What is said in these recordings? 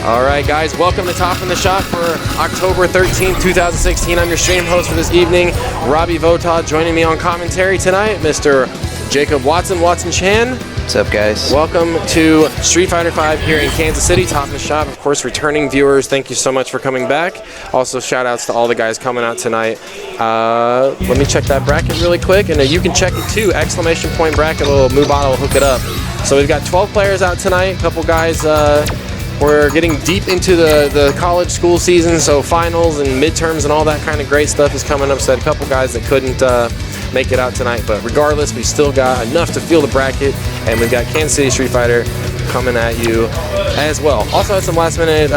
All right, guys, welcome to Top in the Shop for October 13th, 2016. I'm your stream host for this evening, Robbie Votad. Joining me on commentary tonight, Mr. Jacob Watson Chan. What's up, guys? Welcome to Street Fighter V here in Kansas City, Top in the Shop. Of course, returning viewers, thank you so much for coming back. Also, shout outs to all the guys coming out tonight. Let me check that bracket really quick, and you can check it too. Exclamation point bracket, a little Mubata will hook it up. So we've got 12 players out tonight, a couple guys. We're getting deep into the college school season, so finals and midterms and all that kind of great stuff is coming up. So a couple guys that couldn't make it out tonight, but regardless, we still got enough to fill the bracket, and we've got Kansas City Street Fighter coming at you as well. Also had some last minute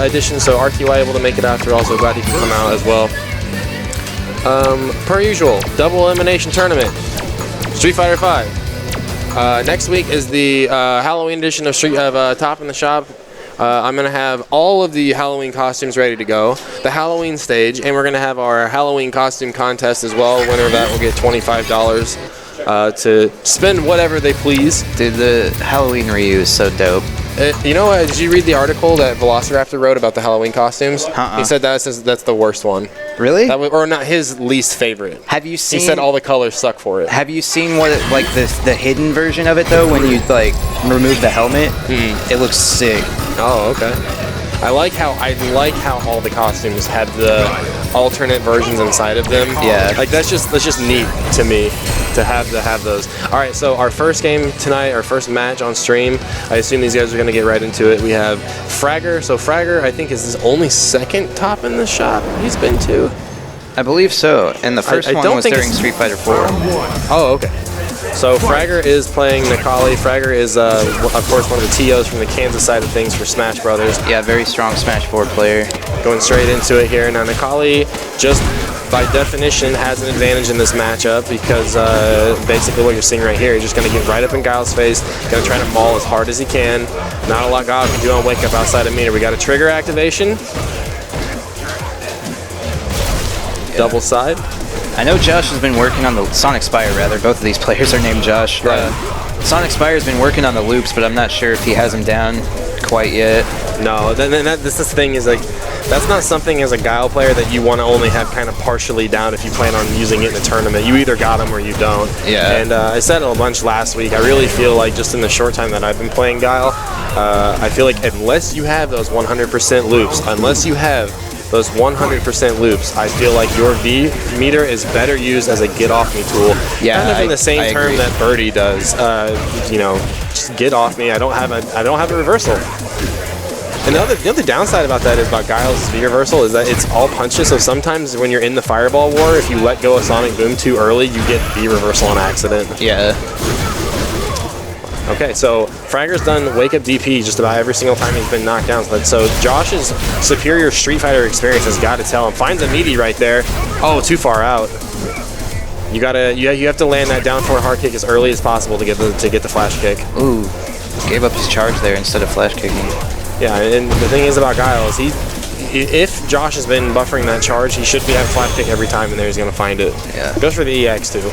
additions, so RTY able to make it out. We're also glad he could come out as well. Per usual, double elimination tournament, Street Fighter V. Next week is the Halloween edition of Top in the Shop. I'm going to have all of the Halloween costumes ready to go, the Halloween stage, and we're going to have our Halloween costume contest as well. Winner of that will get $25 to spend whatever they please. Dude, the Halloween Ryu is so dope. You know what? Did you read the article that Velociraptor wrote about the Halloween costumes? He said that's the worst one. Really? Or not his least favorite. Have you seen? He said all the colors suck for it. Have you seen what the hidden version of it though? When you like remove the helmet, it looks sick. Oh, okay. I like how all the costumes have the alternate versions inside of them. Yeah. Like that's just neat to me to have those. All right, so our first game tonight, our first match on stream. I assume these guys are going to get right into it. We have Fragger. So Fragger, I think, is his only second Top in the Shop he's been to. I believe so. And the first one was during Street Fighter 4. Oh, okay. So Fragger is playing Nikali. Fragger is, of course, one of the TOs from the Kansas side of things for Smash Brothers. Yeah, very strong Smash 4 player. Going straight into it here. Now, Nikali, just by definition, has an advantage in this matchup because basically what you're seeing right here, he's just going to get right up in Guile's face, going to try to maul as hard as he can. Not a lot Guile can do on Wake Up outside of meter. We got a trigger activation. Double side. I know Josh has been working on the Sonic Spire, rather. Both of these players are named Josh. Right. Sonic Spire's been working on the loops, but I'm not sure if he has them down quite yet. No, this thing is like, that's not something as a Guile player that you want to only have kind of partially down if you plan on using it in a tournament. You either got them or you don't. Yeah. And I said it a bunch last week. I really feel like just in the short time that I've been playing Guile, I feel like unless you have those 100% loops, I feel like your V meter is better used as a get off me tool. Yeah, kind of in the same term agree. that Birdie does. You know, just get off me. I don't have a reversal. And the other downside about that is about Guile's V reversal is that it's all punches. So sometimes when you're in the Fireball War, if you let go of Sonic Boom too early, you get V reversal on accident. Yeah. Okay, so Fragger's done Wake Up DP just about every single time he's been knocked down. So Josh's superior Street Fighter experience has got to tell him. Finds a meaty right there. Oh, too far out. You have to land that down forward hard kick as early as possible to get the flash kick. Ooh, gave up his charge there instead of flash kicking. Yeah, and the thing is about Guile is if Josh has been buffering that charge, he should be having flash kick every time, and there he's gonna find it. Yeah. Goes for the EX too.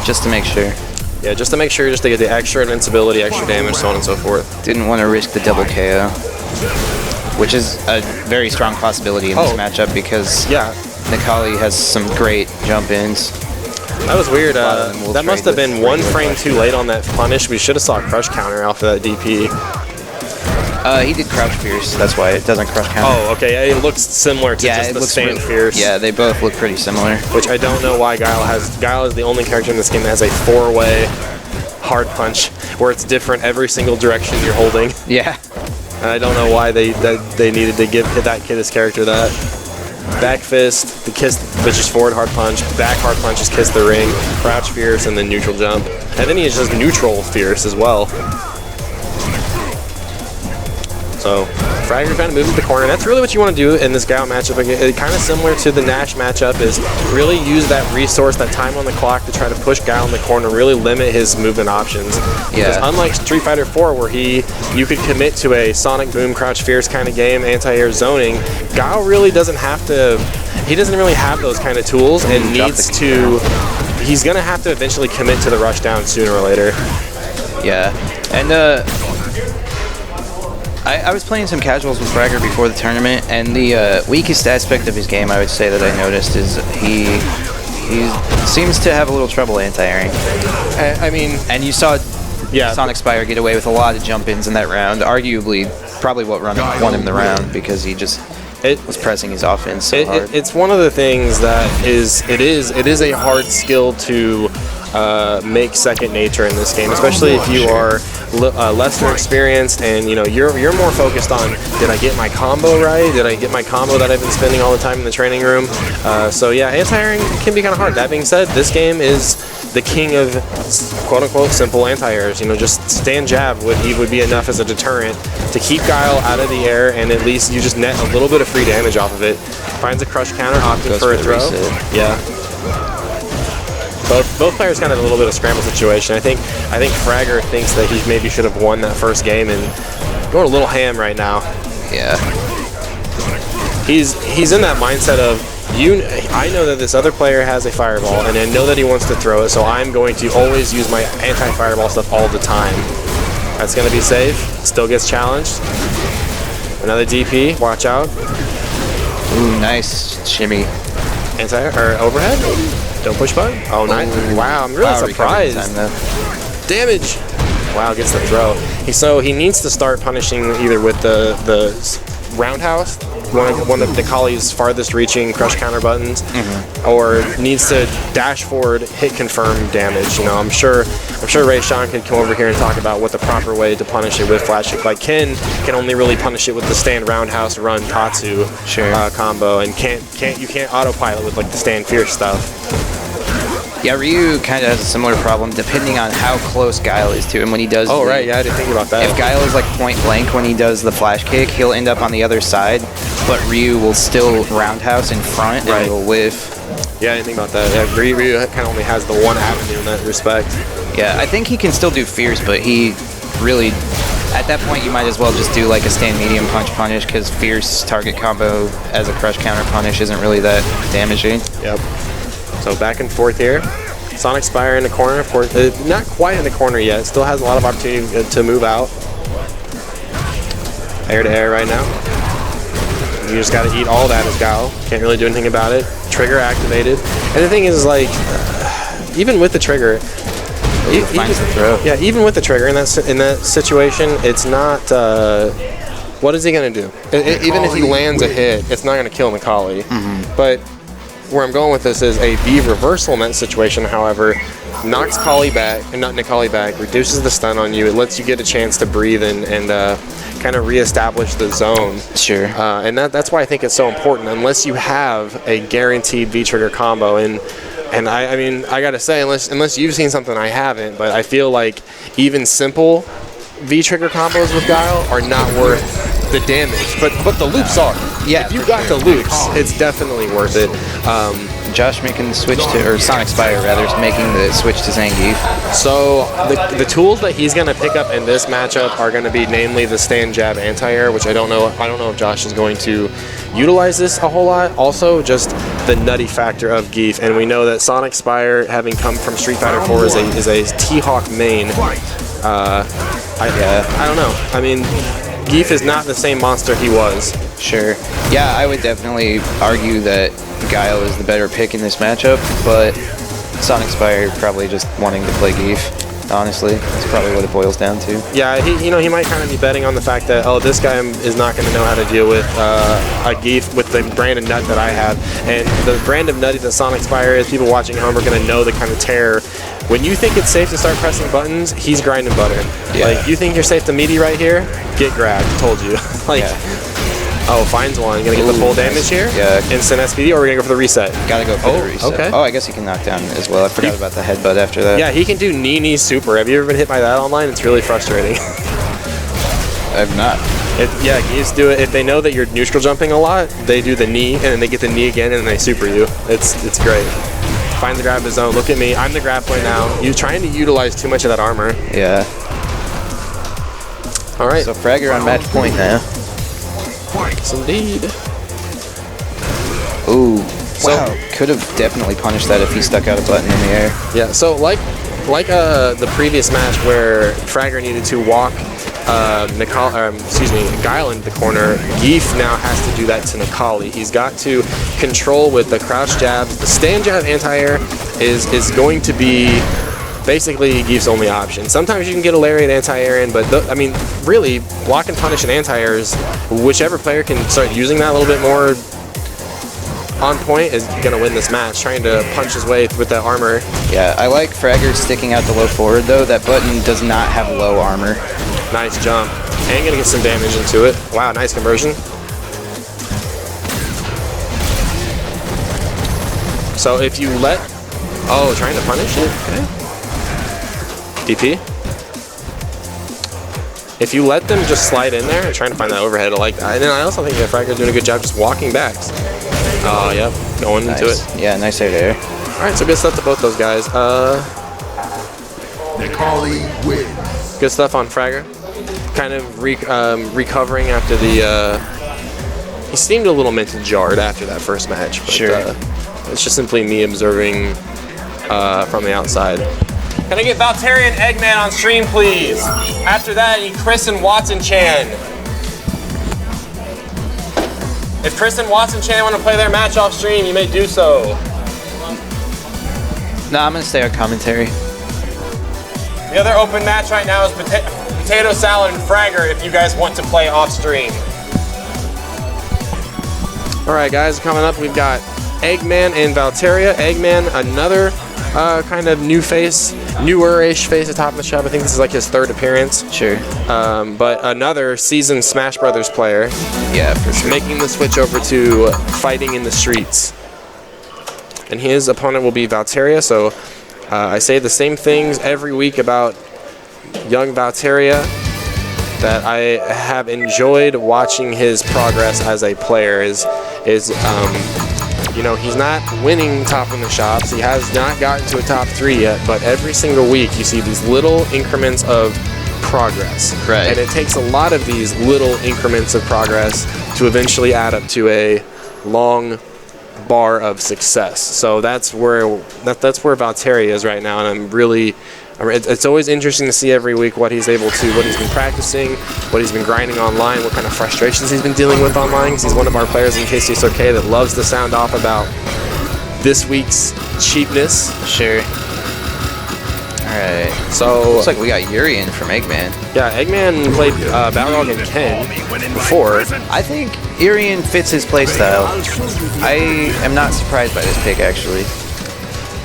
Just to make sure. Yeah, just to make sure, just to get the extra invincibility, extra damage, so on and so forth. Didn't want to risk the double KO, which is a very strong possibility in this matchup because Nikali has some great jump ins. That was weird. That must have been one frame too late on that punish. We should have saw a crush counter off of that DP. He did crouch fierce, that's why it doesn't crush counter. Oh, okay. It looks similar to just the stand fierce. Yeah, they both look pretty similar. Which I don't know why Guile has. Guile is the only character in this game that has a 4-way hard punch where it's different every single direction you're holding. Yeah. And I don't know why they needed to give that kid his character that. Back fist, the kiss, which is forward hard punch. Back hard punch is kiss the ring. Crouch fierce, and then neutral jump. And then he is just neutral fierce as well. So Fragger kind of moves to the corner. That's really what you want to do in this Guile matchup. Kind of similar to the Nash matchup is really use that resource, that time on the clock to try to push Guile in the corner, really limit his movement options. Because unlike Street Fighter 4 where you could commit to a Sonic Boom, Crouch Fierce kind of game, anti-air zoning, Guile really doesn't have to, he doesn't really have those kind of tools and needs to, he's going to have to eventually commit to the rush down sooner or later. Yeah, and I was playing some casuals with Fragger before the tournament, and the weakest aspect of his game I would say that I noticed is he seems to have a little trouble anti-airing. I mean, and you saw Sonic Spire get away with a lot of jump-ins in that round, arguably probably what won him the round because he just was pressing his offense so hard. It's one of the things that it is a hard skill to make second nature in this game, especially if you are lesser experienced and you're more focused on, did I get my combo right? Did I get my combo that I've been spending all the time in the training room? So yeah, anti-airing can be kind of hard. That being said, this game is the king of quote-unquote simple anti-airs. Just stand jab would be enough as a deterrent to keep Guile out of the air, and at least you just net a little bit of free damage off of it. Finds a crush counter, opting for a throw. Yeah. Both players kind of a little bit of scramble situation. I think Fragger thinks that he maybe should have won that first game and going a little ham right now. Yeah. He's in that mindset of, I know that this other player has a fireball and I know that he wants to throw it, so I'm going to always use my anti-fireball stuff all the time. That's going to be safe. Still gets challenged. Another DP. Watch out. Ooh, nice shimmy. Overhead? Don't push button? Oh, nice. Wow, I'm really surprised. Damage! Wow, gets the throw. So he needs to start punishing either with the roundhouse, one of Nikali's farthest reaching crush counter buttons, or needs to dash forward, hit confirm damage. I'm sure Ray Sean could come over here and talk about what the proper way to punish it with flash kick. Like Ken can only really punish it with the stand roundhouse run Tatsu combo, and you can't autopilot with like the stand fierce stuff. Yeah, Ryu kind of has a similar problem depending on how close Guile is to him when he does. Oh, right, yeah, I didn't think about that. If Guile is like point blank when he does the flash kick, he'll end up on the other side, but Ryu will still roundhouse in front and will whiff. Yeah, I didn't think about that. Yeah, Ryu kind of only has the one avenue in that respect. Yeah, I think he can still do fierce, but he really, at that point, you might as well just do like a stand medium punch punish because fierce target combo as a crush counter punish isn't really that damaging. Yep. So back and forth here. Sonic Spire in the corner, of course. Not quite in the corner yet. Still has a lot of opportunity to move out. Air to air right now. You just got to eat all that as Guile. Can't really do anything about it. Trigger activated. And the thing is, like, even with the trigger, even with the trigger in that situation, it's not. What is he gonna do? Even if he lands a hit, it's not gonna kill Nikali. But where I'm going with this is a V reversal in that situation, however, knocks Nikali back, reduces the stun on you. It lets you get a chance to breathe and kind of reestablish the zone. Sure. And that's why I think it's so important. Unless you have a guaranteed V trigger combo, and I mean I gotta say, unless you've seen something I haven't, but I feel like even simple V trigger combos with Guile are not worth the damage, but the loops are. Yeah, if you got the loops, it's definitely worth it. Josh making the switch to, or Sonic Spire rather, is making the switch to Zangief. So the tools that he's going to pick up in this matchup are going to be namely the stand jab anti-air, which I don't know if Josh is going to utilize this a whole lot. Also, just the nutty factor of Geef, and we know that Sonic Spire, having come from Street Fighter 4, is a T-Hawk main. I don't know. I mean, Geef is not the same monster he was. Sure. Yeah, I would definitely argue that Guile is the better pick in this matchup, but Sonic Spire probably just wanting to play Geef. Honestly, that's probably what it boils down to. Yeah, he might kind of be betting on the fact that, oh, this guy is not going to know how to deal with a Geef with the brand of nut that I have. And the brand of nutty that Sonic Spire is, people watching home are going to know the kind of terror. When you think it's safe to start pressing buttons, he's grinding butter. Yeah. Like, you think you're safe to meaty right here? Get grabbed. Told you. Oh, finds one. You gonna get the full damage here? Yeah. Instant SPD, or are we gonna go for the reset? Gotta go for the reset. Okay. Oh, I guess he can knock down as well. I forgot about the headbutt after that. Yeah, he can do knee super. Have you ever been hit by that online? It's really frustrating. I've not. Yeah, Geefs do it. If they know that you're neutral jumping a lot, they do the knee, and then they get the knee again, and then they super you. It's great. Find the grab the zone. Look at me. I'm the grappler now. You're trying to utilize too much of that armor. Yeah. All right. So Fragger on match point now. Yes, indeed. Ooh. Wow. Could have definitely punished that if he stuck out a button in the air. Yeah. So like the previous match where Fragger needed to walk Guile into the corner, Geef now has to do that to Nikali. He's got to control with the crouch jabs. The stand jab anti-air is going to be basically Geef's only option. Sometimes you can get a lariat anti-air in, but I mean, really, block and punish and anti-airs, whichever player can start using that a little bit more on point is going to win this match, trying to punch his way with that armor. Yeah, I like Fragger sticking out the low forward, though. That button does not have low armor. Nice jump. And going to get some damage into it. Wow, nice conversion. So if you let... Oh, trying to punish it? Okay. DP. If you let them just slide in there, trying to find that overhead, I like that. And then I also think that Fragger's doing a good job just walking backs. Oh, yep, going into it. Yeah, nice air there. All right, so good stuff to both those guys. Good stuff on Fragger. Kind of recovering after the... he seemed a little mental jarred after that first match. But, sure. It's just simply me observing from the outside. Can I get Valtteri and Eggman on stream, please? After that, I need Chris and Watson Chan. If Chris and Watson Chan want to play their match off stream, you may do so. No, I'm going to stay on commentary. The other open match right now is Potato Salad and Fragger if you guys want to play off stream. All right, guys, coming up, we've got Eggman and Valteria. Eggman, another kind of new face, newer-ish face atop of the shop. I think this is like his third appearance. Sure. But another seasoned Smash Brothers player. Yeah, for sure. Making the switch over to fighting in the streets. And his opponent will be Valteria, so I say the same things every week about young Valteria, that I have enjoyed watching his progress as a player. You know, he's not winning top in the shops. He has not gotten to a top 3 yet, but every single week you see these little increments of progress. Right. And it takes a lot of these little increments of progress to eventually add up to a long bar of success. So that's where Valtteri is right now, and I'm really... It's always interesting to see every week what he's able to, what he's been practicing, what he's been grinding online, what kind of frustrations he's been dealing with online, because he's one of our players in KCSOK that loves to sound off about this week's cheapness. Sure. Alright. So... Looks like we got Urian from Eggman. Yeah, Eggman played Balrog and Ken before. I think Urian fits his playstyle. I am not surprised by this pick, actually.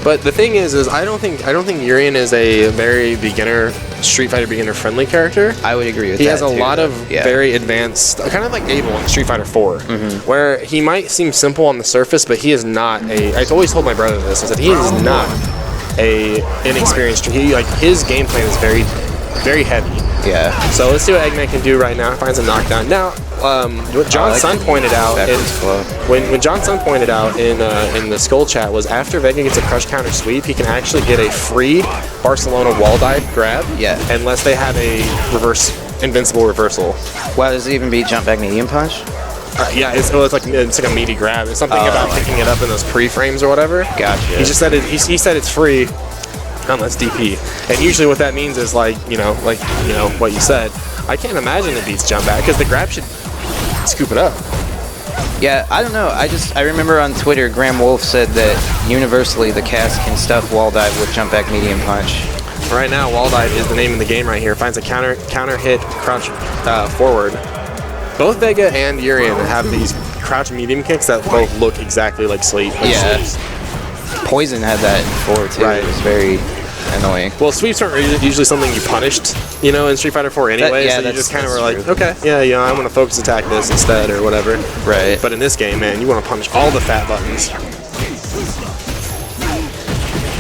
But the thing is I don't think Urian is a very Street Fighter beginner friendly character. I would agree with that. He has a lot of very advanced, kind of like Abel in Street Fighter 4, where he might seem simple on the surface, but he is not I've always told my brother this, is that he is not a inexperienced. His game plan is very, very heavy. Yeah. So let's see what Eggman can do right now. Finds a knockdown. Now, what John Sun pointed out, when John Sun pointed out in the Skull chat, was after Vega gets a crush counter sweep, he can actually get a free Barcelona wall dive grab. Yeah. Unless they have a invincible reversal. Wow, does it even beat jump back medium punch? Yeah, it's like a meaty grab. It's something about picking it up in those pre-frames or whatever. Gotcha. He just said it. He said it's free. Unless DP. And usually what that means is what you said. I can't imagine it beats jump back, because the grab should scoop it up. Yeah, I don't know. I remember on Twitter, Graham Wolf said that universally the cast can stuff wall dive with jump back medium punch. Right now, wall dive is the name of the game right here. Finds a counter hit, crouch forward. Both Vega and Urian have these crouch medium kicks that both look exactly like Sleep. Sweeps. Poison had that in 4 too. Right. It was very annoying. Well, sweeps aren't usually something you punished, in Street Fighter 4 anyway. So you just kind of were like, okay, I'm going to focus attack this instead or whatever. Right. But in this game, man, you want to punish all the fat buttons.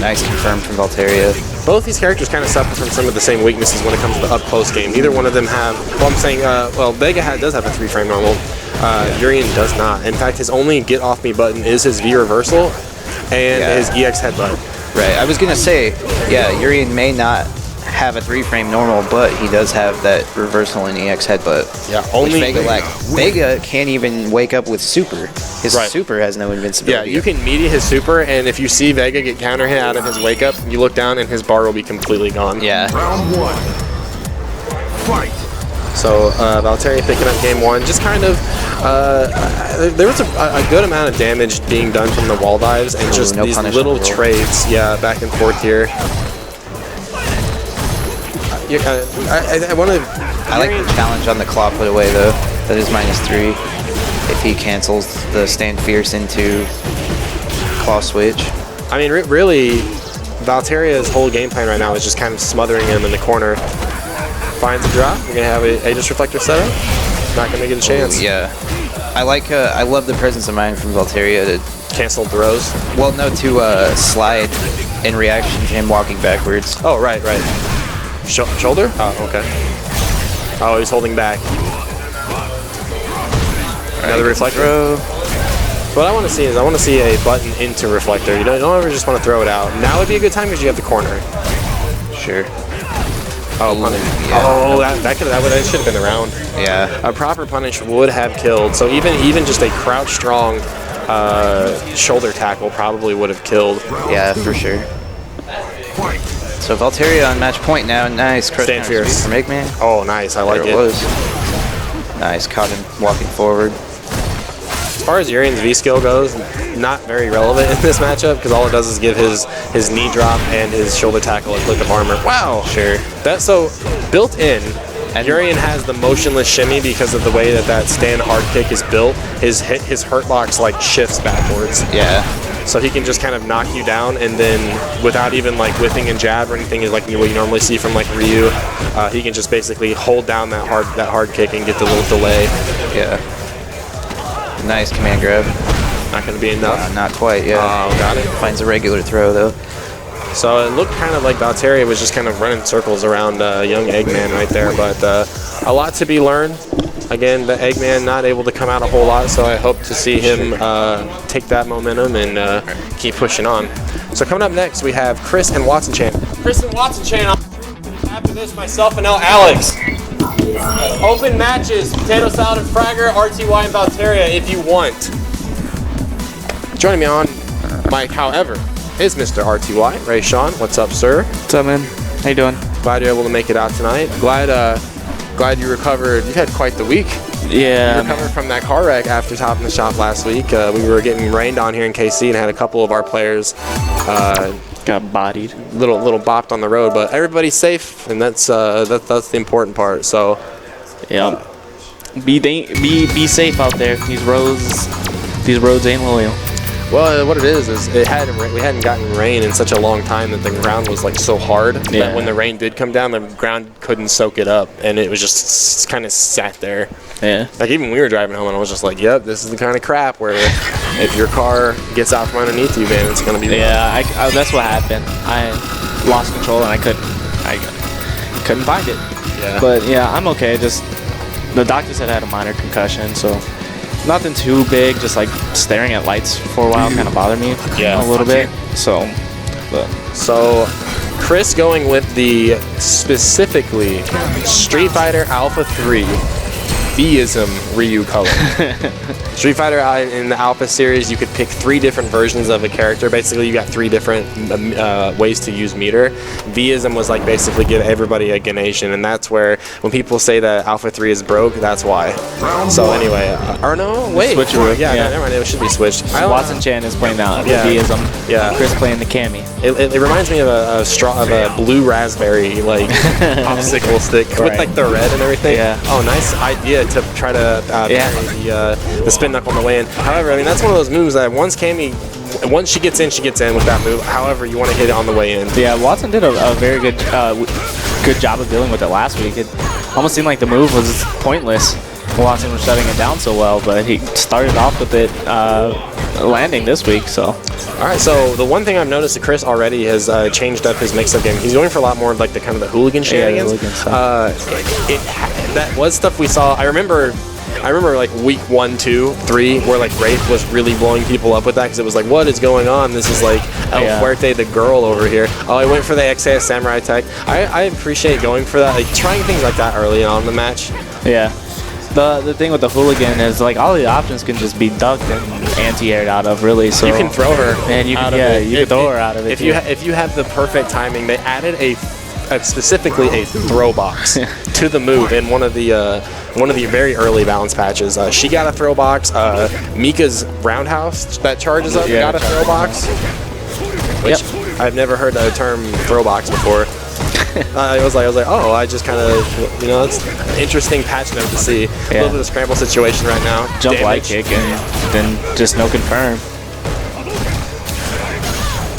Nice confirm from Valteria. Both these characters kind of suffer from some of the same weaknesses when it comes to the up-close game. Neither one of them have... Well, I'm saying... Vega does have a 3-frame normal. Urian does not. In fact, his only get-off-me button is his V reversal and his EX headbutt. Right. I was going to say, Urian may not have a 3-frame normal, but he does have that reversal and EX headbutt. Yeah, only Vega lacks. Vega can't even wake up with super. His super has no invincibility. Yeah, you can media his super, and if you see Vega get counter hit out of his wake up, you look down and his bar will be completely gone. Yeah. Round 1. Fight. So Valteria picking up game 1. Just kind of, there was a good amount of damage being done from the wall dives and just these little trades, back and forth here. I want to. I like the challenge on the claw put away though. That is -3 if he cancels the stand fierce into claw switch. I mean, really, Valteria's whole game plan right now is just kind of smothering him in the corner. Finds a drop. We're gonna have a Aegis Reflector setup. Not gonna get a chance. Ooh, yeah, I like. I love the presence of mind from Valteria to cancel throws. Well, no, to slide in reaction to him walking backwards. Oh, right. Shoulder? Oh, okay. Oh, he's holding back. Another reflector. What I want to see is a button into reflector. You don't ever just want to throw it out. Now would be a good time because you have the corner. Sure. Oh, punish. Yeah. Oh, that should have been around. Yeah. A proper punish would have killed. So even just a crouch strong shoulder tackle probably would have killed. Yeah, for sure. So Valteria on match point now. Nice crush Stand fierce from Eggman. Oh, nice. I like it. Nice. Caught him walking forward. As far as Urian's V skill goes, not very relevant in this matchup because all it does is give his knee drop and his shoulder tackle a click of armor. Wow. Sure. That's so built in. And Urian has the motionless shimmy because of the way that stand hard kick is built. His hurt locks like shifts backwards. Yeah. So he can just kind of knock you down, and then without even like whipping and jab or anything, like what you normally see from like Ryu, he can just basically hold down that hard kick and get the little delay. Yeah. Nice command grab. Not going to be enough. Not quite. Yeah. Oh, got it. Finds a regular throw though. So it looked kind of like Valteria was just kind of running circles around young Eggman right there, but a lot to be learned. Again, the Eggman not able to come out a whole lot, so I hope to see him take that momentum and keep pushing on. So coming up next, we have Chris and Watson Chan. Chris and Watson Chan. After this, myself and Alex. Open matches, Potato Salad and Fragger, RTY and Valteria if you want. Joining me on mic, however, is Mr. RTY, Ray Sean. What's up, sir? What's up, man? How you doing? Glad you're able to make it out tonight. Glad you recovered. You had quite the week. Yeah. You recovered from that car wreck after topping the shop last week. We were getting rained on here in KC and had a couple of our players got bodied. Little bopped on the road, but everybody's safe, and that's the important part. So, yeah. Be safe out there. These roads ain't loyal. Well, what it is we hadn't gotten rain in such a long time that the ground was like so hard that when the rain did come down, the ground couldn't soak it up, and it was just kind of sat there. Yeah. Like even we were driving home, and I was just like, "Yep, this is the kind of crap where if your car gets out from underneath you, man, it's gonna be." Yeah, that's what happened. I lost control and I couldn't find it. Yeah. But yeah, I'm okay. Just the doctor said I had a minor concussion, so. Nothing too big, just like staring at lights for a while kind of bothered me a little bit. So Chris going with the specifically Street Fighter Alpha 3 Theism Ryu color. Street Fighter in the Alpha series, you could pick 3 different versions of a character. Basically, you got 3 different ways to use meter. Theism was like basically give everybody a Ganation, and that's where when people say that Alpha 3 is broke, that's why. So anyway, or no, wait. Switcheroo. Yeah, no, never mind. It should be switched. Watson Chan is playing out the Yeah. Theism. Yeah. Chris playing the Cammy. It reminds me of a blue raspberry like popsicle stick with like the red and everything. Yeah. Oh, nice idea to try to parry the spin knuckle on the way in. However, I mean that's one of those moves that once she gets in with that move. However, you want to hit it on the way in. Yeah, Watson did a very good job of dealing with it last week. It almost seemed like the move was pointless. Watson was shutting it down so well, but he started off with it landing this week. So. All right, so the one thing I've noticed that Chris already has changed up his mix-up game. He's going for a lot more of like the kind of the hooligan shenanigans. That was stuff we saw. I remember like week 1, 2, 3, where like Wraith was really blowing people up with that because it was like, what is going on? This is like El Fuerte, the girl over here. Oh, I went for the XAS Samurai tech. I appreciate going for that, like trying things like that early on in the match. Yeah. The thing with the hooligan is like all the options can just be ducked and anti-aired out of, really. So you can throw her and you can throw her out of it. If you have the perfect timing, they added a specifically a throw box to the move in one of the very early balance patches. She got a throw box. Mika's roundhouse that charges up got a throw box. Which I've never heard the term throw box before. I was like, oh, I just kind of, it's an interesting patch note to see. A little bit of scramble situation right now. Jump light kick and then just no confirm.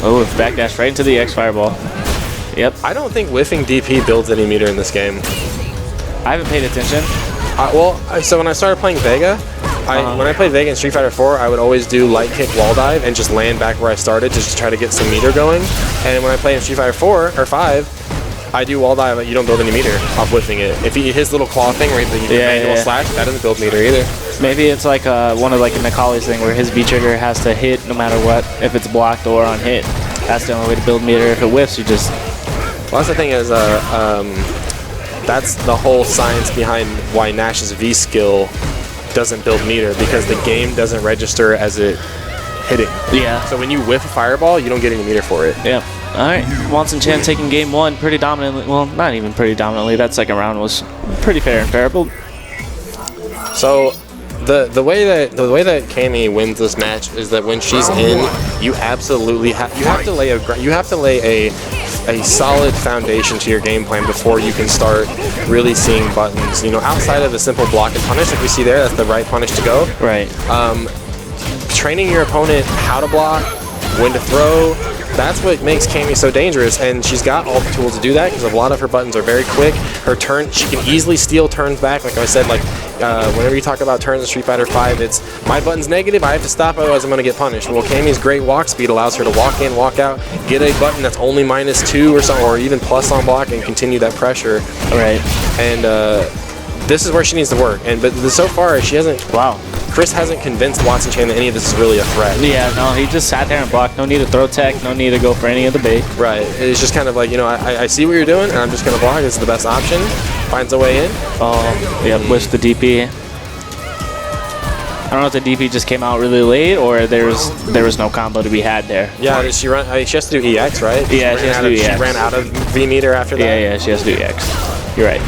Oh, backdash right into the X fireball. Yep. I don't think whiffing DP builds any meter in this game. I haven't paid attention. So when I started playing Vega, when I played Vega in Street Fighter 4, I would always do light kick wall dive and just land back where I started just to try to get some meter going. And when I play in Street Fighter 4 or 5, I do wall dive, you don't build any meter off whiffing it. If his little claw thing where the manual slash, that doesn't build meter either. Maybe it's like one of like Necalli's thing where his V trigger has to hit no matter what, if it's blocked or on hit. That's the only way to build meter. If it whiffs, you just... Well, that's the thing is, that's the whole science behind why Nash's V skill doesn't build meter, because the game doesn't register as it hitting. Yeah. So when you whiff a fireball, you don't get any meter for it. Yeah. All right. Watson Chen taking game one pretty dominantly. Well, not even pretty dominantly. That second round was pretty fair and fairable. So the way that Cammy wins this match is that when she's in, you absolutely have to lay a solid foundation to your game plan before you can start really seeing buttons. Outside of the simple block and punish, like we see there, that's the right punish to go. Right. Training your opponent how to block, when to throw, that's what makes Cammy so dangerous, and she's got all the tools to do that because a lot of her buttons are very quick. Her turn, she can easily steal turns back. Like I said, whenever you talk about turns in Street Fighter 5, it's my button's negative, I have to stop, otherwise I'm going to get punished. Well, Cammy's great walk speed allows her to walk in, walk out, get a button that's only -2 or something, or even plus on block, and continue that pressure. Right. And this is where she needs to work. But so far, she hasn't. Wow. Chris hasn't convinced Watson Chen that any of this is really a threat. Yeah, no, he just sat there and blocked. No need to throw tech, no need to go for any of the bait. Right. It's just kind of like, I see what you're doing, and I'm just going to block. This is the best option. Finds a way in. Yeah, with the DP. I don't know if the DP just came out really late or there was no combo to be had there. Yeah, she has to do EX, right? Yeah, she has to do EX. She ran out of V meter after that. Yeah, she has to do EX. You're right.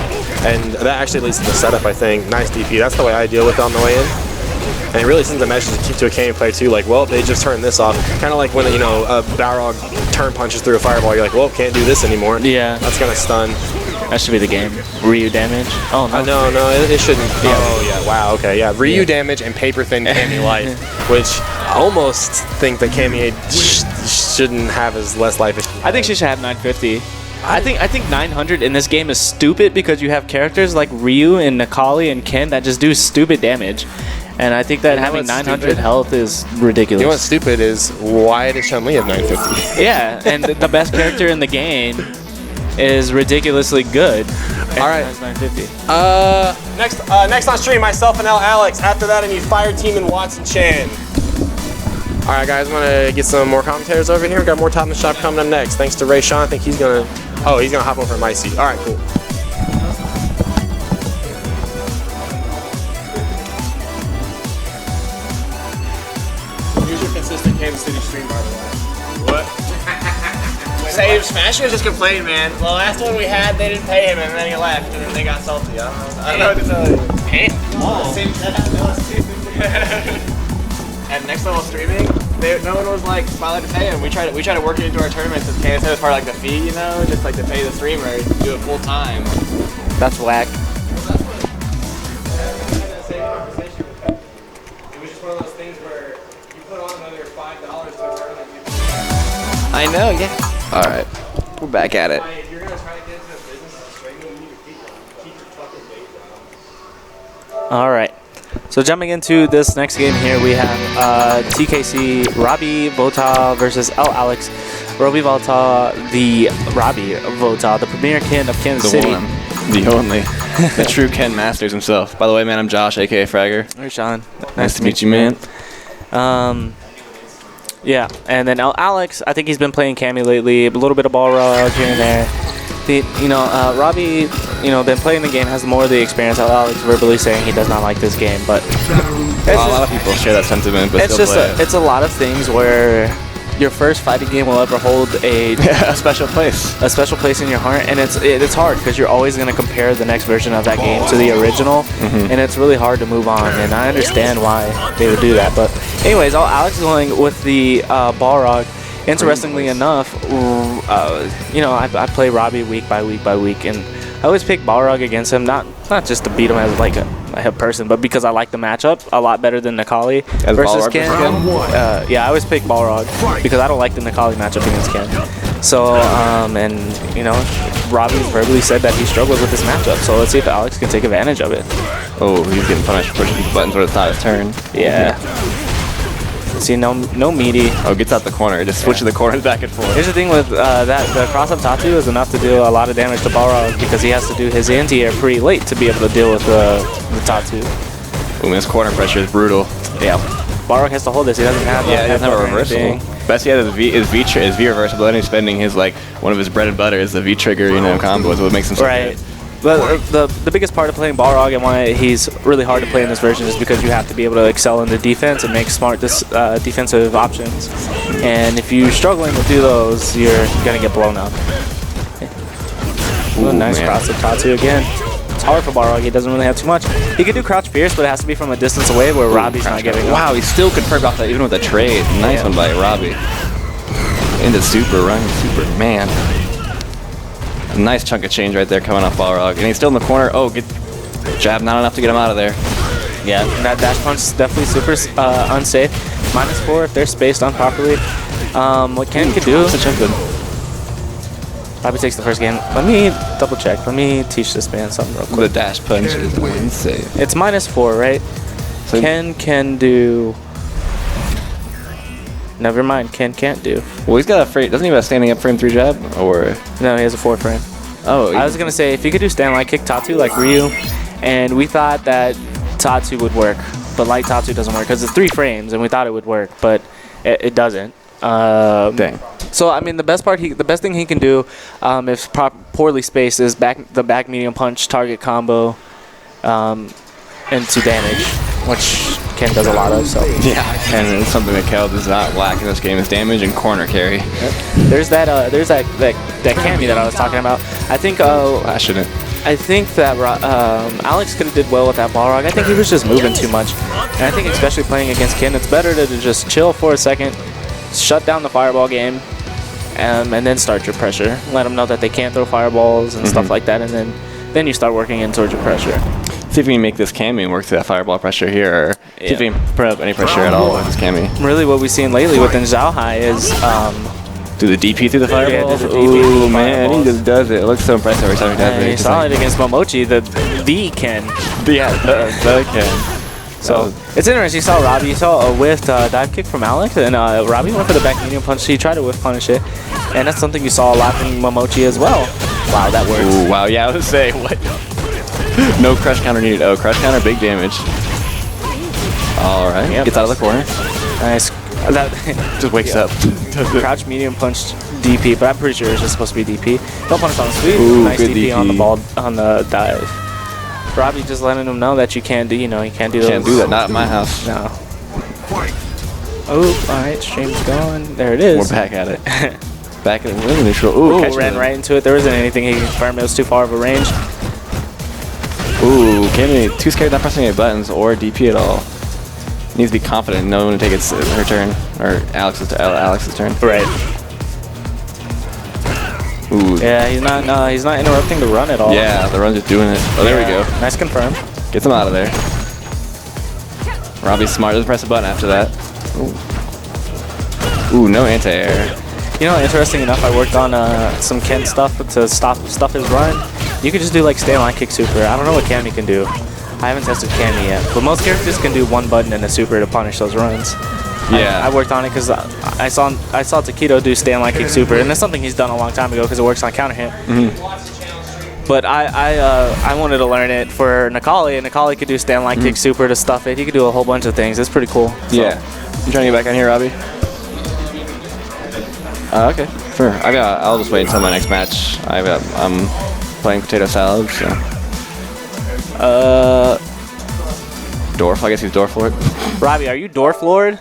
And that actually leads to the setup, I think. Nice DP. That's the way I deal with it on the way in. And it really sends a message to a Cammy player too, like, well, they just turned this off. Kind of like when, a Balrog turn punches through a fireball, you're like, well, can't do this anymore. Yeah. That's going to stun. That should be the game. Ryu damage. Oh, no. No, it shouldn't. Yeah. Oh, yeah, wow, okay, yeah. Ryu damage and paper thin Cammy life, which I almost think that Cammy shouldn't have as less life. I think she should have 950. I think 900 in this game is stupid because you have characters like Ryu and Necalli and Ken that just do stupid damage. And I think that having 900 health is ridiculous. You know what's stupid is, why does Chun-Li have 950? Yeah, and the best character in the game is ridiculously good. All right. 950. Next on stream, myself and Alex. After that, I need Fire Team and Watson Chan. All right, guys, I'm gonna get some more commentators over here. We got more Top in the Shop coming up next. Thanks to Ray Sean. I think he's gonna hop over my seat. All right, cool. Here's your consistent Kansas City stream, by the way. What? Say Smash was just complaining, man. The last one we had, they didn't pay him, and then he left, and then they got salty. I don't know what to tell you. Pay? Oh. At next level streaming, no one was like bothered to pay him. We tried to work it into our tournaments as KSO as part of like the fee, just like to pay the streamer to do it full time. That's whack. It was just one of those things where you put on another $5 to a tournament. I know, yeah. All right, we're back at it. If you're gonna try to get into business of streaming, you need to keep your fucking bait down. All right. So jumping into this next game here, we have TKC Robbie Vota versus L Alex. Robbie Vota, the Robbie Vota, the premier Ken of Kansas City. The one, the only, the true Ken Masters himself. By the way, man, I'm Josh, aka Fragger. Hey, Sean. Nice to meet you, man. Yeah, and then L Alex, I think he's been playing Cammy lately, a little bit of ball rug here and there. Robbie, been playing the game, has more of the experience. Alex verbally saying he does not like this game, but A lot of people share that sentiment, but it's still just play it. it's a lot of things where your first fighting game will ever hold a special place. a special place in your heart, and it's hard because you're always going to compare the next version of that game to the original, and it's really hard to move on, and I understand why they would do that. But anyways, Alex is going with the Balrog. Interestingly enough, you know, I play Robbie week by week, and I always pick Balrog against him, not just to beat him as like a person, but because I like the matchup a lot better than Nikali versus Ken. Yeah, I always pick Balrog because I don't like the Nikali matchup against Ken. So, and you know, Robbie verbally said that he struggles with this matchup. So let's see if Alex can take advantage of it. Oh, he's getting punished for pushing these buttons where it's not his turn. Yeah. See, no meaty. Oh, gets out the corner. Just switching the corners back and forth. Here's the thing with that the cross-up Tatu is enough to do a lot of damage to Balrog because he has to do his anti-air pretty late to be able to deal with the Tatu. Ooh, this corner pressure is brutal. Yeah. Balrog has to hold this. He doesn't have he doesn't have a reversal. Best he has is V reversible, and he's spending his like one of his bread and butter is the V trigger, you know, combo is what makes him so right. good. But the biggest part of playing Balrog and why he's really hard to play in this version is because you have to be able to excel in the defense and make smart defensive options. And if you're struggling to do those, you're going to get blown up. Ooh, nice cross of Tatu again. It's hard for Balrog. He doesn't really have too much. He could do crouch pierce, but it has to be from a distance away where Robbie's not getting up. Wow, he still confirmed off that even with the trade. Nice one by Robbie. Into super, running super, man. A nice chunk of change right there coming off Balrog. And he's still in the corner. Oh, good jab, not enough to get him out of there. Yeah, that dash punch is definitely super unsafe. -4 if they're spaced unproperly. What Ken could do... Such a good... Robbie takes the first game. Let me double check. Let me teach this man something real quick. The dash punch is insane. It's -4, right? So Ken can do... Never mind, Ken can't do. Well, he's got a frame. Doesn't he have a standing up frame 3 jab? Or no, he has a 4 frame. Oh, I was gonna say if you could do stand light kick Tatu like Ryu, and we thought that Tatu would work, but light Tatu doesn't work because it's 3 frames, and we thought it would work, but it doesn't. Dang. So I mean, the best thing he can do, if poorly spaced, is the back medium punch target combo, into damage, which Ken does a lot of. So yeah, and it's something that Kel does not lack in this game is damage and corner carry. There's that Cammy that I was talking about. I think I shouldn't. I think that Alex could have did well with that Balrog. I think he was just moving too much, and I think especially playing against Ken, it's better to just chill for a second, shut down the fireball game, and then start your pressure. Let them know that they can't throw fireballs and stuff like that, and then you start working in towards your pressure. See if we can make this Cammy work through that fireball pressure here, or see if we can put up any pressure at all with this Cammy. Really what we've seen lately within Zhaohai is... do the DP through the fireball? Yeah, do the DP Ooh, man, he just does it. It looks so impressive every time he does it. He saw it against Momochi, the Ken. Yeah, the Ken. So it's interesting. You saw Robbie. You saw a whiffed dive kick from Alex, and Robbie went for the back medium punch. He tried to whiff punish it, and that's something you saw a lot from Momochi as well. Wow, that works. Ooh, wow, yeah, I was saying, what? No crush counter needed. Oh, crush counter, big damage. All right, yep. Gets out of the corner. Nice. That just wakes up. Crouch medium punch DP, but I'm pretty sure it's just supposed to be DP. No punish on the sweep. Ooh, nice good DP on the ball on the dive. Robbie just letting him know that you can't do, you can't do those. Can't do that, not in my house. No. Oh, all right, stream's going. There it is. We're back at it. Back at the neutral. Ooh, ran right into it. There wasn't anything he could confirm. It was too far of a range. Ooh, Cammy too scared not pressing any buttons or DP at all. Needs to be confident knowing to take her turn, or Alex's turn. Right. Ooh. Yeah, he's not interrupting the run at all. Yeah, the run's just doing it. Oh, there we go. Nice confirm. Gets him out of there. Robbie's smart. Doesn't press a button after that. Ooh, no anti-air. You know, interesting enough, I worked on some Ken stuff to stop his run. You could just do like stay line kick super. I don't know what Cammy can do. I haven't tested Cammy yet, but most characters can do one button and a super to punish those runs. Yeah, I worked on it because I saw Takedo do stand line kick super, and that's something he's done a long time ago because it works on counter hit. But I wanted to learn it for Nikali, and Nikali could do stand line kick super to stuff it. He could do a whole bunch of things. It's pretty cool. So. Yeah. You trying to get back on here, Robbie? Okay, sure. I'll just wait until my next match. I'm playing potato salad, so. Dwarf. I guess he's Dwarf Lord. Robbie, are you Dwarf Lord?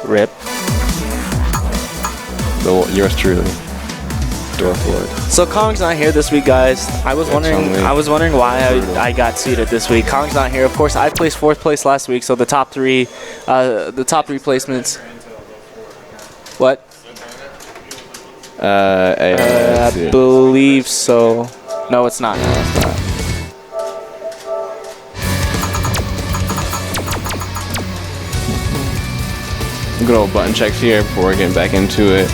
Rip. Yours truly. Dwarf Lord. So Kong's not here this week, guys. I was wondering why I got seated this week. Kong's not here. Of course, I placed 4th place last week, so the top three placements. What? I believe so. No, it's not. No, it's not. Good old button checks here before we're getting back into it.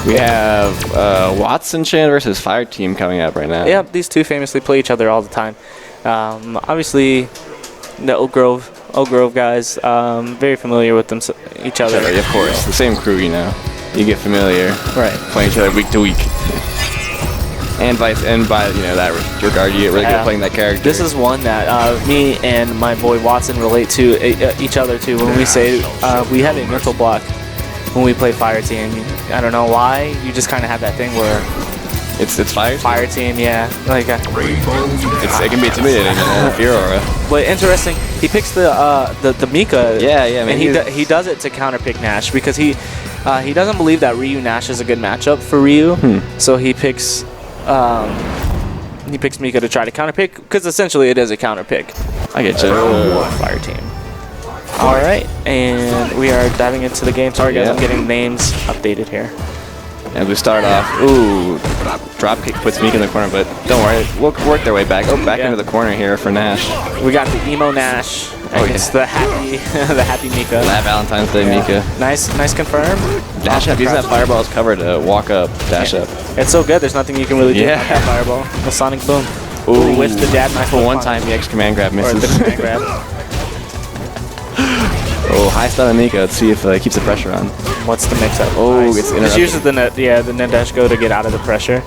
We have Watson Chan versus Fire Team coming up right now. Yeah, these two famously play each other all the time. Obviously, the Oak Grove guys, very familiar with each other. Of course, the same crew, you know. You get familiar, right? Playing each other week to week, and by that regard, you get really good at playing that character. This is one that me and my boy Watson relate to each other to when we say we have a mental block when we play Fire Team. I don't know why. You just kind of have that thing where it's Fire Team, yeah. Like it can be intimidating, Fear Aura. But interesting, he picks the Mika. Yeah, I mean, and he does it to counterpick Nash because he doesn't believe that Ryu Nash is a good matchup for Ryu. So he picks Mika to try to counterpick because essentially it is a counterpick. I get you. Fire Team. All right, and we are diving into the game. Sorry guys, I'm getting names updated here. And we start off. Ooh, drop kick puts Mika in the corner, but don't worry, we'll work their way back. Back into the corner here for Nash. We got the emo Nash against the happy Mika. That Valentine's Day Mika. Nice confirm. Dash up. Use that fireball as cover to walk up. Dash up. It's so good. There's nothing you can really do with that fireball. The sonic boom. Ooh, with the jab knife. For one time, the X command grab misses. Or the command grab. Oh, high stun on Mika. Let's see if it keeps the pressure on. What's the mix-up? Oh, nice. It uses the net dash go to get out of the pressure.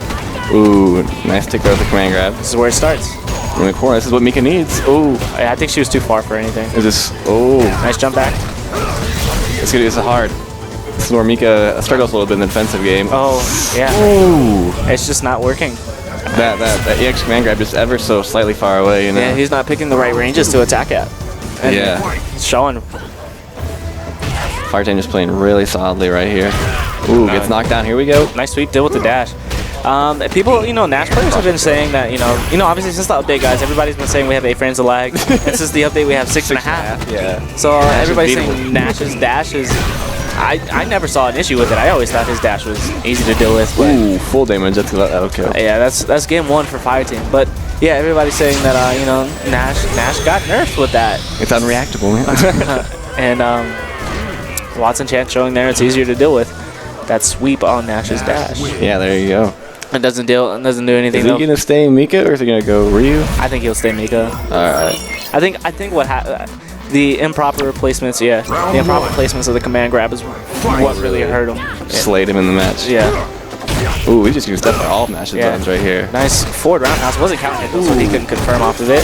Ooh, nice tick there with the command grab. This is where it starts. In the corner, this is what Mika needs. Ooh, I think she was too far for anything. Is this? Oh, nice jump back. This is hard. This is where Mika struggles a little bit in the defensive game. Oh, yeah. Ooh, it's just not working. That EX command grab just ever so slightly far away. You know. Yeah, he's not picking the right ranges to attack at. And it's showing. Fire Team just playing really solidly right here. Ooh, gets knocked down. Here we go. Nice sweep, deal with the dash. People, Nash players have been saying that, obviously since the update, guys, everybody's been saying we have 8 frames of lag. This is the update, we have 6.5. Yeah. So everybody's saying Nash's dash is. I never saw an issue with it. I always thought his dash was easy to deal with. Ooh, full damage. That'll kill. Yeah, that's game 1 for Fire Team. But yeah, everybody's saying that Nash got nerfed with that. It's unreactable, man. And Watson Chan showing there it's easier to deal with. That sweep on Nash's dash. Yeah, there you go. It doesn't do anything. Is he gonna stay Mika or is he gonna go Ryu? I think he'll stay Mika. All right. I think what the improper placements, the improper placements of the command grab is what really hurt him. Slayed him in the match. Yeah. Ooh, he's just gonna step by all of Nash's zones right here. Nice forward roundhouse. Wasn't counting it, so he couldn't confirm off of it.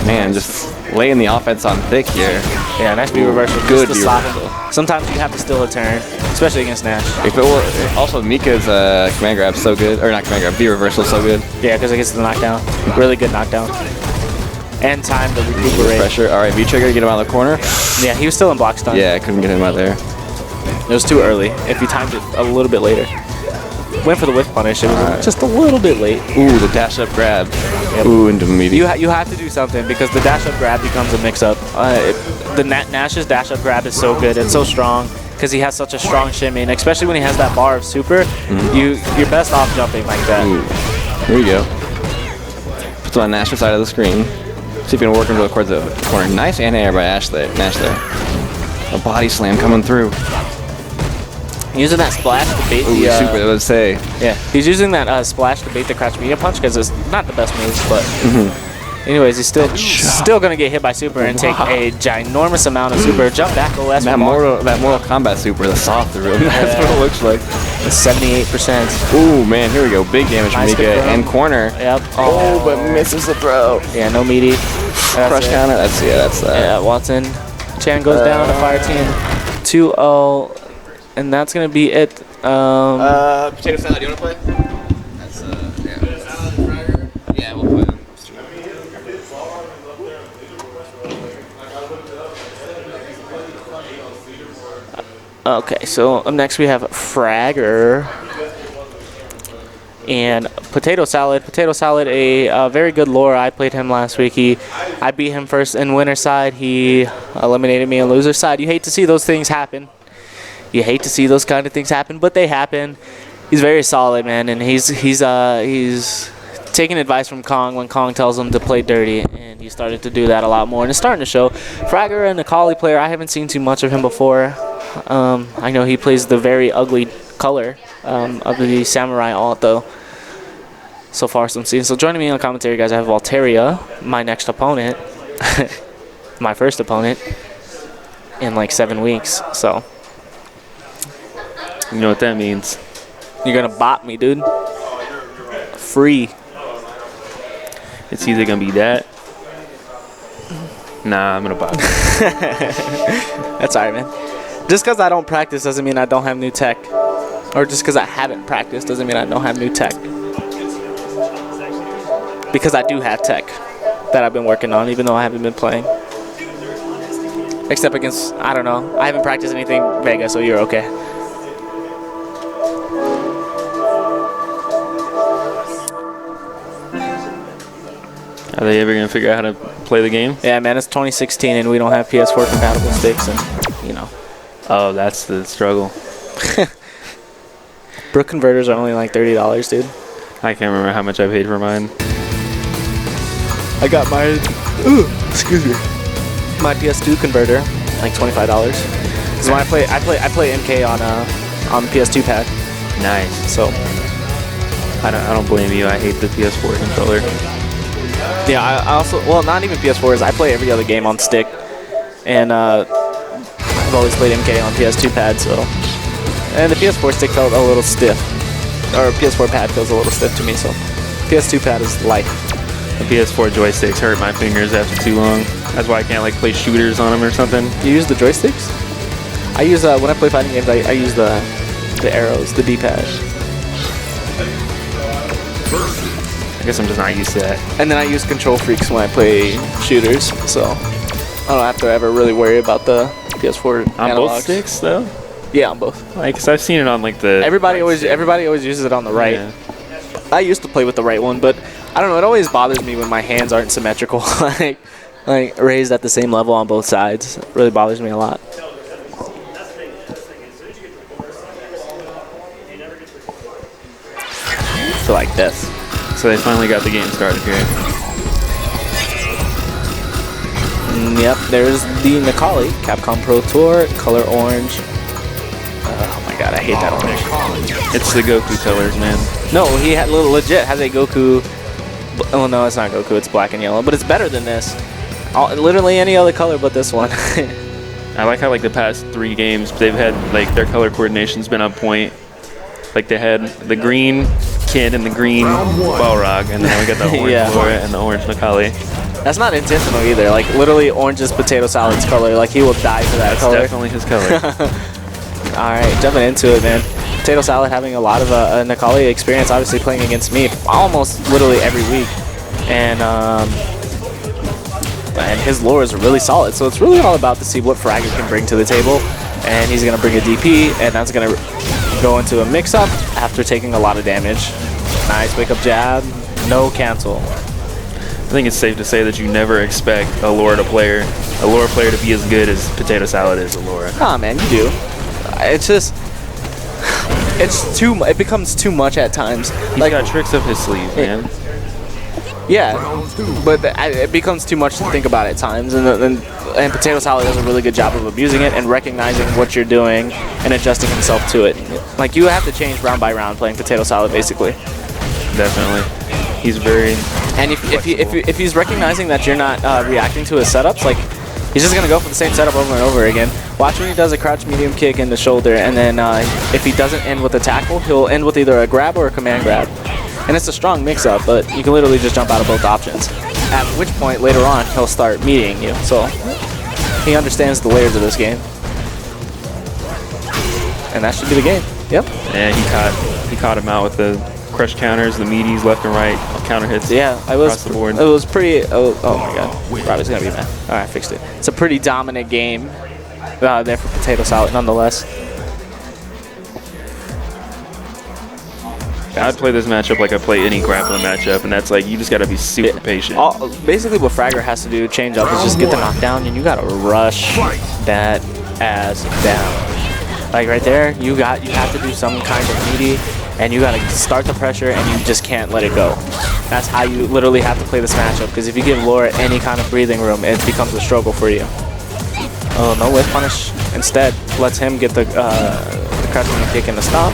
Man, just laying the offense on thick here. Yeah, nice B reversal. Good B reversal. Sometimes you have to steal a turn, especially against Nash. If it were, also Mika's command grab so good, or not command grab, B reversal so good. Yeah, because it gets the knockdown. Really good knockdown. And time to recuperate. Pressure. All right, V trigger, get him out of the corner. Yeah, he was still in block stun. Yeah, I couldn't get him out there. It was too early. If you timed it a little bit later. Went for the whiff punish. It was just a little bit late. Ooh, the dash up grab. Yep. Ooh, into medium. You have to do something because the dash up grab becomes a mix up. Nash's dash up grab is so good. It's so strong because he has such a strong shimmy, and especially when he has that bar of super, you're best off jumping like that. Ooh. Here we go. Puts on Nash's side of the screen. See if you can work him towards the corner. Nice anti-air by Nash there. A body slam coming through. Using that splash to bait the super, let's say. Yeah, he's using that splash to bait the crouch medium punch because it's not the best move, but anyways, he's still gonna get hit by super and take a ginormous amount of super. Jump back OS. That Mortal Kombat super, the soft through. That's what it looks like. 78%. Ooh man, here we go. Big damage from Mika and corner. Yep. Oh, but misses the throw. Yeah, no meaty. Crush counter. That's that. Yeah, Watson Chan goes down to Fire Team 2-0. And that's gonna be it. Potato salad. You wanna play? That's yeah, we'll play. Okay, so up next we have Fragger And Potato Salad, a very good lore. I played him last week. I beat him first in winner side. He eliminated me in loser side. You hate to see those things happen. You hate to see those kind of things happen, but they happen. He's very solid, man, and he's taking advice from Kong when Kong tells him to play dirty, and he started to do that a lot more, and it's starting to show. Fragger, a Necalli player, I haven't seen too much of him before. I know he plays the very ugly color of the Samurai alt, though. So far, some scenes. So joining me on the commentary, guys, I have Valteria, my next opponent, my first opponent in like 7 weeks. So you know what that means. You're gonna bot me, dude. Free. It's either gonna be that. Nah, I'm gonna bot. That's alright, man. Just because I don't practice doesn't mean I don't have new tech. Or just because I haven't practiced doesn't mean I don't have new tech. Because I do have tech that I've been working on, even though I haven't been playing. Except against, I don't know. I haven't practiced anything Vega, so you're okay. Are they ever gonna figure out how to play the game? Yeah, man, it's 2016 and we don't have PS4 compatible sticks, and you know. Oh, that's the struggle. Brook converters are only like $30, dude. I can't remember how much I paid for mine. I got my, excuse me, my PS2 converter, like $25. Because when I play MK on PS2 pad. Nice. So I don't blame you. I hate the PS4 controller. yeah, I also, well, not even PS4s. I play every other game on stick, and I've always played MK on PS2 pad. So, and the PS4 stick felt a little stiff, or PS4 pad feels a little stiff to me. So, PS2 pad is light. The PS4 joysticks hurt my fingers after too long. That's why I can't like play shooters on them or something. You use the joysticks? I use when I play fighting games. I use the arrows, the D-pad. I guess I'm just not used to that. And then I use control freaks when I play shooters, so I don't have to ever really worry about the PS4 On analogs. both sticks though? Yeah, on both. Like, cause I've seen it on like the. Everybody always uses it on the right. Yeah. I used to play with the right one, but I don't know. It always bothers me when my hands aren't symmetrical, like raised at the same level on both sides. It really bothers me a lot. So like this. So they finally got the game started here. Yep, there's the Necalli Capcom Pro Tour, color orange. Oh my god, I hate that orange. It's the Goku colors, man. No, he had legit has a Goku. Oh no, it's not Goku. It's black and yellow, but it's better than this. Literally any other color but this one. I like how like the past 3 games they've had like their color coordination's been on point. Like they had the green Kid and the green Balrog, and then we got the orange Yeah. Laura and the orange Necalli. That's not intentional either. Like literally, orange is Potato Salad's color. Like he will die for that That's color. definitely his color. All right, jumping into it, man. Potato Salad having a lot of Necalli experience, obviously playing against me almost literally every week, and his lore is really solid. So it's really all about to see what Fragger can bring to the table, and he's gonna bring a DP, and that's gonna go into a mix-up after taking a lot of damage. Nice wake-up jab, no cancel. I think it's safe to say that you never expect a lore player to be as good as Potato Salad is a lore. Nah, man, you do. It's just, it becomes too much at times. He's Like, got tricks up his sleeve, man. yeah, but it becomes too much to think about at times, and Potato Salad does a really good job of abusing it and recognizing what you're doing and adjusting himself to it. Like, you have to change round by round playing Potato Salad, basically. Definitely. He's very. And if he's recognizing that you're not reacting to his setups, like, he's just gonna go for the same setup over and over again. Watch when he does a crouch medium kick in the shoulder, and then if he doesn't end with a tackle, he'll end with either a grab or a command grab. And it's a strong mix-up, but you can literally just jump out of both options. At which point, later on, he'll start meeting you. So he understands the layers of this game. And that should be the game. Yep. And he caught him out with the crush counters, the meaties left and right, counter hits. Yeah, across the board. It was pretty. Oh my god, Robbie's gonna be mad. All right, I fixed it. It's a pretty dominant game there for Potato Salad, nonetheless. I'd play this matchup like I play any grappling matchup, and that's like you just gotta be super patient. Basically, what Fragger has to do, change up, is just get the knockdown, and you gotta rush that ass down. Like right there, you have to do some kind of meaty, and you gotta start the pressure, and you just can't let it go. That's how you literally have to play this matchup, because if you give Laura any kind of breathing room, it becomes a struggle for you. Oh, no whiff punish. Instead, lets him get the crushing kick in the stop.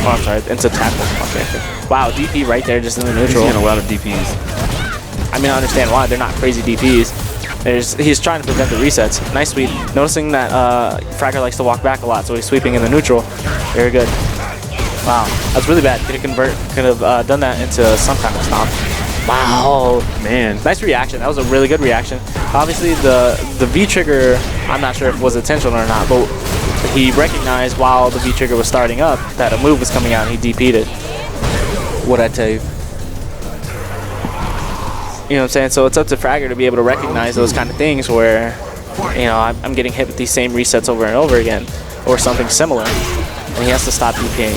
Oh, I'm sorry, it's a tackle. Okay. Wow, DP right there just in the neutral. He's getting a lot of DPs. I mean, I understand why. They're not crazy DPs. He's trying to prevent the resets. Nice sweep. Noticing that Fragger likes to walk back a lot, so he's sweeping in the neutral. Very good. Wow, that's really bad. Could have done that into some kind of stomp. Wow, man. Nice reaction. That was a really good reaction. Obviously, the V trigger, I'm not sure if it was intentional or not, but he recognized while the V trigger was starting up that a move was coming out and he DP'd it. What'd I tell you? You know what I'm saying? So it's up to Fragger to be able to recognize those kind of things where, you know, I'm getting hit with these same resets over and over again, or something similar, and he has to stop DPing.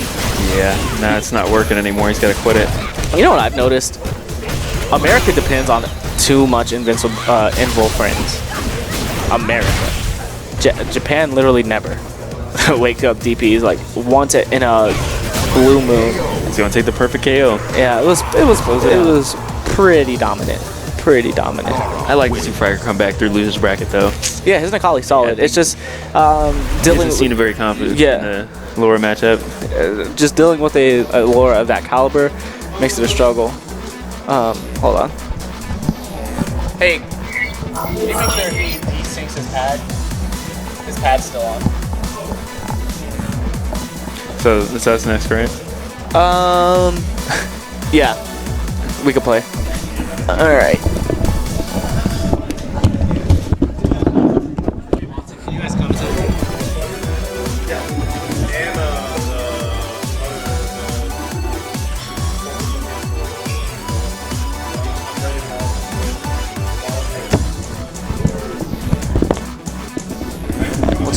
Yeah, nah, it's not working anymore. He's got to quit it. You know what I've noticed? America depends on too much invul frames. America. Japan literally never wake up DPs like once in a blue moon. He's gonna take the perfect KO. Yeah, it was pretty dominant. Pretty dominant. I like to see Fragger come back through loser's bracket though. Yeah, his Nikali's solid. Yeah, it's just he dealing. doesn't seem very confident Yeah. in the Laura matchup. Just dealing with a Laura of that caliber makes it a struggle. Hold on. Hey, can you make sure he syncs his pad? His pad's still on. So it's us next, right? Yeah, we could play. All right. You guys come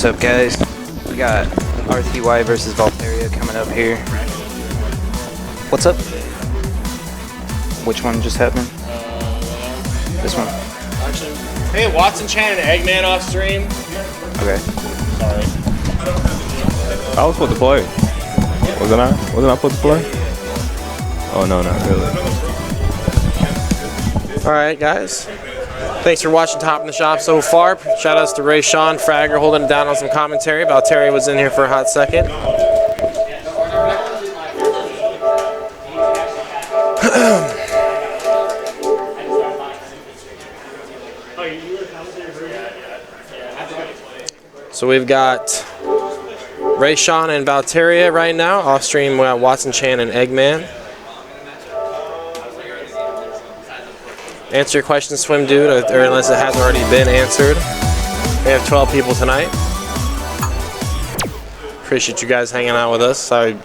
What's up, guys? We got RTY versus Valteria coming up here. What's up? Which one just happened? This one. Hey, Watson Chan and Eggman off stream. Okay. Sorry. I was supposed to play. Wasn't I? Wasn't I supposed to play? Oh, no, not really. All right, guys. Thanks for watching Top in the Shop so far. Shout outs to Ray Sean, Fragger holding it down on some commentary. Valtteri was in here for a hot second. So we've got Ray Sean and Valtteri right now. Off stream, we got Watson Chan and Eggman. Answer your question, Swim Dude, or unless it has already been answered. We have 12 people tonight. Appreciate you guys hanging out with us. I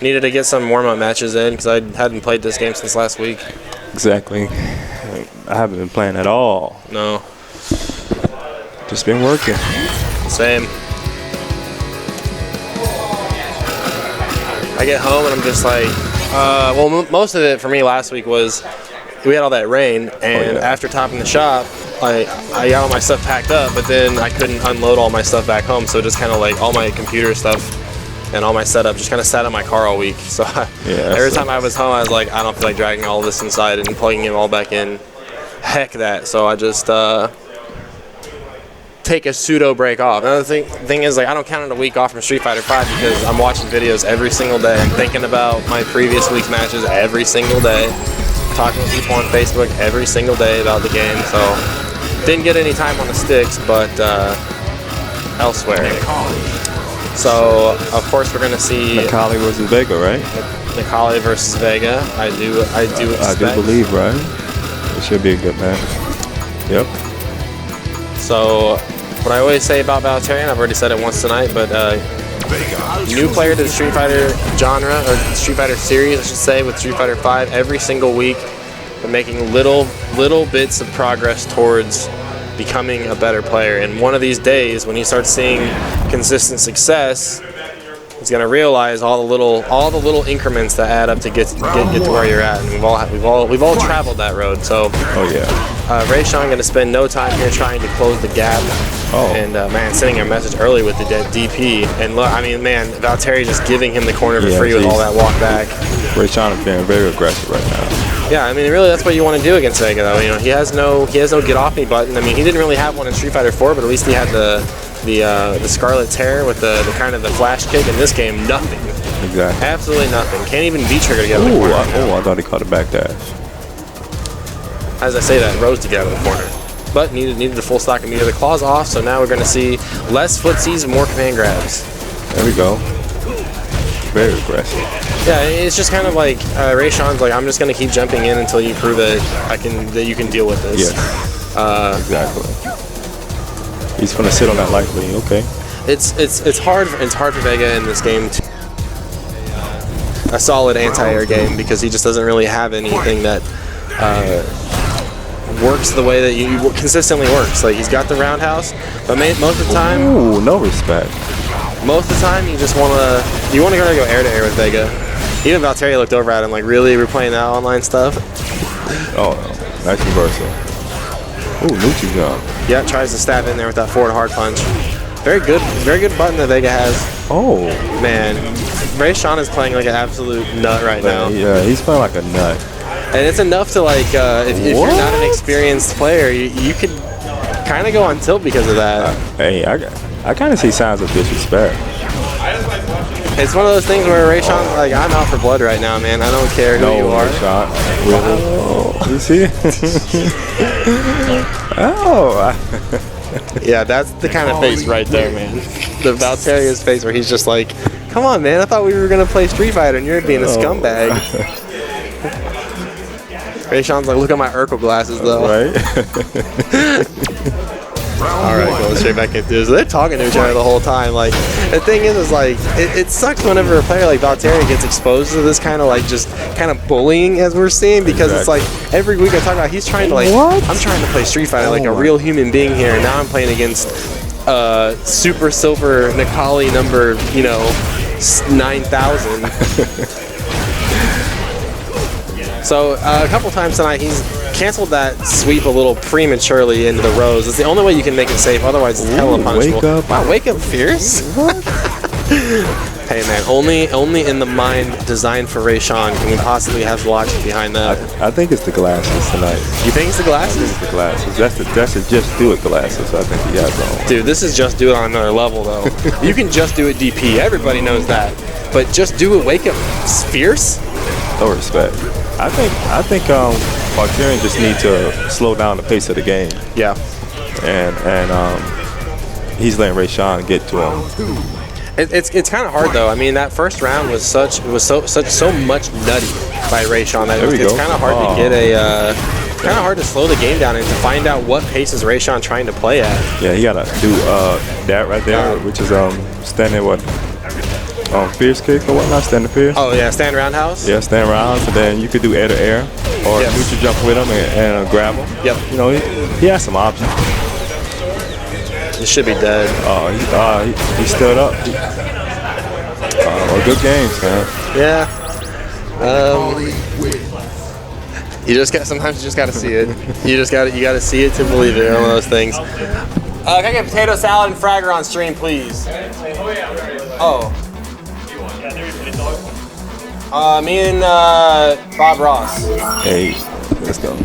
needed to get some warm-up matches in because I hadn't played this game since last week. Exactly. I haven't been playing at all. No. Just been working. Same. I get home and I'm just like, well, most of it for me last week was we had all that rain, and after topping the shop, I got all my stuff packed up, but then I couldn't unload all my stuff back home, so just kind of like all my computer stuff and all my setup just kind of sat in my car all week. So every time I was home, I was like, I don't feel like dragging all this inside and plugging it all back in. Heck that. So I just take a pseudo break off. Another thing is, like, I don't count it a week off from Street Fighter 5 because I'm watching videos every single day. I'm thinking about my previous week's matches every single day. Talking with people on Facebook every single day about the game. So didn't get any time on the sticks, but elsewhere. So of course we're gonna see Nikali versus Vega, right? Nikali versus Vega. I do expect. I do believe, right? It should be a good match. Yep. So what I always say about Valtteri, and I've already said it once tonight, but new player to the Street Fighter genre, or Street Fighter series, I should say, with Street Fighter 5 every single week, but making little bits of progress towards becoming a better player. And one of these days, when you start seeing consistent success, He's gonna realize all the little increments that add up to get to where you're at, and we've all traveled that road. So, Oh yeah. Rayshawn gonna spend no time here trying to close the gap. Oh. And man, sending a message early with the DP, and look, I mean, man, Valtteri just giving him the corner for free with all that walk back. Rayshawn is being very aggressive right now. Yeah, I mean, really, that's what you want to do against Vega, though. You know, he has no get off me button. I mean, he didn't really have one in Street Fighter 4, but at least he had the Scarlet Tear with the kind of the flash kick. In this game, nothing. Exactly. Absolutely nothing. Can't even V-trigger to get out of the corner. I thought he caught a back dash. As I say that, rose to get out of the corner. But needed the full stock and meter. The claws off, so now we're going to see less footsies, more command grabs. There we go. Very aggressive. Yeah, it's just kind of like Rayshawn's like, I'm just going to keep jumping in until you prove that you can deal with this. Yeah. Exactly. He's going to sit on that light lane. Okay. It's hard for Vega in this game to a solid anti-air game because he just doesn't really have anything that works the way that you consistently works. Like, he's got the roundhouse, but most of the time, Ooh, no respect. most of the time you just want to go air to air with Vega. Even Valtteri looked over at him like, really, we're playing that online stuff? Oh, nice reversal. Ooh, Nucci jump. Yeah, tries to stab in there with that forward hard punch. Very good button that Vega has. Oh. Man, Rayshawn is playing like an absolute nut right now. Yeah, he's playing like a nut. And it's enough to like, if you're not an experienced player, you could kind of go on tilt because of that. Hey, I kind of see signs of disrespect. It's one of those things where Rayshawn's like, I'm out for blood right now, man. I don't care who you are. Shot. Really? You see? Oh. Yeah, that's the kind of face right there, man. The Valtteria's face where he's just like, come on, man. I thought we were going to play Street Fighter and you're being a scumbag. Rayshawn's like, look at my Urkel glasses, though. Right? All right, going straight back into this. They're talking to each other the whole time. Like, the thing is like, it sucks whenever a player like Valtteri gets exposed to this kind of like just kind of bullying as we're seeing, because it's like every week I talk about he's trying to like, I'm trying to play Street Fighter like a real human being here, and now I'm playing against Super Silver Nikali number 9,000. So a couple times tonight he's canceled that sweep a little prematurely into the rows. It's the only way you can make it safe, otherwise it's hella punishable. Wake up. Wow, wake up fierce? Hey man, only in the mind designed for Rayshawn can we possibly have logic behind that. I think it's the glasses tonight. You think it's the glasses? It's the glasses. That's the Just Do It glasses. I think he has on. Dude, this is Just Do It on another level though. You can Just Do It DP, everybody knows that. But Just Do It wake up fierce? No respect. I think Valtteri just need to slow down the pace of the game. Yeah. And he's letting Rayshawn get to him. It's kind of hard though. I mean, that first round was so much nutty by Rayshawn that it's kind of hard to get kind of hard to slow the game down and to find out what pace is Rayshawn trying to play at. Yeah, he gotta do that right there, which is standing fierce kick or whatnot, stand fierce. Oh yeah, stand roundhouse. Yeah, stand roundhouse, and then you could do air to air or neutral jump with him and grab him. Yep. You know, he has some options. He should be dead. He stood up. Good games, man. Yeah. Sometimes you just gotta see it. You gotta see it to believe it. One of those things. Can I get potato salad and Fragger on stream, please? Oh. Me and Bob Ross. Hey, let's go.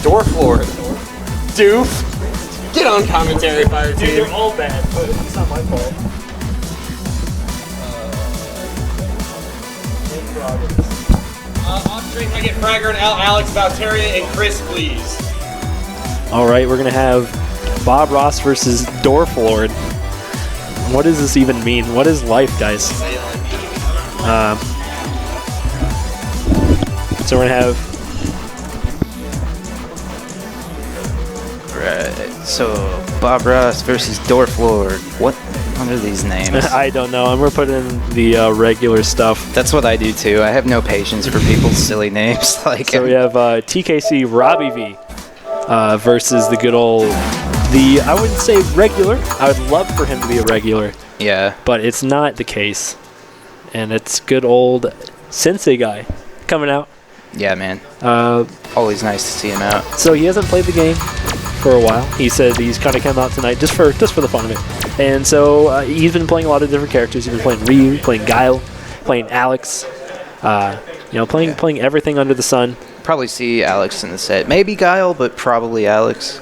Dwarf Lord. Doof. Get on commentary, Fire Team. They're all bad, but it's not my fault. On stream, can I get Fragger and Alex, Valtteri, and Chris, please? All right, we're gonna have Bob Ross versus Dwarf Lord. What does this even mean? What is life, guys? So we're gonna have. Right. So Bob Ross versus Dwarf Lord. What are these names? I don't know. I'm gonna put in the regular stuff. That's what I do too. I have no patience for people's silly names. So we have TKC Robbie V versus the good old, I wouldn't say regular. I would love for him to be a regular. Yeah. But it's not the case. And it's good old Sensei guy coming out. Yeah, man. Always nice to see him out. So he hasn't played the game for a while. He said he's kind of come out tonight just for the fun of it. And so he's been playing a lot of different characters. He's been playing Ryu, playing Guile, playing Alex. Playing everything under the sun. Probably see Alex in the set. Maybe Guile, but probably Alex.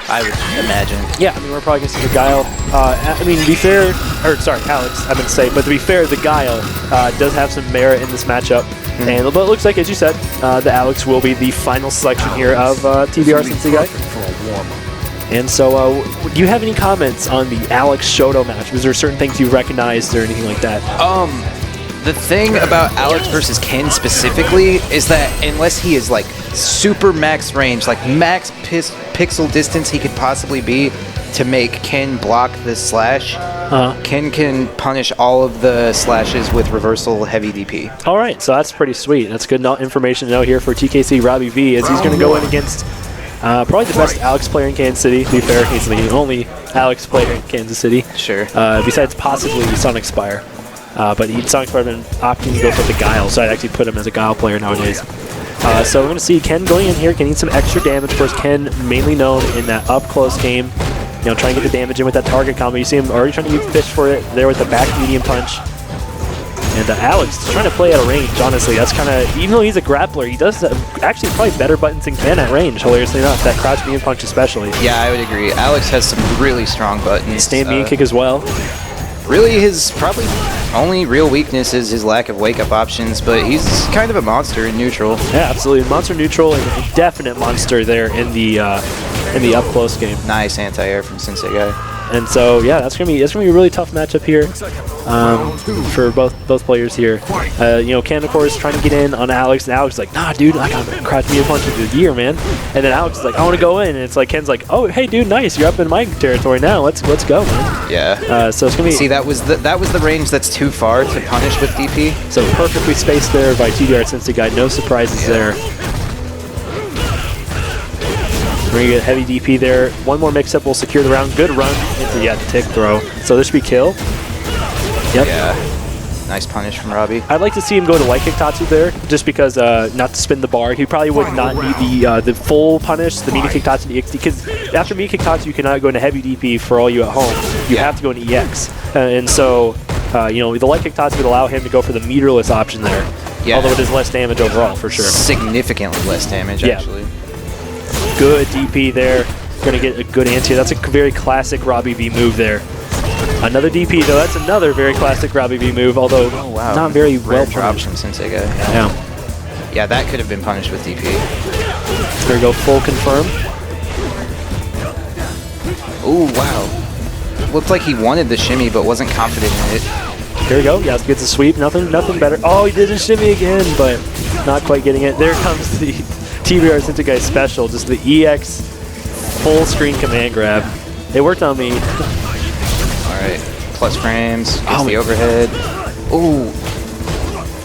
I would imagine. Yeah, I mean, we're probably going to see the Guile. To be fair, Alex, I meant to say, but to be fair, the Guile does have some merit in this matchup. But it looks like, as you said, the Alex will be the final selection here of TBR Sensei Guy. And so, do you have any comments on the Alex Shoto match? Was there certain things you recognized or anything like that? The thing about Alex versus Ken specifically is that unless he is like super max range, like max pixel distance he could possibly be to make Ken block the slash, Ken can punish all of the slashes with reversal heavy DP. All right, so that's pretty sweet. That's good information to know here for TKC Robbie V, as he's going to go in against probably the best Alex player in Kansas City. To be fair, he's the only Alex player in Kansas City. Sure. Besides possibly Sonic Spire. But Sonic Spire has been opting to go for the Guile, so I'd actually put him as a Guile player nowadays. So we're going to see Ken going in here, getting some extra damage. Of course, Ken mainly known in that up-close game, trying to get the damage in with that target combo. You see him already trying to use fish for it there with the back medium punch. And Alex is trying to play at a range, honestly. That's kind of, even though he's a grappler, he does actually probably better buttons than Ken at range, hilariously enough. That crouch medium punch especially. Yeah, I would agree. Alex has some really strong buttons. Stand medium kick as well. Really, his probably only real weakness is his lack of wake-up options, but he's kind of a monster in neutral. Yeah, absolutely. Monster neutral and a definite monster there in the up-close game. Nice anti-air from Sensei Guy. And so, yeah, that's gonna be a really tough matchup here for both players here. Ken, of course, trying to get in on Alex, and Alex is like, nah, dude, I got to crouch me a punch into the gear, man. And then Alex is like, I want to go in, and it's like Ken's like, oh, hey, dude, nice, you're up in my territory now. Let's go, man. Yeah. So it's gonna be. See, that was the range that's too far to punish with DP. So perfectly spaced there by TBR Sensei Guy. No surprises there. We're going to get heavy DP there. One more mix-up will secure the round. Good run into the tick throw. So this should be kill. Yep. Yeah. Nice punish from Robbie. I'd like to see him go to light kick Tatsu there, just because not to spin the bar. He probably would not need the full punish, the medium kick Tatsu and EX, because after medium kick Tatsu, you cannot go into heavy DP for all you at home. You have to go into EX. And so, the light kick Tatsu would allow him to go for the meterless option there. Yeah. Although it is less damage overall, for sure. Significantly less damage, actually. Good DP there. Going to get a good anti. That's a very classic Robbie V move there. Another DP, though. That's another very classic Robbie V move, although not very well dropped from Sensei Guy. Yeah, that could have been punished with DP. There we go, full confirm. Ooh, wow. Looked like he wanted the shimmy, but wasn't confident in it. There we go. Yeah, gets a sweep. Nothing better. Oh, he did a shimmy again, but not quite getting it. There comes the TBR Sensei Guy special, just the EX full screen command grab. It worked on me. Alright, plus frames, gets the overhead. Ooh.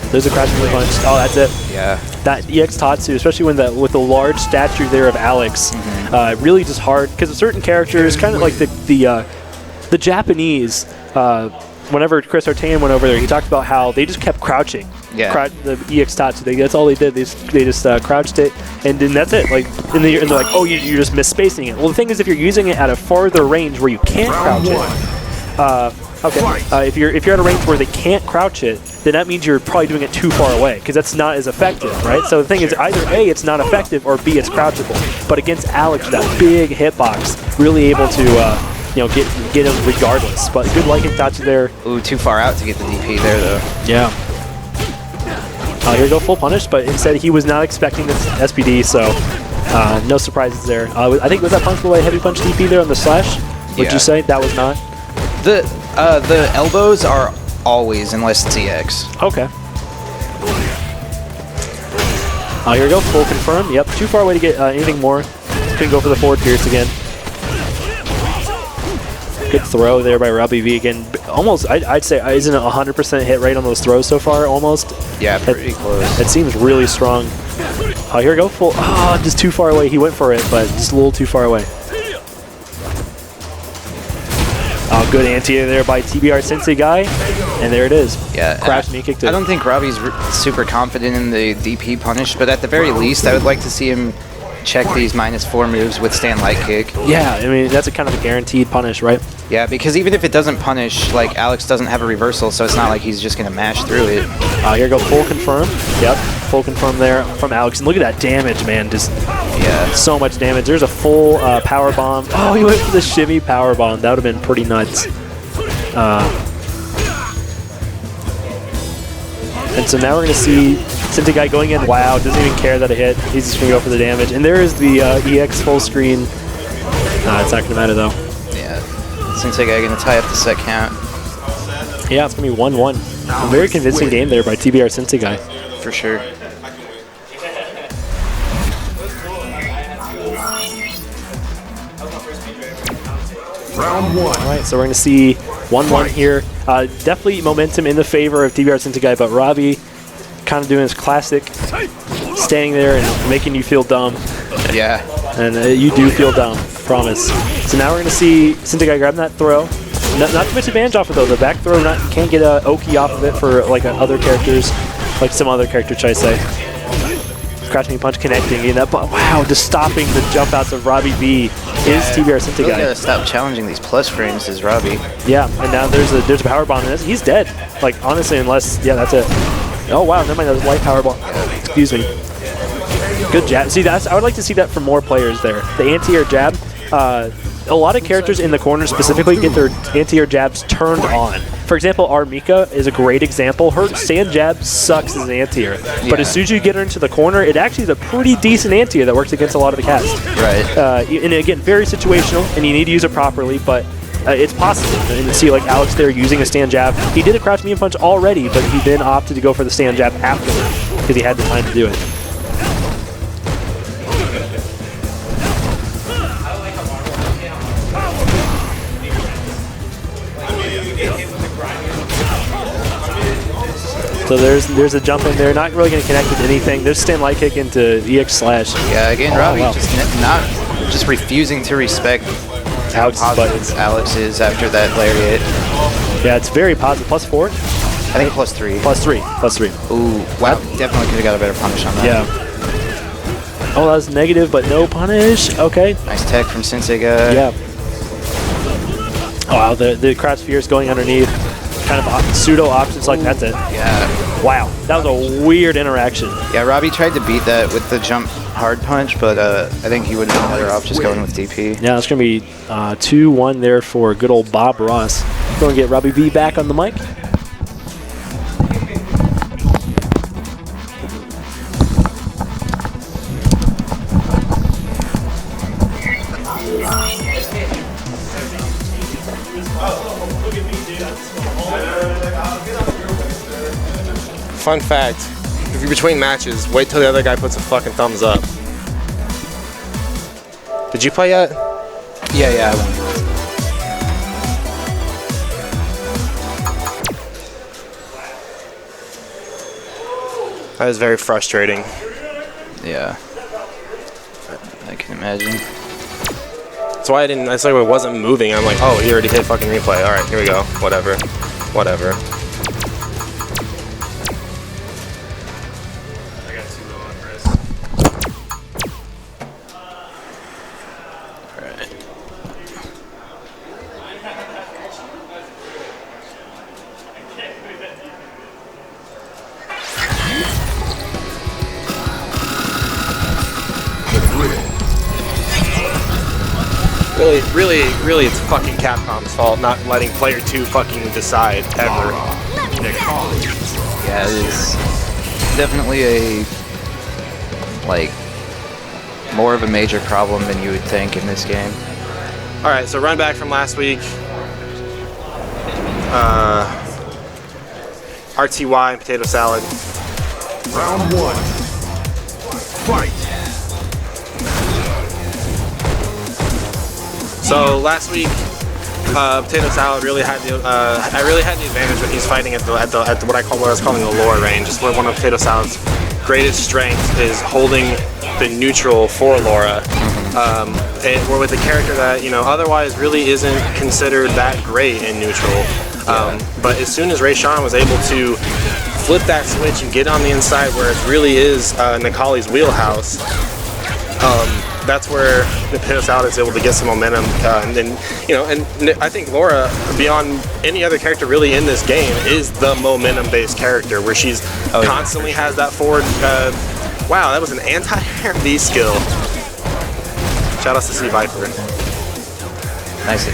There's a crashing punch. Oh, that's it. Yeah. That EX Tatsu, especially with the large stature there of Alex, really just hard, because of certain characters, kind of like the Japanese, whenever Chris Artain went over there, he talked about how they just kept crouching. Yeah. The EX Tatsu, that's all they did. They just crouched it, and then that's it. And they're like, oh, you're just misspacing it. Well, the thing is, if you're using it at a farther range where you can't crouch it, if you're at a range where they can't crouch it, then that means you're probably doing it too far away, because that's not as effective, right? So the thing is, either A, it's not effective, or B, it's crouchable. But against Alex, that big hitbox, really able to get him regardless. But good light kick Tatsu there. Ooh, too far out to get the DP there, though. Yeah. Here we go, full punish, but instead he was not expecting this SPD, so no surprises there. I think, was that punchable by heavy punch DP there on the slash? Would you say? That was not? The elbows are always, unless it's EX. Okay. Here we go, full confirm. Yep, too far away to get anything more. Couldn't go for the forward pierce again. Good throw there by Robbie V again. Almost, I'd say, isn't it 100% hit rate on those throws so far? Almost. Yeah, pretty close. It seems really strong. Here we go, full. Just too far away. He went for it, but just a little too far away. Good anti there by TBR Sensei Guy, and there it is. Yeah, Crash knee kicked it. I don't think Robbie's super confident in the DP punish, but at the very least, I would like to see him check these -4 moves with stand light kick. Yeah, I mean, that's a kind of a guaranteed punish, right? Yeah, because even if it doesn't punish, like, Alex doesn't have a reversal, so it's not like he's just going to mash through it. Here go full confirm. Yep, full confirm there from Alex. And look at that damage, man. Just so much damage. There's a full power bomb. Oh, he went for the shimmy power bomb. That would have been pretty nuts. And so now we're going to see Sensei Guy going in. Wow, doesn't even care that it hit. He's just going to go for the damage. And there is the EX full screen. It's not going to matter, though. Yeah. Sensei Guy going to tie up the set count. Yeah, it's going to be 1-1. A very convincing game there by TBR Sensei Guy. For sure. Round 1. All right, so we're going to see 1-1 here. Definitely momentum in the favor of TBR Sensei Guy, but Robbie kind of doing his classic, standing there and making you feel dumb. Yeah. And you do feel dumb, promise. So now we're going to see Sensei Guy grabbing that throw. Not too much advantage off of it, though. The back throw can't get a Oki off of it for like other characters, like some other characters, should I say. Crouch me punch connecting. And that, wow, just stopping the jump outs of Robbie B is TBR Sensei Guy. Gotta stop challenging these plus frames as Robbie. Yeah, and now there's a power bomb. And he's dead. Like, honestly, unless, yeah, that's it. Oh, wow, never mind, that was light power bomb. Excuse me. Good jab. See, I would like to see that for more players there. The anti-air jab. A lot of characters in the corner specifically get their anti-air jabs turned on. For example, our Mika is a great example. Her stand jab sucks as an anti-air. But as soon as you get her into the corner, it actually is a pretty decent anti-air that works against a lot of the cast. Right. And again, very situational, and you need to use it properly, but it's possible. And you see like Alex there using a stand jab. He did a crouch medium punch already, but he then opted to go for the stand jab afterward because he had the time to do it. So there's a jump in there, not really going to connect with anything. There's stand light kick into EX slash. Yeah, again, Robbie just refusing to respect how positive Alex is after that lariat. Yeah, it's very positive. +4? I think +3. +3. Ooh, wow, definitely could have got a better punish on that. Yeah. Oh, that was negative, but no punish. Okay. Nice tech from Sensei Guy. Yeah. Oh, wow, the crouch sphere is going underneath. Kind of pseudo options like that's it. Yeah. Wow, that was a weird interaction. Yeah, Robbie tried to beat that with the jump hard punch, but I think he would have been better off just going with DP. Yeah, it's going to be 2-1 there for good old Bob Ross. Going to get Robbie B back on the mic. Fun fact, if you're between matches, wait till the other guy puts a fucking thumbs up. Did you play yet? Yeah, I won. That was very frustrating. Yeah. I can imagine. That's why that's why it wasn't moving. I'm like, oh, he already hit fucking replay. All right, here we go. Whatever. Really, it's fucking Capcom's fault not letting player 2 fucking decide ever. Yeah, it is definitely a more of a major problem than you would think in this game. All right, so run back from last week. RTY and potato salad. Round 1. Fight. So last week, potato salad really had the I really had the advantage when he's fighting at what I was calling the lower range. It's where one of potato salad's greatest strengths is holding the neutral for Laura. or with a character that otherwise really isn't considered that great in neutral. But as soon as Rayshawn was able to flip that switch and get on the inside where it really is Necalli's wheelhouse, that's where Potato Salad is able to get some momentum. And I think Laura, beyond any other character really in this game, is the momentum-based character where she's constantly has that forward. Wow, that was an anti-air V skill. Shout out to C Viper. Nice.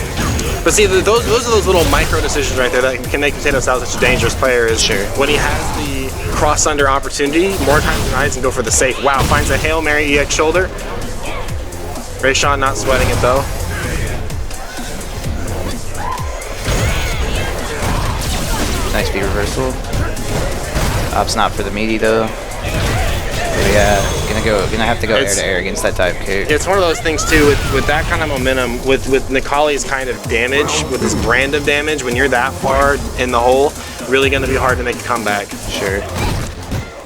But see, those are those little micro decisions right there that can make Potato Salad such a dangerous player. Is when he has the cross under opportunity, more times than not, he can go for the safe. Wow, finds a Hail Mary EX shoulder. Rayshawn not sweating it though. Nice B reversal. Op's not for the meaty though. But yeah, gonna have to go air to air against that type kick. It's one of those things too with that kind of momentum, with Necalli's kind of damage, with his brand of damage. When you're that far in the hole, really gonna be hard to make a comeback. Sure.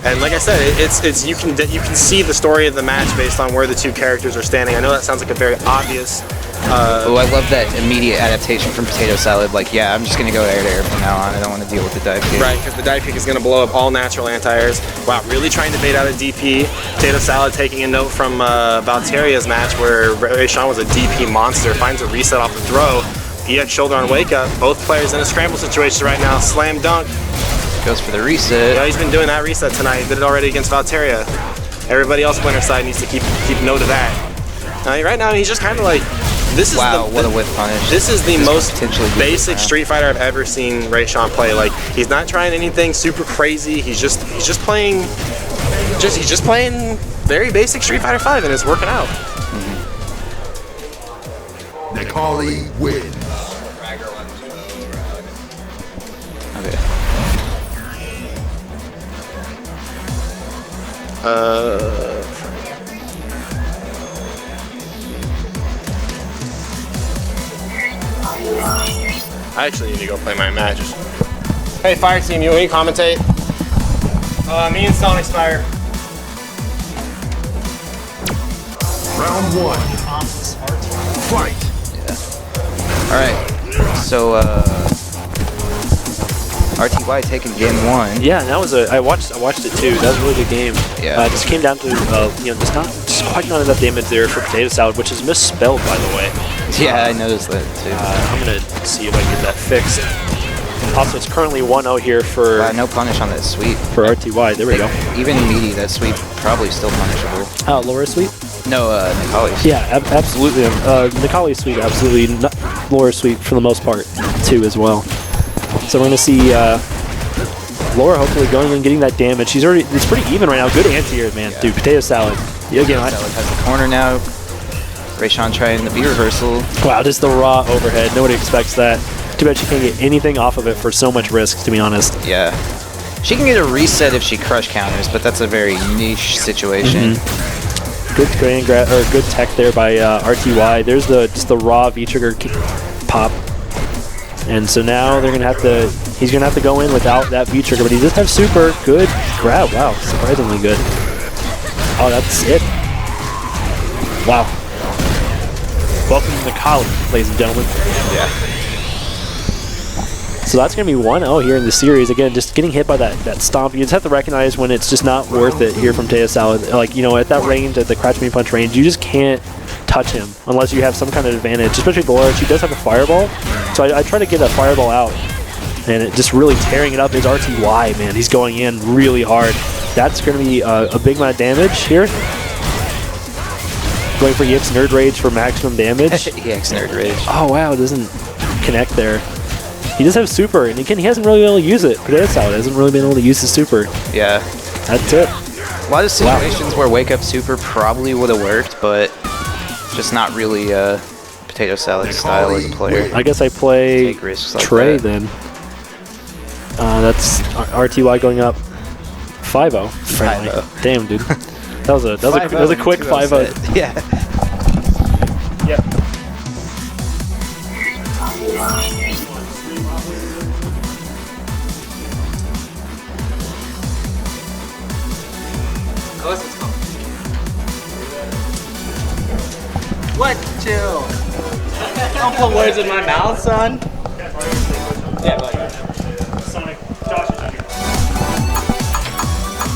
And like I said, it's you can see the story of the match based on where the two characters are standing. I know that sounds like a very obvious. Oh, I love that immediate adaptation from Potato Salad. Like, yeah, I'm just gonna go air to air from now on. I don't want to deal with the dive kick. Right, because the dive kick is gonna blow up all natural anti-airs. Wow, really trying to bait out a DP. Potato Salad taking a note from Valteria's match where Rayshawn was a DP monster. Finds a reset off the throw. EX shoulder on wake up. Both players in a scramble situation right now. Slam dunk. Goes for the reset. Yeah, he's been doing that reset tonight. He did it already against Valteria. Everybody else winner side needs to keep note of that. Right now, he's just kind of like, this is what a whip punish. This is the most basic Street Fighter I've ever seen Rayshawn play. Like, he's not trying anything super crazy. He's just playing very basic Street Fighter 5, and it's working out. Necalli wins. Okay. I actually need to go play my match. Hey, Fire Team, you want me to commentate? Me and Sonic Spire. Round one. Fight. Yeah. All right. So RTY taking game one. Yeah, that was I watched it too. That was a really good game. Yeah. It just came down to just quite not enough damage there for Potato Salad, which is misspelled by the way. Yeah, I noticed that too. I'm gonna see if I can get that fixed. Also, it's currently 1-0 here for no punish on that sweep for RTY. There we go. Even meaty, that sweep probably still punishable. Oh, lower sweep? No, Necalli's. Yeah, absolutely. Necalli's sweep, absolutely. Lower sweep for the most part too as well. So we're gonna see Laura hopefully going and getting that damage. It's pretty even right now. Good anti-air, man. Yeah. Dude, Potato Salad. Yeah, again, Salad has the corner now. Rayshawn trying the B reversal. Wow, just the raw overhead. Nobody expects that. Too bad she can't get anything off of it for so much risk, to be honest. Yeah. She can get a reset if she crush counters, but that's a very niche situation. Good good tech there by RTY. There's just the raw V-trigger pop. And so now he's gonna have to go in without that V-trigger, but he does have super. Good grab. Wow, surprisingly good. Oh, that's it. Wow. Welcome to the college, ladies and gentlemen. Yeah. So that's going to be 1-0 here in the series. Again, just getting hit by that stomp. You just have to recognize when it's just not worth it here from Potato Salad. Like, at that range, at the crouch me punch range, you just can't touch him unless you have some kind of advantage, especially Laura. She does have a fireball. So I try to get a fireball out, and it just really tearing it up is RTY, man. He's going in really hard. That's going to be a big amount of damage here. Going for EX Nerd Rage for maximum damage. EX Nerd Rage. Oh, wow. It doesn't connect there. He does have super, and he hasn't really been able to use it. Potato Salad hasn't really been able to use his super. Yeah. That's it. A lot of situations where Wake Up Super probably would have worked, but just not really Potato Salad style as a player. I guess I play Trey then. That's RTY going up 5-0. 5-0. Damn, dude. That was a quick 5-0. Yeah. Yep. put words in my mouth, son. Yeah,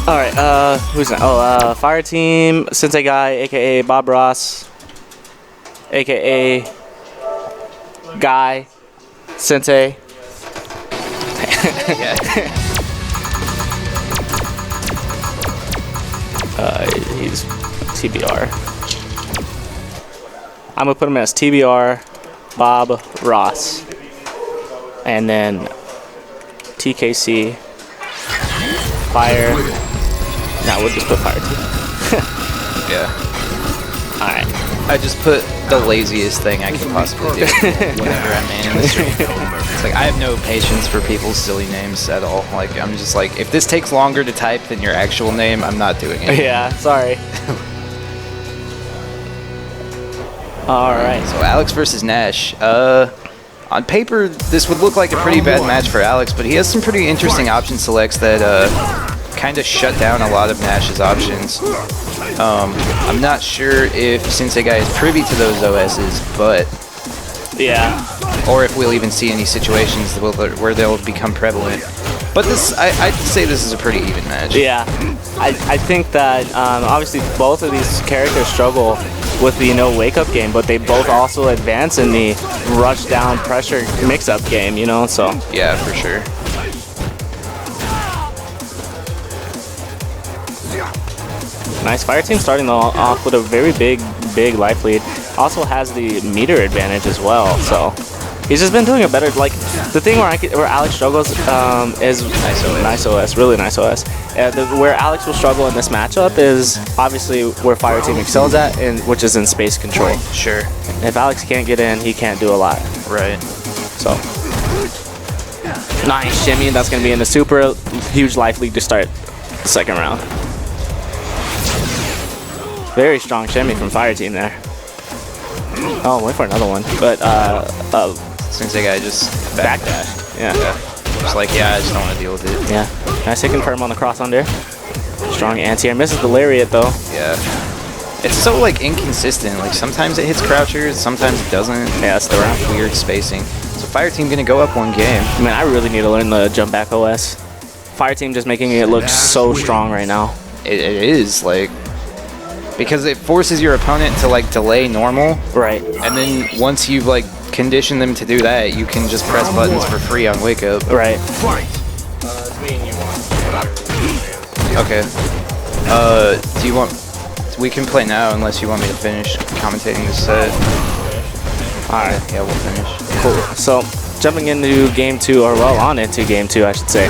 all right, who's that? Oh, Fire Team, Sensei Guy, aka Bob Ross, aka Guy, Sensei. He's TBR. I'm gonna put him as TBR, Bob Ross, and then TKC, Fire. No, we'll just put Fire Team. Yeah. All right. I just put the laziest thing I can possibly do whenever I'm manning the stream. It's like, I have no patience for people's silly names at all. Like, I'm just like, if this takes longer to type than your actual name, I'm not doing it. Yeah, sorry. All right. So Alex versus Nash. On paper, this would look like a pretty bad match for Alex, but he has some pretty interesting option selects that kind of shut down a lot of Nash's options. I'm not sure if Sensei Guy is privy to those OSs, but yeah, or if we'll even see any situations where they'll become prevalent. But this, I'd say this is a pretty even match. Yeah, I think that obviously both of these characters struggle with the wake-up game, but they both also advance in the rush down pressure mix-up game, so. Yeah, for sure. Nice. Fire Team starting off with a very big life lead. Also has the meter advantage as well, so he's just been doing a better, like, the thing where Alex struggles is nice OS, really nice OS. Where Alex will struggle in this matchup is obviously where Fire Team excels at, which is in space control. Sure. If Alex can't get in, he can't do a lot. Right. So, nice shimmy. That's going to be in the super huge life lead to start the second round. Very strong shimmy from Fire Team there. Oh, wait for another one. But, Sensei Guy just backdash. Yeah. Just like, yeah, I just don't want to deal with it. Yeah. Nice hit confirm on the cross under. Strong anti-air. Misses the lariat, though. Yeah. It's so, like, inconsistent. Like, sometimes it hits crouchers, sometimes it doesn't. Yeah, that's the round. Weird spacing. So Fire Team going to go up one game. Man, I really need to learn the jump back OS. Fire Team just making it look so strong right now. It is, like, because it forces your opponent to, like, delay normal. Right. And then once you've, like, conditioned them to do that, you can just press buttons for free on wake up. Right. Okay. Do you want... We can play now unless you want me to finish commentating this set. Alright. Yeah, we'll finish. Cool. So, jumping into game 2, or well, on into game 2, I should say.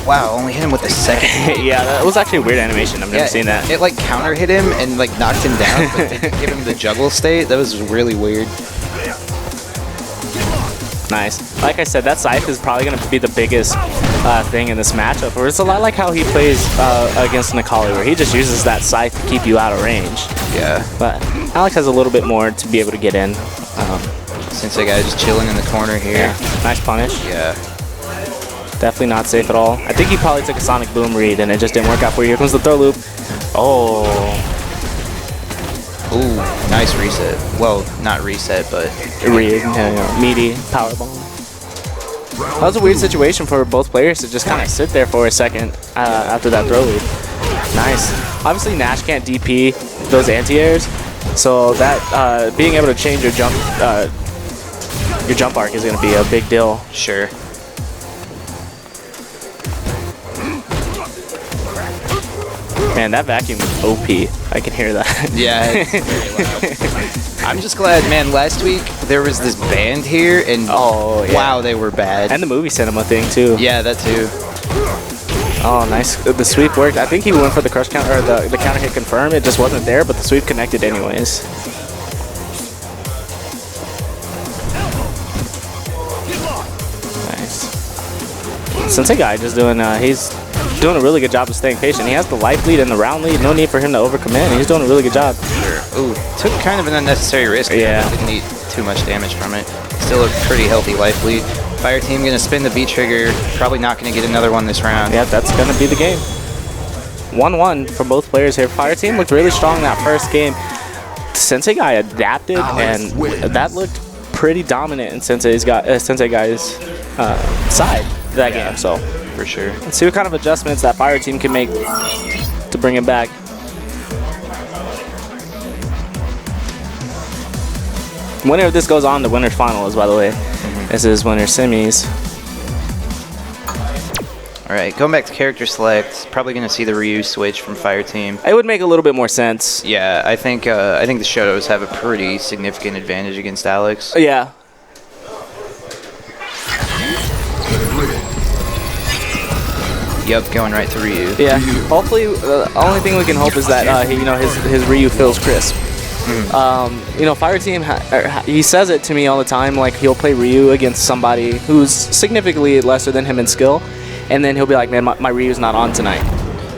Wow, only hit him with the second. Yeah, that was actually a weird animation. I've never seen that. It like counter hit him and like knocked him down, but didn't give him the juggle state. That was really weird. Nice. Like I said, that scythe is probably going to be the biggest thing in this matchup. Or it's a lot like how he plays against Nikali, where he just uses that scythe to keep you out of range. Yeah. But Alex has a little bit more to be able to get in. Sensei Guy just chilling in the corner here. Yeah. Nice punish. Yeah. Definitely not safe at all. I think he probably took a Sonic Boom read and it just didn't work out for you. Here comes the throw loop. Oh. Ooh, nice reset. Well, not reset, but read. Yeah. Meaty power bomb. That was a weird situation for both players to just kind of sit there for a second after that throw lead. Nice. Obviously, Nash can't DP those anti-airs, so that being able to change your jump arc is going to be a big deal. Sure. Man, that vacuum is OP. I can hear that. Yeah, it's very loud. I'm just glad, man, last week there was this band here, and wow, they were bad. And the movie cinema thing, too. Yeah, that too. Oh, nice. The sweep worked. I think he went for the crush counter, or the counter hit confirm. It just wasn't there, but the sweep connected anyways. Nice. Sensei Guy just doing, he's doing a really good job of staying patient. He has the life lead and the round lead. No need for him to overcommit. He's doing a really good job. Sure. Ooh, took kind of an unnecessary risk. Yeah. Didn't need too much damage from it. Still a pretty healthy life lead. Fire Team gonna spin the B trigger. Probably not gonna get another one this round. Yeah, that's gonna be the game. 1-1 for both players here. Fire Team looked really strong that first game. Sensei Guy adapted, and that looked pretty dominant in Sensei Guy's side that game. So For sure. let's see what kind of adjustments that Fire Team can make to bring him back. Winner of this goes on to winner's finals, by the way. This is winner semis. All right, going back to character select, probably going to see the Ryu switch from Fire Team. It would make a little bit more sense. Yeah, I think the Shotos have a pretty significant advantage against Alex. Yeah. Yep, going right to Ryu. Yeah. Hopefully, the only thing we can hope is that his Ryu feels crisp. Fire Team, he says it to me all the time, like he'll play Ryu against somebody who's significantly lesser than him in skill, and then he'll be like, man, my Ryu's not on tonight.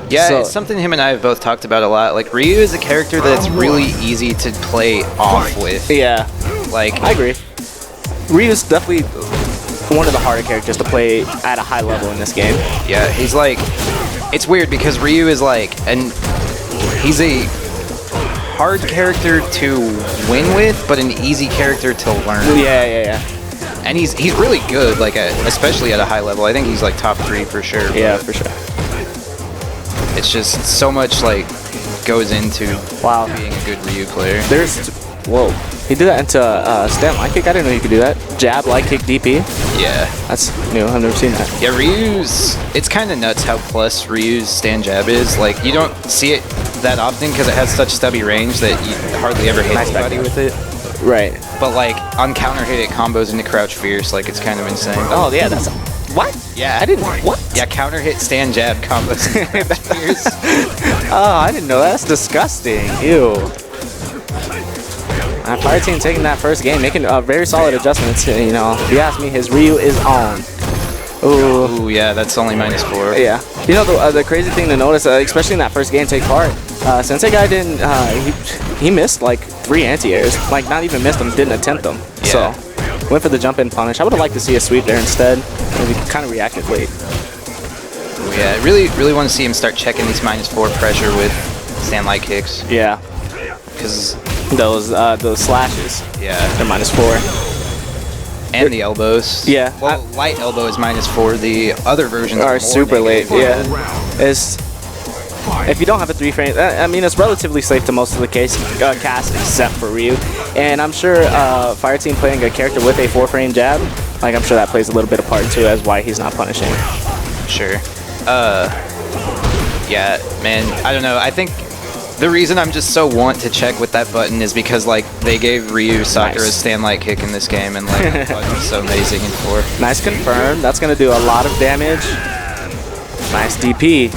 Yeah, So- it's something him and I have both talked about a lot. Like, Ryu is a character that's really easy to play off with. Yeah, Like, I agree. Ryu's definitely one of the harder characters to play at a high level in this game. yeah, he's like, it's weird because Ryu is like, he's a hard character to win with, but an easy character to learn. Yeah. And he's really good, like especially at a high level. I think he's like top 3 for sure. Yeah, for sure. It's just so much like goes into being a good Ryu player. Whoa. He did that into stand light kick. I didn't know you could do that. Jab, light kick, DP. Yeah. That's new. I've never seen that. Yeah, it's kind of nuts how plus Ryu's stand jab is. Like, you don't see it that often because it has such stubby range that you hardly ever hit anybody with it. Right. But like on counter hit, it combos into crouch fierce. Like, it's kind of insane. Oh, yeah, that's... What? Yeah. I didn't... What? Yeah, counter hit, stand jab combos into crouch fierce. Oh, I didn't know that. That's disgusting. Ew. Fire Team taking that first game, making very solid adjustments. If you ask me, his Ryu is on. Ooh, yeah, that's only -4. Yeah. The crazy thing to notice, especially in that first game take part, Sensei Guy didn't, he missed like 3 anti-airs. Like, not even missed them, didn't attempt them. Yeah. So, went for the jump in punish. I would have liked to see a sweep there instead. He kind of reacted late. Ooh, yeah, I really want to see him start checking these -4 pressure with stand light kicks. Yeah. Because Those slashes, yeah, they're -4. and the elbows. Yeah. Well, light elbow is -4. The other versions Are more super late. negative. Yeah. If you don't have a 3 frame, I mean, it's relatively safe to most of the cast except for Ryu. And I'm sure Fire Team playing a character with a 4 frame jab, like, I'm sure that plays a little bit of part too as why he's not punishing. Sure. Yeah, man, I don't know. I think the reason I'm just so want to check with that button is because, like, they gave Ryu Sakura's stand light kick in this game, and like that button is so amazing in 4. Nice confirm. That's gonna do a lot of damage. Nice DP.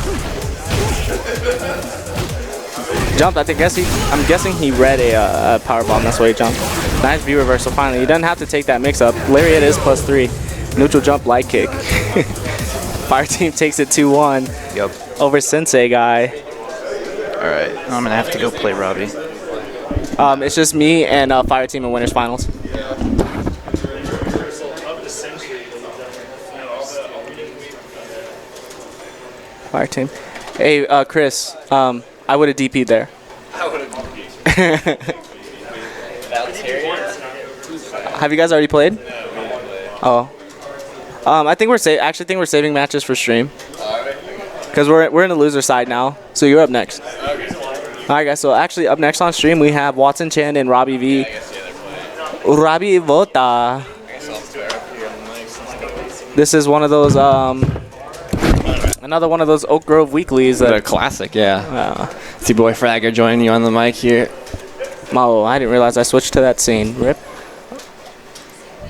Jumped. I'm guessing he read a power bomb. That's why he jumped. Nice view reversal. Finally, he doesn't have to take that mix up. Lariat is +3. Neutral jump, light kick. Fire Team takes it 2-1. Yep. Over Sensei Guy. All right, I'm gonna have to go play Robbie. It's just me and Fire Team in winners finals. Fire Team. Hey, Chris. I would have DP'd there. Have you guys already played? Oh. I think we're we're saving matches for stream. Because we're in the loser side now, so you're up next. Alright guys, so actually up next on stream we have Watson Chan and Robbie V. Robbie Vota. This is one of those another one of those Oak Grove weeklies. The classic, yeah. It's your boy Fragger joining you on the mic here. Oh, I didn't realize I switched to that scene. Rip.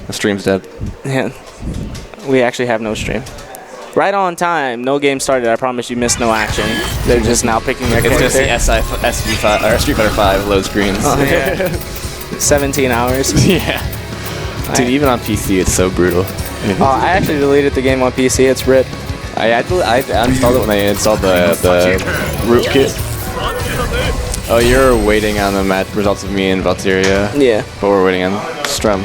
The stream's dead. Yeah. We actually have no stream. Right on time. No game started. I promise you missed no action. They're just now picking their character. It's just the SV5 or Street Fighter 5 load screens. Oh, yeah. 17 hours. Yeah. Dude, even on PC, it's so brutal. I actually deleted the game on PC. It's RIP. I installed it when I installed the rootkit. Oh, you're waiting on the match results of me and Valteria. Yeah. But we're waiting on Strum.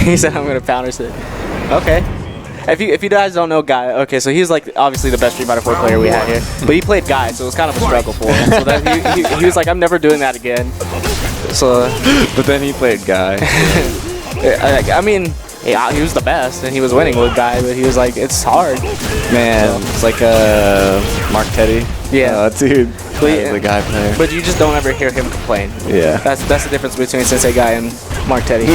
He said I'm gonna counter sit. Okay. If you guys don't know Guy, okay, so he's like obviously the best Street Fighter 4 player we had here, but he played Guy, so it was kind of a struggle for him. So that he was like, I'm never doing that again. So, but then he played Guy. I mean, yeah, he was the best, and he was winning with Guy, but he was like, it's hard. Man, it's like Mark Teddy. Yeah, dude. But, the Guy player. But you just don't ever hear him complain. Yeah. That's the difference between Sensei Guy and Mark Teddy.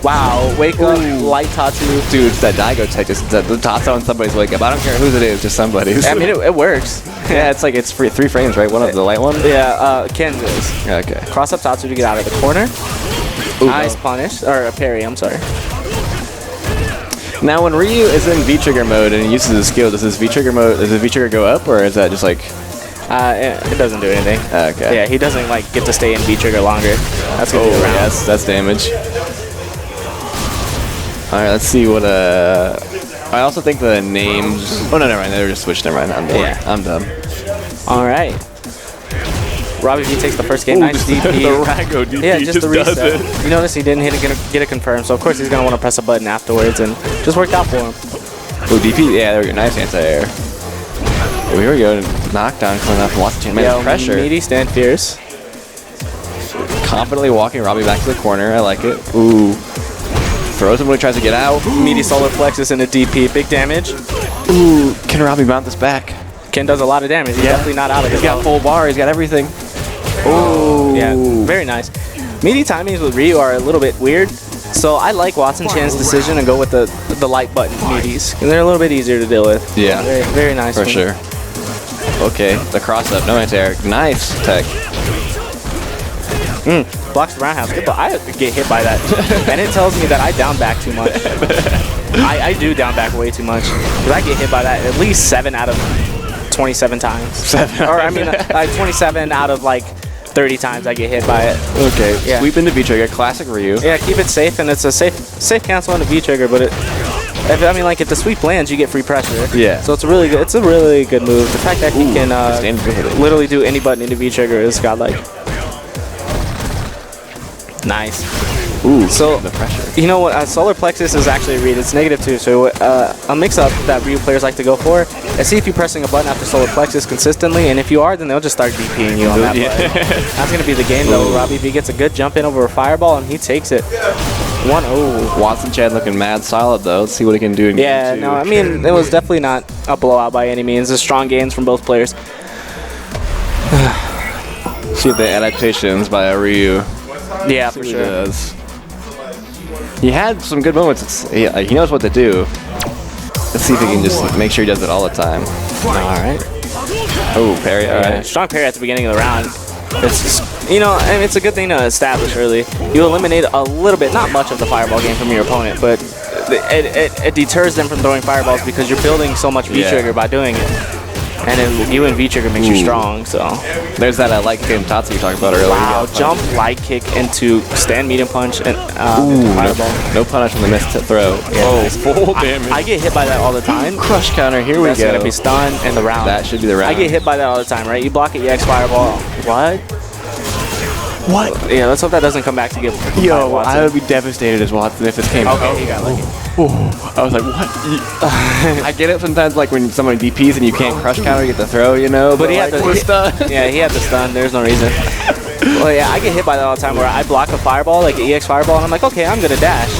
Wow, wake up, light Tatsu. Dude, it's that Daigo tech, just the Tatsu on somebody's wake up. I don't care whose it is, just somebody's. I mean, it works. Yeah, it's like it's 3 frames, right? One of the light one? Yeah, Ken is. Okay. Cross up Tatsu to get out of the corner. Nice punish, or a parry, I'm sorry. Now, when Ryu is in V-trigger mode and he uses his skill, does his V-trigger go up, or is that just like... it doesn't do anything. Okay. Yeah, he doesn't like get to stay in V-trigger longer. That's gonna be around. Yeah, that's damage. Alright, let's see what I also think the names... Oh, no, never mind. They were just switched. Never mind. I'm done. Yeah. I'm done. Alright. Robbie V takes the first game. Nice DP. The Rago DP yeah, just the reset. does it. You notice he didn't get it confirmed, so of course he's going to want to press a button afterwards, and just worked out for him. Oh, DP. Yeah, there we go. Nice anti-air. Oh, here we go. Knockdown coming up from Watson. Man, pressure. Meaty, stand fierce. Confidently walking Robbie back to the corner. I like it. Ooh. Throws him when he tries to get out. Meaty solar plexus into DP. Big damage. Ooh. Can Robbie mount this back? Ken does a lot of damage. He's definitely not out of it. He's got full bar. He's got everything. Ooh. Yeah, very nice. Meaty timings with Ryu are a little bit weird, so I like Watson Chan's decision and go with the light button meaties, and they're a little bit easier to deal with. Yeah. Very, very nice. For sure. Okay, the cross up, no anti-air. Nice tech. Blocks the roundhouse. Good, but I get hit by that, and it tells me that I down back too much. I do down back way too much, because I get hit by that at least 7 out of 27 times. Or I mean, 27 out of like 30 times I get hit by it. Okay, Yeah. sweep into V-trigger, classic Ryu. Yeah, keep it safe, and it's a safe cancel on the V-trigger, but if the sweep lands, you get free pressure. Yeah. So it's a really good move. The fact that he can stand good with it. literally do any button into V-trigger is godlike. Nice. Ooh, So, the pressure. you know what? Solar Plexus is actually a read. It's -2. So a mix-up that Ryu players like to go for is see if you're pressing a button after Solar Plexus consistently, and if you are, then they'll just start DPing you on that button. That's going to be the game, though. Robbie V gets a good jump in over a fireball, and he takes it. 1-0. Watson Chan looking mad solid, though. Let's see what he can do in Yeah, game 2. no, I mean, it was definitely not a blowout by any means. There's strong gains from both players. See the adaptations by Ryu. Yeah, See for what he sure. does. He had some good moments. He knows what to do. Let's see if he can just make sure he does it all the time. All right. Oh, parry. All Yeah, right. strong parry at the beginning of the round. It's and it's a good thing to establish early. You eliminate a little bit, not much of the fireball game from your opponent, but it deters them from throwing fireballs because you're building so much V-trigger by doing it. And then you and V-trigger makes you strong, so. There's that light kick Tatsu you talked about earlier. Wow, jump, light kick into stand medium punch and fireball. No punish from the missed throw. Yeah, Full damage. I get hit by that all the time. Crush counter, here we That's go. gonna be stun and the round. That should be the round. I get hit by that all the time, right? You block it, EX fireball. What? Yeah, let's hope that doesn't come back to get. Yo, Watson. I would be devastated as Watson if this came out. Okay, he got lucky. I was like, what? I get it sometimes, like when someone DPs and you can't crush counter, you get the throw, you know? But he had like, the stun. Yeah, he had the stun. There's no reason. Well, yeah, I get hit by that all the time where I block a fireball, like an EX fireball, and I'm like, okay, I'm gonna dash.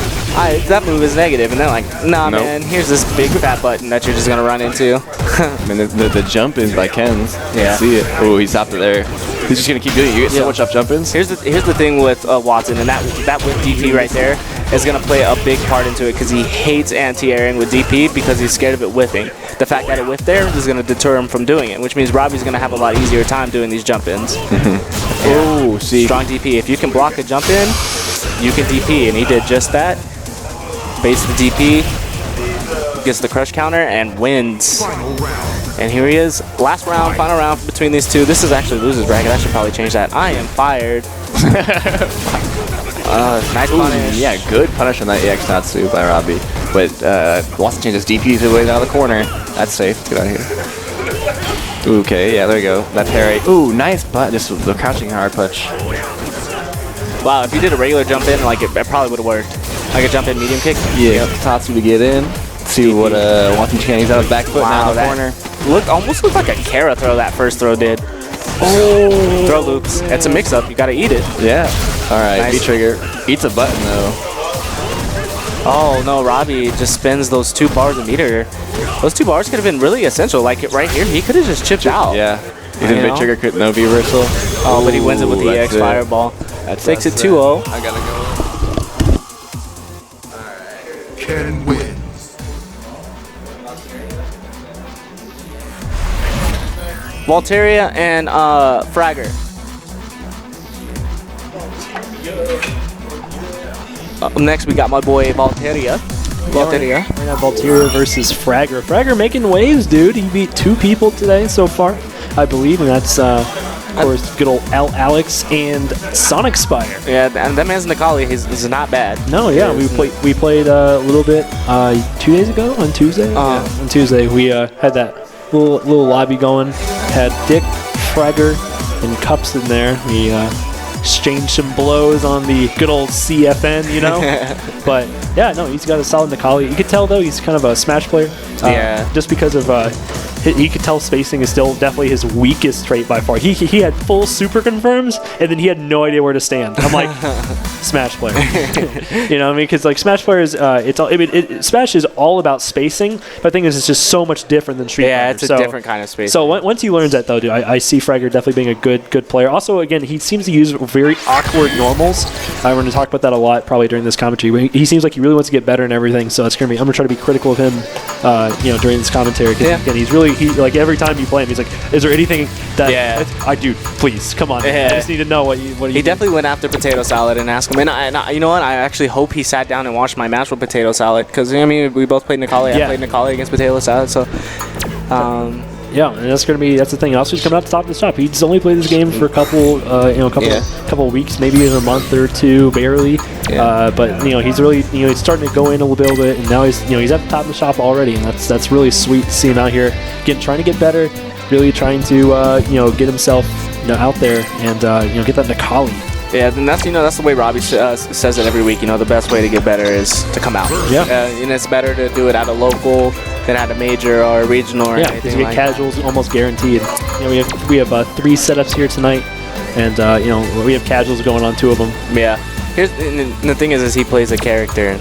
That move is negative, and they're like, nah, Nope. man, here's this big fat button that you're just gonna run into. I mean, the jump is by Ken's. Yeah. See it. Oh, he stopped it there. He's just gonna keep doing it. You get so much off jump-ins. Here's the thing with Watson, and that whip DP right there is gonna play a big part into it because he hates anti-airing with DP because he's scared of it whiffing. The fact that it whiffed there is gonna deter him from doing it, which means Robbie's gonna have a lot easier time doing these jump-ins. Oh, see. Strong DP. If you can block a jump in, you can DP, and he did just that. Baits the DP, gets the crush counter, and wins. And here he is. Last round, final round between these two. This is actually loser's bracket. I should probably change that. I am fired. Nice punish. Yeah, good punish on that EX Tatsu by Robbie. But wants to change his DP to the way down the corner. That's safe. Let's get out of here. Okay, yeah, there you go. That parry. Ooh, nice butt. Just the crouching hard punch. Wow, if you did a regular jump in, like it probably would have worked. Like a jump in medium kick. Yeah, Tatsu to get in. See what Watson Chan, he's on his back foot now in the corner. Almost looked like a Kara throw that first throw did. Oh! Throw loops. It's a mix-up. You got to eat it. Yeah. All right, Nice. V-trigger. Eats a button, though. Oh, no, Robbie just spins those 2 bars of meter. Those 2 bars could have been really essential. Like, right here, he could have just chipped out. Yeah. He's in You know? V-trigger, no V-reversal. Oh, but he wins it with the EX Fireball. That Takes it 2-0. I gotta go. Ken wins. Volteria and Fragger. Next, we got my boy Volteria. Volteria. We're gonna have Volteria versus Fragger. Fragger making waves, dude. He beat 2 people today so far, I believe, and that's of course good old Alex and Sonic Spire. Yeah, and that man's Nikali. He's not bad. No, yeah, we played a little bit 2 days ago on Tuesday. Yeah, on Tuesday we had that little lobby going. Had Dick, Fragger, and Cups in there. We exchanged some blows on the good old CFN, you know. But yeah, no, he's got a solid Nikali. You could tell though he's kind of a Smash player. Yeah. Just because of he could tell spacing is still definitely his weakest trait by far. He had full super confirms and then he had no idea where to stand. I'm like, Smash player. You know what I mean? Because like Smash players, Smash is all about spacing. But the thing is, it's just so much different than Street Fighter. Yeah, it's a different kind of spacing. So once he learns that though, dude, I see Fragger definitely being a good player. Also, again, he seems to use very awkward normals. I'm going to talk about that a lot probably during this commentary. He seems like he really wants to get better and everything. So it's I'm going to try to be critical of him, during this commentary. Because again, he's really like every time you play him, he's like, "Is there anything that I do? Please, come on. I just need to know what you." He definitely went after Potato Salad and asked him. And I, you know what? I actually hope he sat down and watched my match with Potato Salad because I mean we both played Nikali. I played Nikali against Potato Salad, so. Yeah, and that's the thing. Also, he's coming out the top of the shop. He's only played this game for a couple weeks, maybe in a month or 2, barely. Yeah. But he's really he's starting to go in a little bit, and now he's at the top of the shop already, and that's really sweet to see him out here, trying to get better, really trying to get himself out there and get that Nikali. Yeah, and that's the way Robbie says it every week. The best way to get better is to come out. Yeah. And it's better to do it at a local than at a major or a regional or because anything you get casuals almost guaranteed. We have 3 setups here tonight, and we have casuals going on 2 of them. Yeah. And the thing is he plays a character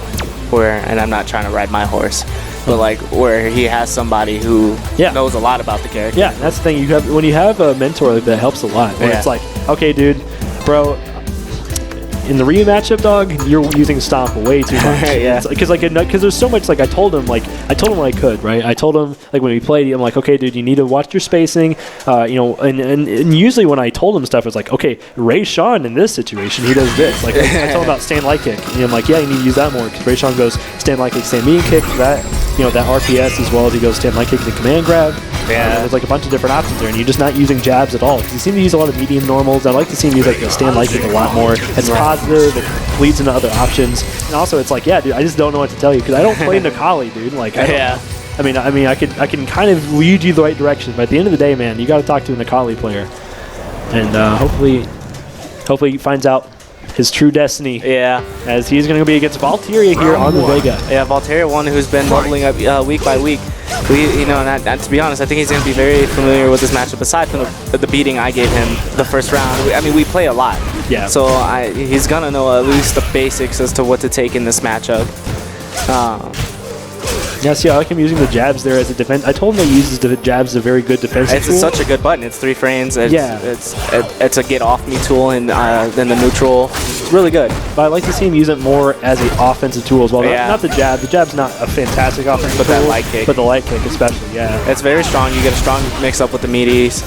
and I'm not trying to ride my horse, but like where he has somebody who knows a lot about the character. Yeah, that's the thing. When you have a mentor like that, helps a lot. When it's like, okay, dude, bro. In the rematchup, dog, you're using Stomp way too much. Because there's so much. Like I told him when I could, right? I told him like when we played, I'm like, okay, dude, you need to watch your spacing. And usually when I told him stuff, it's like, okay, Ray Sean in this situation, he does this. Like I told him about stand light kick, and I'm like, yeah, you need to use that more because Ray Sean goes stand light kick, stand medium kick, that that RPS as well as he goes stand light kick and command grab. Yeah, there's like a bunch of different options there, and you're just not using jabs at all. Because you seem to use a lot of medium normals. I like to see him use like the stand light kick a lot more. It's positive. It leads into other options, and also it's like, yeah, dude, I just don't know what to tell you because I don't play Nikali, dude. Like, I mean, I can kind of lead you the right direction, but at the end of the day, man, you got to talk to a Nikali player, and hopefully he finds out his true destiny. Yeah, as he's going to be against Volteria here on the Vega. Yeah, Volteria, one who's been leveling up week by week. And to be honest, I think he's going to be very familiar with this matchup. Aside from the beating I gave him the first round, I mean, we play a lot. Yeah. So he's going to know at least the basics as to what to take in this matchup. Yeah, see, I like him using the jabs there as a defense. I told him he uses the jabs as a very good defensive tool. It's such a good button. It's 3 frames. It's a get off me tool and then the neutral. It's really good. But I like to see him use it more as an offensive tool as well. Not the jab. The jab's not a fantastic offensive tool. But that light kick. But the light kick especially, yeah. It's very strong. You get a strong mix up with the meaties.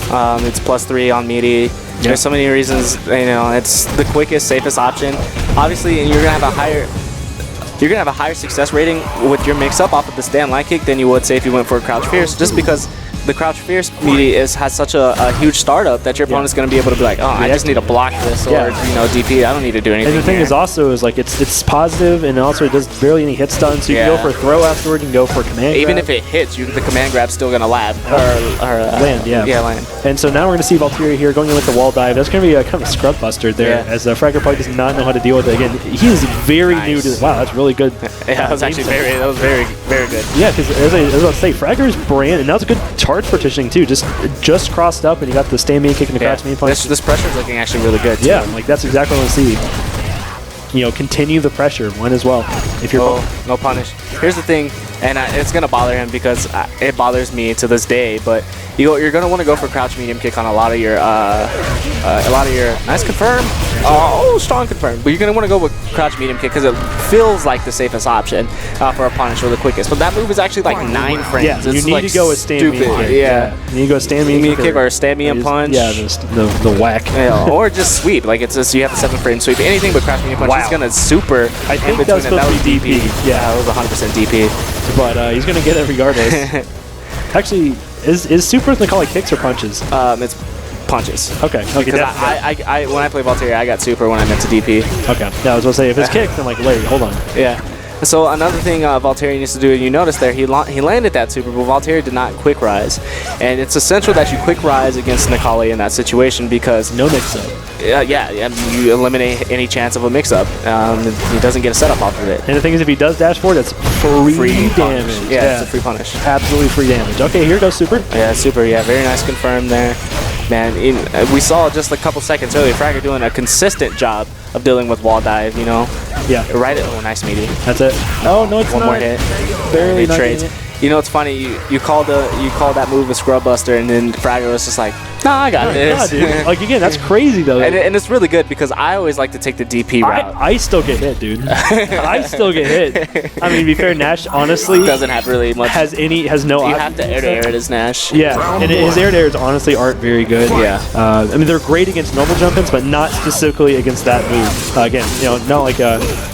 It's +3 on meaty. Yeah. There's so many reasons. It's the quickest, safest option. Obviously, you're gonna have a higher success rating with your mix-up off of the stand light kick than you would say if you went for a crouch fierce, just because the crouch fierce meaty has such a huge startup that your opponent's going to be able to be like, oh, I just need to block this, or you know, DP. I don't need to do anything. And the thing here. is also is like it's positive, and also it does barely any hit stun, so you can go for a throw afterward, you can go for a command. Even grab. if it hits, the command grab's still going to land. Land, yeah. Yeah, land. And so now we're going to see Valkyria here going in with the wall dive. That's going to be a kind of a scrub buster there, as Fragger probably does not know how to deal with it. Again, he is very new to. Wow, that's really good. Yeah, that was actually very good. Yeah, because as I was about to say, Fragger's brand, and that was a good charge partitioning too. Just crossed up, and he got the stand me kick and the crouch me punch. This pressure's looking actually really good too. Yeah, like that's exactly what I want to see. You know, continue the pressure, win as well. If you're no punish. Here's the thing, and it's gonna bother him because it bothers me to this day. But you're gonna want to go for crouch medium kick on a lot of your nice confirm. Oh, strong confirm. But you're gonna want to go with crouch medium kick because it feels like the safest option for a punish or the quickest. But that move is actually like 9 frames. Yeah, it's you need like to go with stand medium kick. Yeah, you need to go stand medium kick or stand medium punch. Yeah, the whack. Yeah, or just sweep. Like it's just you have a 7-frame sweep. Anything but crouch medium punch. He's gonna super. I think that was supposed to be DP. Yeah, that was 100% DP. But he's gonna get it regardless. Actually, is super gonna call it kicks or punches? It's punches. Okay. Because I when I play Valkyria, I got super when I meant to DP. Okay. Yeah, I was gonna say if it's kicked, I'm like, Larry, hold on. Yeah. So another thing Valkyria needs to do, and you notice there, he landed that super, but Valkyria did not quick rise, and it's essential that you quick rise against Nikali in that situation because no mix-up. Yeah, you eliminate any chance of a mix-up. He doesn't get a setup off of it. And the thing is, if he does dash forward, that's free damage. Yeah, it's a free punish. Absolutely free damage. Okay, here goes super. Yeah, super. Yeah, very nice confirm there. Man, we saw just a couple seconds earlier Fragger doing a consistent job of dealing with wall dive, you know? Yeah. Right at, nice meaty. That's it. Oh, no, it's One not. more hit. Barely not trades. You know, it's funny, you called that move a scrub buster, and then Fragger was just like, nah, I got this. Yeah, dude. Like, again, that's crazy, though. And it's really good because I always like to take the DP route. I still get hit, dude. I still get hit. I mean, to be fair, Nash, honestly, doesn't have really much. Has no You have to air it as Nash. Yeah, and his air-to-airs honestly aren't very good. Yeah. I mean, they're great against normal jump-ins, but not specifically against that move. Again, you know, not like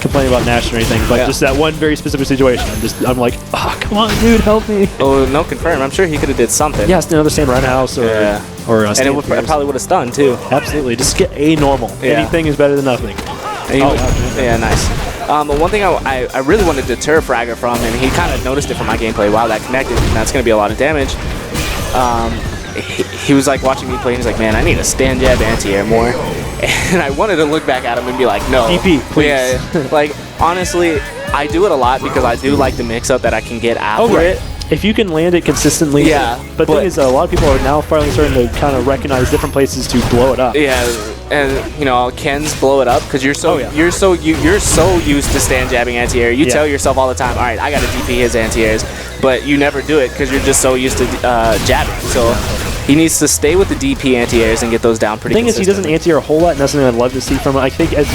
complaining about Nash or anything, but just that one very specific situation. I'm like, oh, come on, dude, help me. Oh, no confirm. I'm sure he could have did something. Yeah, another stand roundhouse or and it probably would have stunned too. Absolutely, just get a normal. Yeah. Anything is better than nothing. Yeah, nice. One thing I really wanted to deter Fragger from, and he kind of noticed it from my gameplay. Wow, that connected, and that's going to be a lot of damage. He was like watching me play, and he's like, man, I need to stand jab anti-air more. And I wanted to look back at him and be like, no. DP, please. Yeah, like, honestly, I do it a lot because I do like the mix-up that I can get after it. If you can land it consistently, But the thing is, a lot of people are now finally starting to kind of recognize different places to blow it up. Yeah, and you know, Ken's blow it up because you're so used to stand jabbing anti-air. You tell yourself all the time, all right, I got to DP his anti-airs, but you never do it because you're just so used to jabbing. So he needs to stay with the DP anti-airs and get those down pretty. The thing is, he doesn't anti-air a whole lot, and that's something I'd love to see from him. I think, as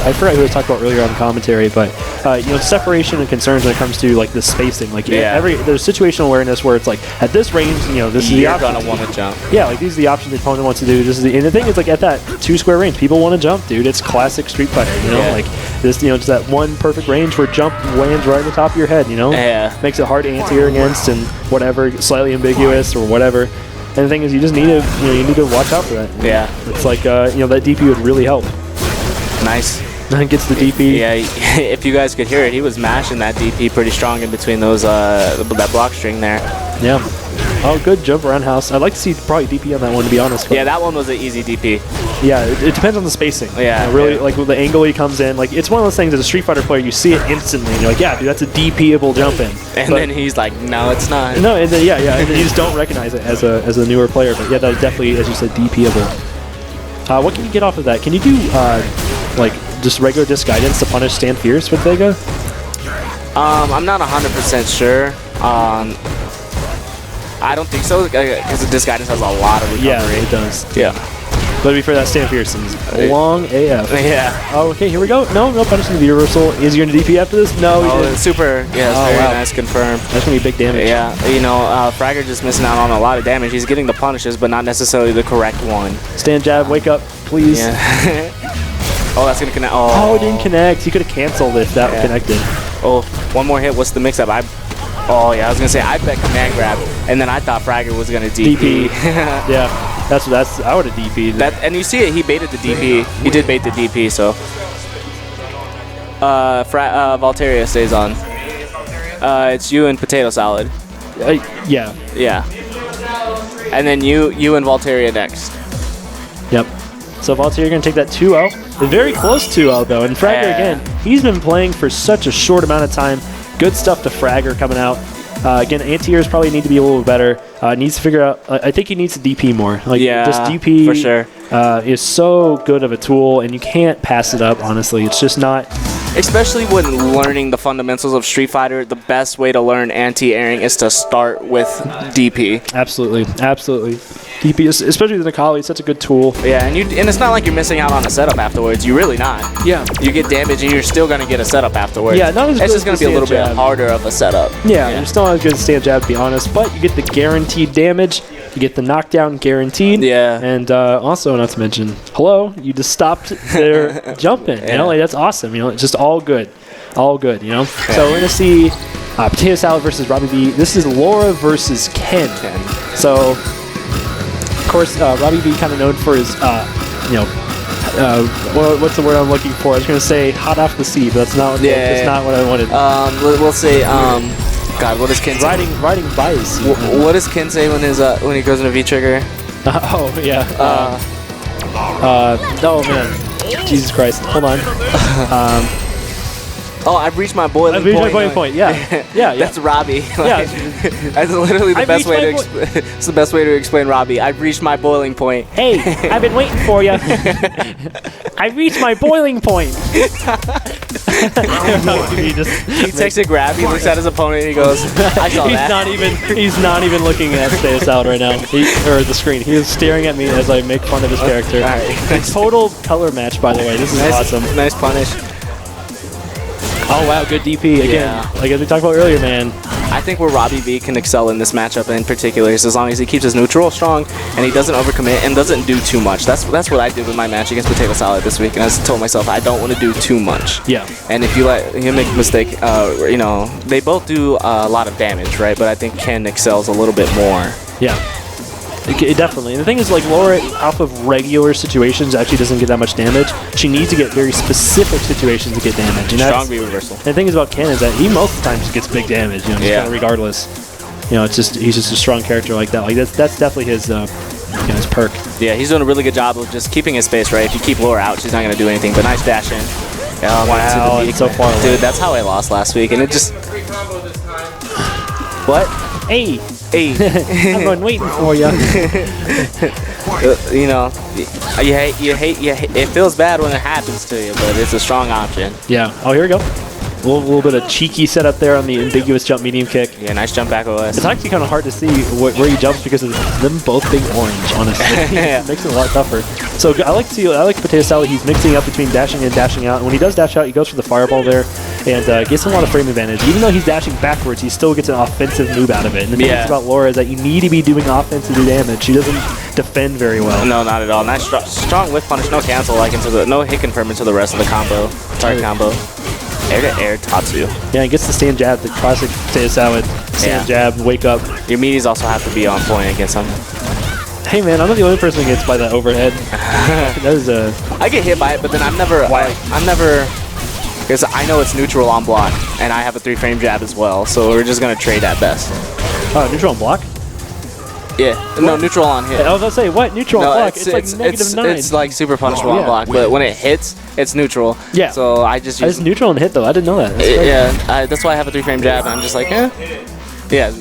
I forgot who I talked about earlier on commentary, but you know, separation and concerns when it comes to like the spacing. Like there's situational awareness where it's like at this range, you know, this is the option. You're gonna want to jump. Yeah, like these are the options the opponent wants to do. This is and the thing is, like at that 2 square range, people want to jump, dude. It's classic Street Fighter, you know, like this, you know, just that one perfect range where jump lands right on the top of your head, you know. Yeah. Makes it hard to anti-air against and whatever, slightly ambiguous or whatever. And the thing is, you just need to, you know, you need to watch out for that. Yeah. It's like, you know, that DP would really help. Nice. Gets the DP. Yeah, if you guys could hear it, he was mashing that DP pretty strong in between those that block string there. Yeah. Oh, good jump around house. I'd like to see probably DP on that one, to be honest. Yeah, that one was an easy DP. Yeah, it depends on the spacing. Yeah. You know, really, like the angle he comes in. Like, it's one of those things as a Street Fighter player, you see it instantly, and you're like, yeah, dude, that's a DP-able jump in. And then he's like, no, it's not. No, and then, and then you just don't recognize it as a newer player. But yeah, that was definitely, as you said, DP-able. What can you get off of that? Can you do, like, just regular disc guidance to punish Stand Fierce with Vega? I'm not 100% sure. I don't think so, because the disc guidance has a lot of recovery. Yeah, it does. Yeah. But to be fair, that Stand Fierce is long AF. Yeah. Oh, okay, here we go. No punishing the reversal. Is he going to DP after this? No, he didn't. Super. Yeah, it's very nice confirm. That's going to be big damage. Yeah, you know, Fragger just missing out on a lot of damage. He's getting the punishes, but not necessarily the correct one. Stand jab, wake up, please. Yeah. Oh, that's going to connect. Oh, it didn't connect. He could have canceled if that connected. Oh, one more hit. What's the mix-up? Oh yeah, I was gonna say I bet command grab, and then I thought Fragger was gonna DP. Yeah, that's I would have DP'd. That, and you see it, he baited the DP. He did bait the DP, so. Valteria stays on. It's you and potato salad. Yeah. Yeah. And then you and Valteria next. Yep. So Valtier going to take that 2-0. Very close 2-0 though. And Fragger again, he's been playing for such a short amount of time. Good stuff to Fragger coming out. Again, anti-airs probably need to be a little better. Needs to figure out. I think he needs to DP more. Like, yeah, just DP for sure. Is so good of a tool, and you can't pass it up. Honestly, it's just not. Especially when learning the fundamentals of Street Fighter, the best way to learn anti-airing is to start with DP. Absolutely, absolutely. DP, especially with Akali, it's such a good tool. Yeah, and it's not like you're missing out on a setup afterwards. You're really not. Yeah. You get damage, and you're still gonna get a setup afterwards. Yeah, not as good it's just as gonna the be a little stand bit jab. harder of a setup. Yeah, you're still not as good as stand jab, to be honest, but you get the guaranteed damage. You get the knockdown guaranteed. Yeah. And also, not to mention, hello, you just stopped their jumping. You know, like, that's awesome. You know, it's just all good. All good, you know? Yeah. So we're going to see Potato Salad versus Robbie B. This is Laura versus Ken. So, of course, Robbie B kind of known for his, what's the word I'm looking for? I was going to say hot off the sea, but that's not, that's not what I wanted. We'll say, God, what does Ken say? Riding bias. What does Ken say when he goes into V-trigger? Oh, yeah. Oh, man. Jesus Christ. Hold on. I've reached my boiling point. I've reached my boiling point, yeah. Yeah. That's Robbie. Yeah. That's literally the best way to it's the best way to explain Robbie. I've reached my boiling point. Hey, I've been waiting for you. I've reached my boiling point. He takes a grab, he looks at his opponent, and he goes, I saw that. He's not even looking at Stay Out right now, or the screen. He is staring at me as I make fun of his character. Right. Total color match, by the way. This is awesome. Nice punish. Oh, wow, good DP. Again, like as we talked about earlier, man. I think where Robbie V can excel in this matchup in particular is as long as he keeps his neutral strong and he doesn't overcommit and doesn't do too much. That's what I did with my match against Potato Salad this week, and I just told myself I don't want to do too much. Yeah. And if you let him make a mistake, they both do a lot of damage, right? But I think Ken excels a little bit more. Yeah. Definitely. And the thing is, like, Laura, off of regular situations, actually doesn't get that much damage. She needs to get very specific situations to get damage. And strong B reversal. And the thing is about Ken is that he most of the time just gets big damage, just kind of regardless. You know, it's just he's just a strong character like that. Like that's definitely his his perk. Yeah, he's doing a really good job of just keeping his space, right? If you keep Laura out, she's not going to do anything. But nice dash in. Wow, it's so far away. Dude, that's how I lost last week, and it just. What? Hey. I've been waiting for you. It feels bad when it happens to you, but it's a strong option. Yeah. Oh, here we go. A little bit of cheeky setup there on the ambiguous jump medium kick. Yeah, nice jump back OS. It's actually kind of hard to see where he jumps because of them both being orange, honestly. It makes it a lot tougher. So I like Potato Salad. He's mixing up between dashing in and dashing out. And when he does dash out, he goes for the fireball there and gets a lot of frame advantage. Even though he's dashing backwards, he still gets an offensive move out of it. And the thing about Laura is that you need to be doing offense to do damage. She doesn't defend very well. No, not at all. Nice strong whiff punish, no cancel, no hit confirm into the rest of the combo. Sorry, combo. Air to air Tatsu. Yeah, he gets the stand jab, the classic Potato Salad. Stand jab, wake up. Your meaties also have to be on point against him. Hey man, I'm not the only person who gets by that overhead. That is I get hit by it, but then I'm never because I know it's neutral on block, and I have a 3-frame jab as well, so we're just gonna trade at best. Oh, neutral on block? Yeah, no, neutral on hit. I was gonna say, what? Neutral on block? It's like -9. It's like super punishable on block, but when it hits, it's neutral. Yeah. So I just use... It's neutral on hit, though. I didn't know that. That's why I have a 3-frame jab, and I'm just like, Yeah.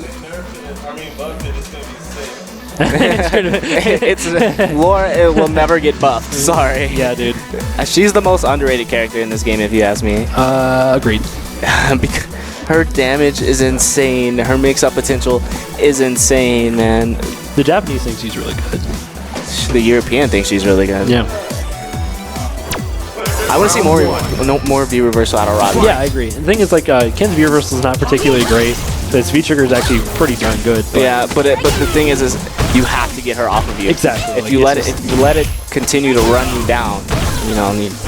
It's Laura. It will never get buffed. Sorry. Yeah, dude. She's the most underrated character in this game, if you ask me. Agreed. Because her damage is insane. Her mix-up potential is insane, man. The Japanese think she's really good. The European thinks she's really good. Yeah. I want to see more V reversal out of Robbie. Yeah, I agree. The thing is, like, Ken's V reversal is not particularly great. But his V trigger is actually pretty darn good. But yeah, but the thing is you have to get her off of you. Exactly. If you let it continue to run you down,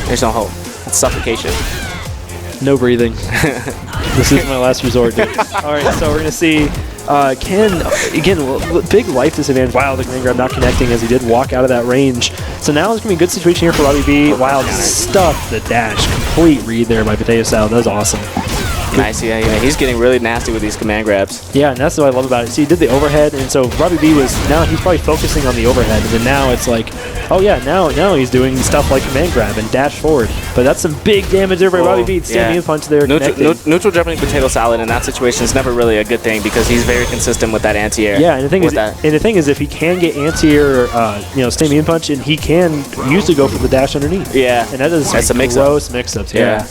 there's no hope. It's suffocation. No breathing. This is my last resort, dude. All right, so we're going to see Ken, again, big life disadvantage. Wow, the command grab not connecting as he did walk out of that range. So now it's going to be a good situation here for Robbie V. Wow, stuffed the dash. Complete read there by Potato Salad. That was awesome. Nice, yeah. He's getting really nasty with these command grabs. Yeah, and that's what I love about it. See, he did the overhead, and so Robbie B now he's probably focusing on the overhead, and then now it's like, oh yeah, now he's doing stuff like command grab and dash forward. But that's some big damage there by Robbie B. Standing in punch there, neutral jumping Potato Salad in that situation is never really a good thing because he's very consistent with that anti-air. Yeah, and the thing is, if he can get anti-air, standing in punch, and he can usually go for the dash underneath. Yeah, and that is that's a gross mix-ups. Yeah.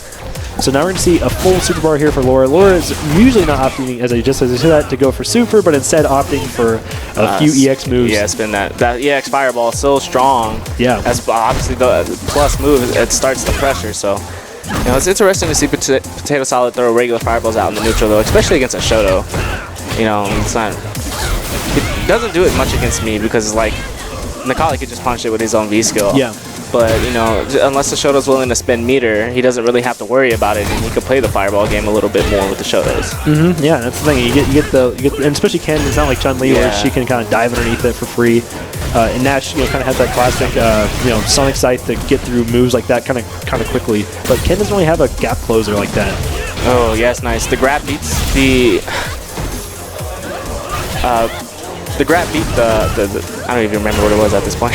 So now we're going to see a full super bar here for Laura. Laura is usually not opting, as I said that, to go for super, but instead opting for a few EX moves. Yeah, spin that EX Fireball is so strong. Yeah. That's obviously the plus move. It starts the pressure, so... it's interesting to see Potato Salad throw regular Fireballs out in the neutral, though, especially against a Shoto. It's not... It doesn't do it much against me because, like, Nikali could just punch it with his own V-skill. Yeah. But, unless the Shoto's willing to spend meter, he doesn't really have to worry about it, and he can play the Fireball game a little bit more with the Shotos. Mm-hmm. Yeah, that's the thing. You get and especially Ken, it's not like Chun-Li where she can kind of dive underneath it for free. And Nash, kind of has that classic, Sonic Scythe to get through moves like that kind of quickly. But Ken doesn't really have a gap closer like that. Oh, yes, nice. The grab beats the... the grab beat the I don't even remember what it was at this point.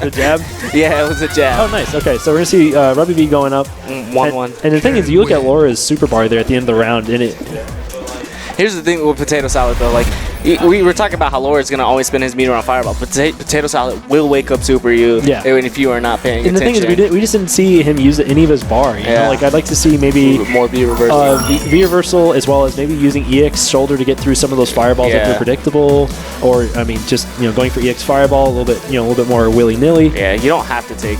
The jab? Yeah, it was a jab. Oh, nice. Okay, so we're going to see Robbie V going up. 1-1. And the thing is, you look at Laura's super bar there at the end of the round, and it... Here's the thing with Potato Salad, though. Like, we were talking about how Laura's going to always spin his meter on Fireball. Potato Salad will wake up super you if you are not paying attention. And the thing is, we just didn't see him use any of his bar. You know? Like, I'd like to see maybe... more V reversal. V reversal, as well as maybe using EX shoulder to get through some of those Fireballs if they're predictable. Or, just, going for EX Fireball a little bit more willy-nilly. Yeah, you don't have to take...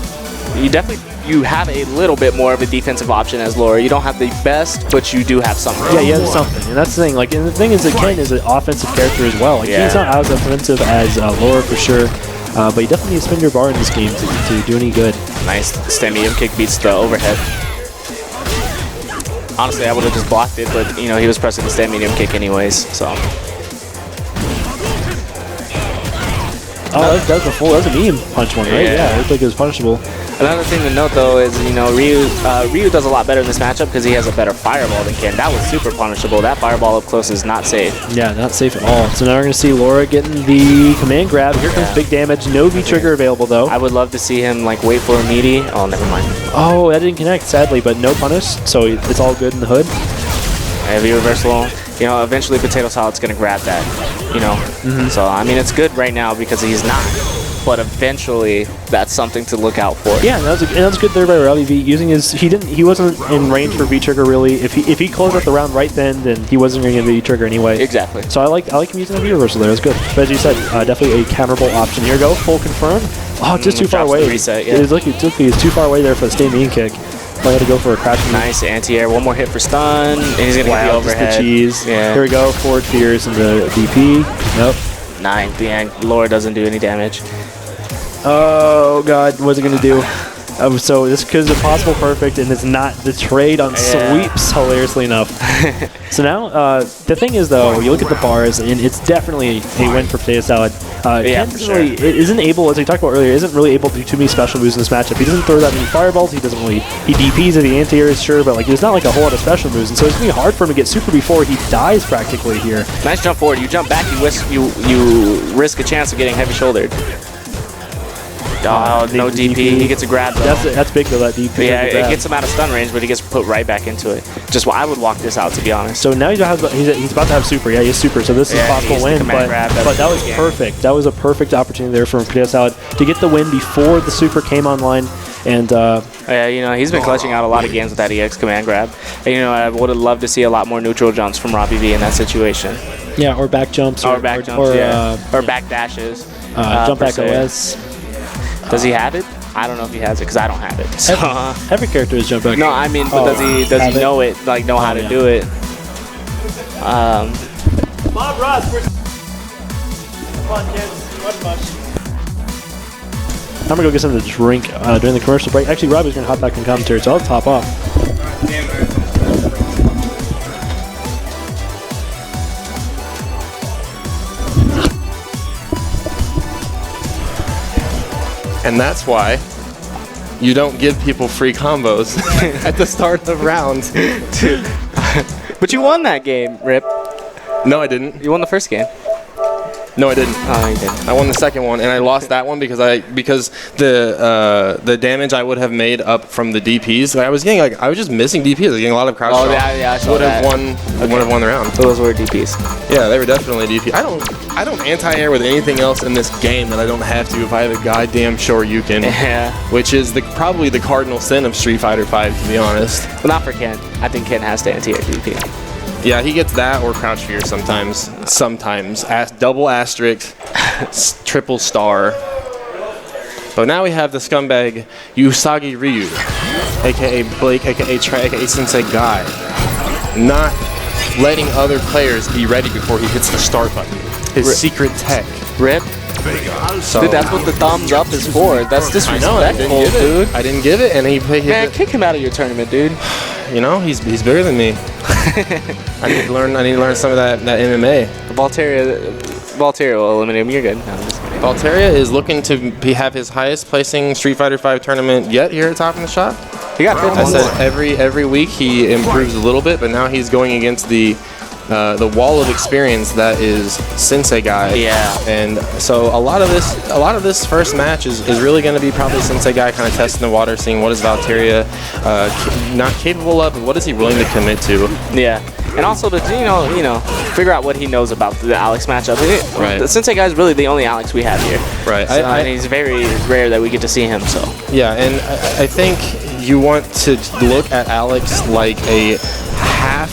You have a little bit more of a defensive option as Laura. You don't have the best, but you do have something. Yeah, you have something, and that's the thing. Like, and the thing is that Ken is an offensive character as well. Like, he's not as offensive as Laura for sure, but you definitely need to spin your bar in this game to do any good. Nice stand medium kick beats the overhead. Honestly, I would have just blocked it, but he was pressing the stand medium kick anyways. So. Oh, that was a medium punch one, right? Yeah, it looked like it was punishable. Another thing to note, though, is, Ryu does a lot better in this matchup because he has a better Fireball than Ken. That was super punishable. That Fireball up close is not safe. Yeah, not safe at all. So now we're going to see Laura getting the command grab. Here comes big damage. No V-trigger available, though. I would love to see him, wait for a meaty. Oh, never mind. Oh, that didn't connect, sadly, but no punish, so it's all good in the hood. Heavy reversal. Eventually Potato Salad's going to grab that, So, it's good right now because he's not. But eventually, that's something to look out for. Yeah, and that was good there by Robbie V. Using he wasn't in range for V-trigger really. If he closed out the round right then he wasn't going to get a V-trigger anyway. Exactly. So I like him using the V-reversal there. It was good. But as you said, definitely a counterable option. Here we go, full confirm. Oh, just too far away. Reset, It was like he was too far away there for the stay mean kick. I had to go for a crash. Nice anti-air. One more hit for stun, and he's going to get the overhead. Just the cheese. Yeah. Here we go, forward fears in the DP. Nope. 9. The Laura doesn't do any damage. Oh god, what's it gonna do? So this is impossible perfect, and it's not the trade on sweeps, hilariously enough. So now, the thing is though, you look at the bars, and it's definitely a win for Potato Salad. Ken isn't able, as we talked about earlier, isn't really able to do too many special moves in this matchup. He doesn't throw that many fireballs. He DPs at the anti-air, is sure, but there's not a whole lot of special moves, and so it's gonna be hard for him to get super before he dies practically here. Nice jump forward. You jump back, you risk a chance of getting heavy shouldered. Oh, no DP. He gets a grab, though. That's big, though, that DP. Yeah, it gets him out of stun range, but he gets put right back into it. I would walk this out, to be honest. So now he's about to have super. Yeah, he has super, so this is a possible win. But that was perfect. That was a perfect opportunity there for Potato Salad to get the win before the super came online. And he's been clutching out a lot of games with that EX command grab. And, I would have loved to see a lot more neutral jumps from Robbie V in that situation. Yeah, or back jumps. Or back jumps, or back dashes. Jump back OS. Does he have it? I don't know if he has it because I don't have it. So. Every character is jump back. No, I mean, but does he know it? Know how to do it? Bob Ross, come on, kids. I'm gonna go get something to drink during the commercial break. Actually, Robbie's gonna hop back in commentary, so I'll top off. And that's why you don't give people free combos at the start of rounds. But you won that game, Rip. No, I didn't. You won the first game. No, I didn't. Oh, you didn't. I won the second one, and I lost that one because the damage I would have made up from the DPs. I was just missing DPs. I was getting a lot of crouch. Oh yeah, I saw would have that. won. Would have won the round. So those were DPs. Yeah, they were definitely DP. I don't anti-air with anything else in this game that I don't have to if I have a goddamn Shoryuken. Yeah. Which is probably the cardinal sin of Street Fighter V, to be honest. But not for Ken. I think Ken has to anti-air DP. Yeah, he gets that or crouch fear sometimes. Sometimes. Double asterisk, triple star. But now we have the scumbag Usagi Ryu, aka Blake, aka Trey, aka Sensei Guy, not letting other players be ready before he hits the start button. His secret tech. Rip. So, Dude, that's what the thumbs up is for. That's disrespectful, I didn't give dude. I didn't give it, and he played. Man, kick him out of your tournament, dude. You know, he's bigger than me. I need to learn some of that MMA. Valteria will eliminate him. You're good. No, Valteria is looking to have his highest placing Street Fighter V tournament yet here at Top in the Shop. he got fifth. I said every week he improves a little bit, but now he's going against the wall of experience that is Sensei Guy. Yeah. And so a lot of this first match is really going to be probably Sensei Guy kind of testing the water, seeing what is Valteria not capable of, and what is he willing to commit to. Yeah. And also to figure out what he knows about the Alex matchup. Right. The Sensei Guy is really the only Alex we have here. Right. So, and he's very rare that we get to see him. So. Yeah, and I think you want to look at Alex like a half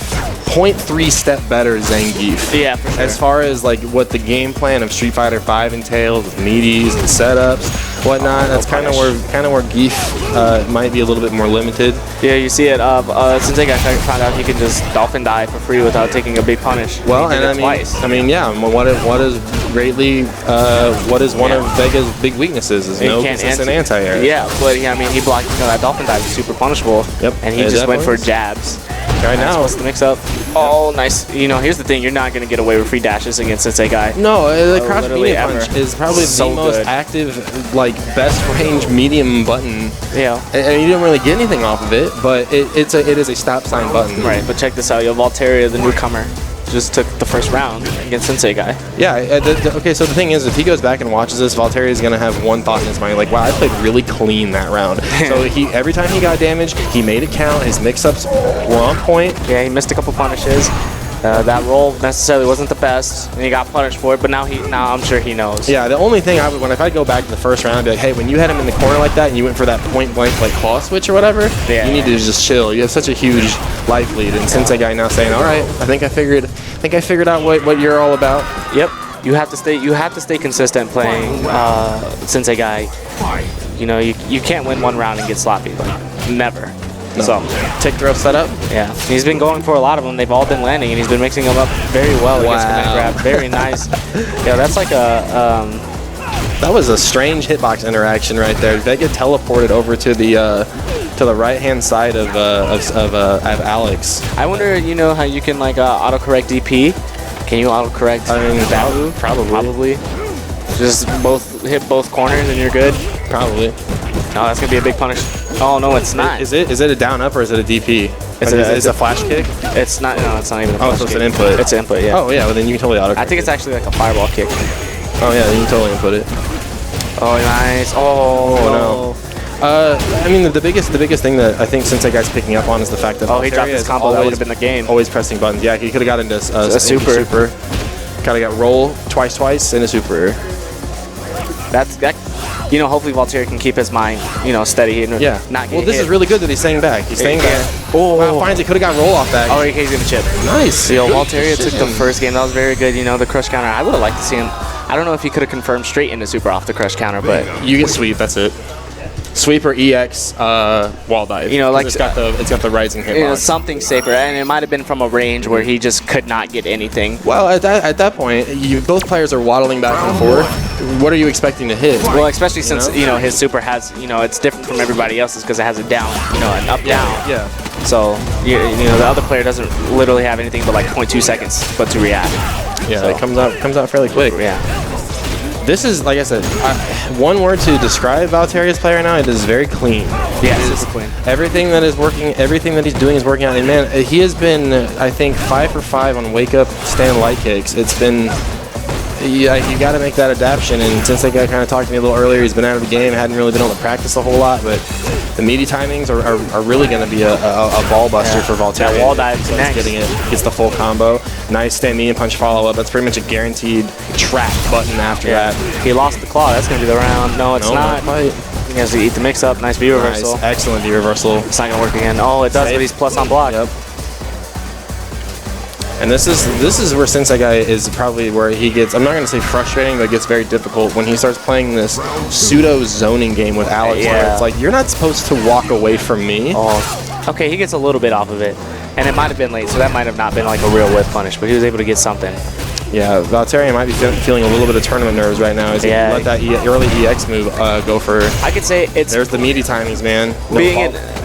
0.3 step better Zangief. Yeah, for sure. As far as like what the game plan of Street Fighter V entails, with meaties and setups, whatnot, that's kind of where Geef might be a little bit more limited. Yeah, you see it. Sensei Guy found out he can just dolphin dive for free without taking a big punish. Well, he did and it twice. I mean, yeah. What is one of Vega's big weaknesses is no consistent anti-air. Yeah, but he blocked. That dolphin dive is super punishable. Yep. And he just went for jabs. Right now, supposed to mix up. Oh, nice. Here's the thing: you're not gonna get away with free dashes against Sensei Guy. No, the crouch literally medium punch is probably So the most good. active, like best range medium button. Yeah. And you don't really get anything off of it, but it is a stop sign button. Right, but check this out. Valteria, the newcomer, just took the first round against Sensei Guy. Yeah. Okay. So the thing is, if he goes back and watches this, Valteria is gonna have one thought in his mind, like, "Wow, I played really clean that round." So every time he got damaged, he made it count. His mix-ups were on point. Yeah, he missed a couple punishes. That roll necessarily wasn't the best, and he got punished for it. But now I'm sure he knows. Yeah. The only thing if I'd go back to the first round, I'd be like, "Hey, when you had him in the corner like that, and you went for that point blank like claw switch or whatever, you need to just chill. You have such a huge life lead." And Sensei Guy now saying, "All right, I think I figured out what you're all about." Yep. You have to stay consistent playing Sensei Guy. You can't win one round and get sloppy. Like, never. No. So tick throw setup. Yeah, he's been going for a lot of them. They've all been landing, and he's been mixing them up very well against command grab. Very nice. Yeah, that's like that was a strange hitbox interaction right there. Vega teleported over to the right hand side of Alex. I wonder, how you can like autocorrect DP. Can you autocorrect that move? Probably. Just hit both corners and you're good. Probably. No, that's gonna be a big punish. Oh no, it's not. Is it a down up or is it a DP? It's a flash kick. It's not. No, it's not even a flash so it's kick. an input. It's an input. Yeah. Oh yeah, well then you can totally autocorrect. I think it's actually like a fireball kick. Oh yeah, then you can totally input it. Oh nice. Oh no. I mean, the biggest thing that I think Sensei Guy's picking up on is the fact that he dropped his combo. That would have been the game. Always pressing buttons. Yeah, he could have got into a super. Kind of got roll twice in a super. Hopefully Valteria can keep his mind, steady and not get Well, this hit. is really good that he's staying back. He's staying back. Oh, wow, finds he could have got roll off back. Oh, he's gonna chip. Nice. Valteria took the first game. That was very good. The crush counter. I would have liked to see him. I don't know if he could have confirmed straight into super off the crush counter, but you get sweep. That's it. Sweep or EX wall dive. It's got the rising hitbox. Something safer, and it might have been from a range where he just could not get anything. Well, at that point, both players are waddling back and forth. What are you expecting to hit? Well, especially since his super has it's different from everybody else's because it has a down, an up down. Yeah. So the other player doesn't literally have anything but like 0.2 seconds but to react. Yeah, so. It comes out fairly quick. Yeah. This is, like I said, one word to describe Valteria's play right now, it is very clean. Yeah, super clean. Everything that is working, everything that he's doing is working out. And man, he has been, I think, 5 for 5 on wake up stand light kicks. It's been, you got to make that adaptation. And since that guy kind of talked to me a little earlier, he's been out of the game, hadn't really been able to practice a whole lot. But the meaty timings are really going to be a ball buster for Valteria. That wall dive connects. Getting it, gets the full combo. Nice stand medium punch follow up. That's pretty much a guaranteed trap button after that. He lost the claw. That's going to be the round. No, it's not. He has to eat the mix up. Nice V reversal. Nice. Excellent V reversal. It's not going to work again. Oh, it does, but he's plus on block. Yep. And this is where Sensei Guy is probably where he gets, I'm not going to say frustrating, but it gets very difficult when he starts playing this pseudo zoning game with Alex. Yeah. Where it's like, you're not supposed to walk away from me. Oh. Okay, he gets a little bit off of it. And it might have been late, so that might have not been like a real whip punish, but he was able to get something. Yeah, Valteria might be feeling a little bit of tournament nerves right now as he let that early EX move go for. I could say it's... There's the meaty timings, man.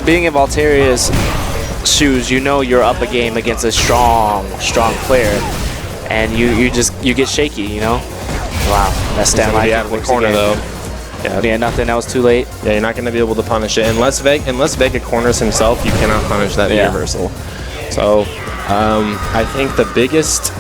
Being in Valteria's shoes, you know you're up a game against a strong player, and you get shaky, you know? Wow, that stand line out of the corner though. Yeah, nothing. That was too late. Yeah, you're not going to be able to punish it unless Vega corners himself. You cannot punish that reversal. So, I think the biggest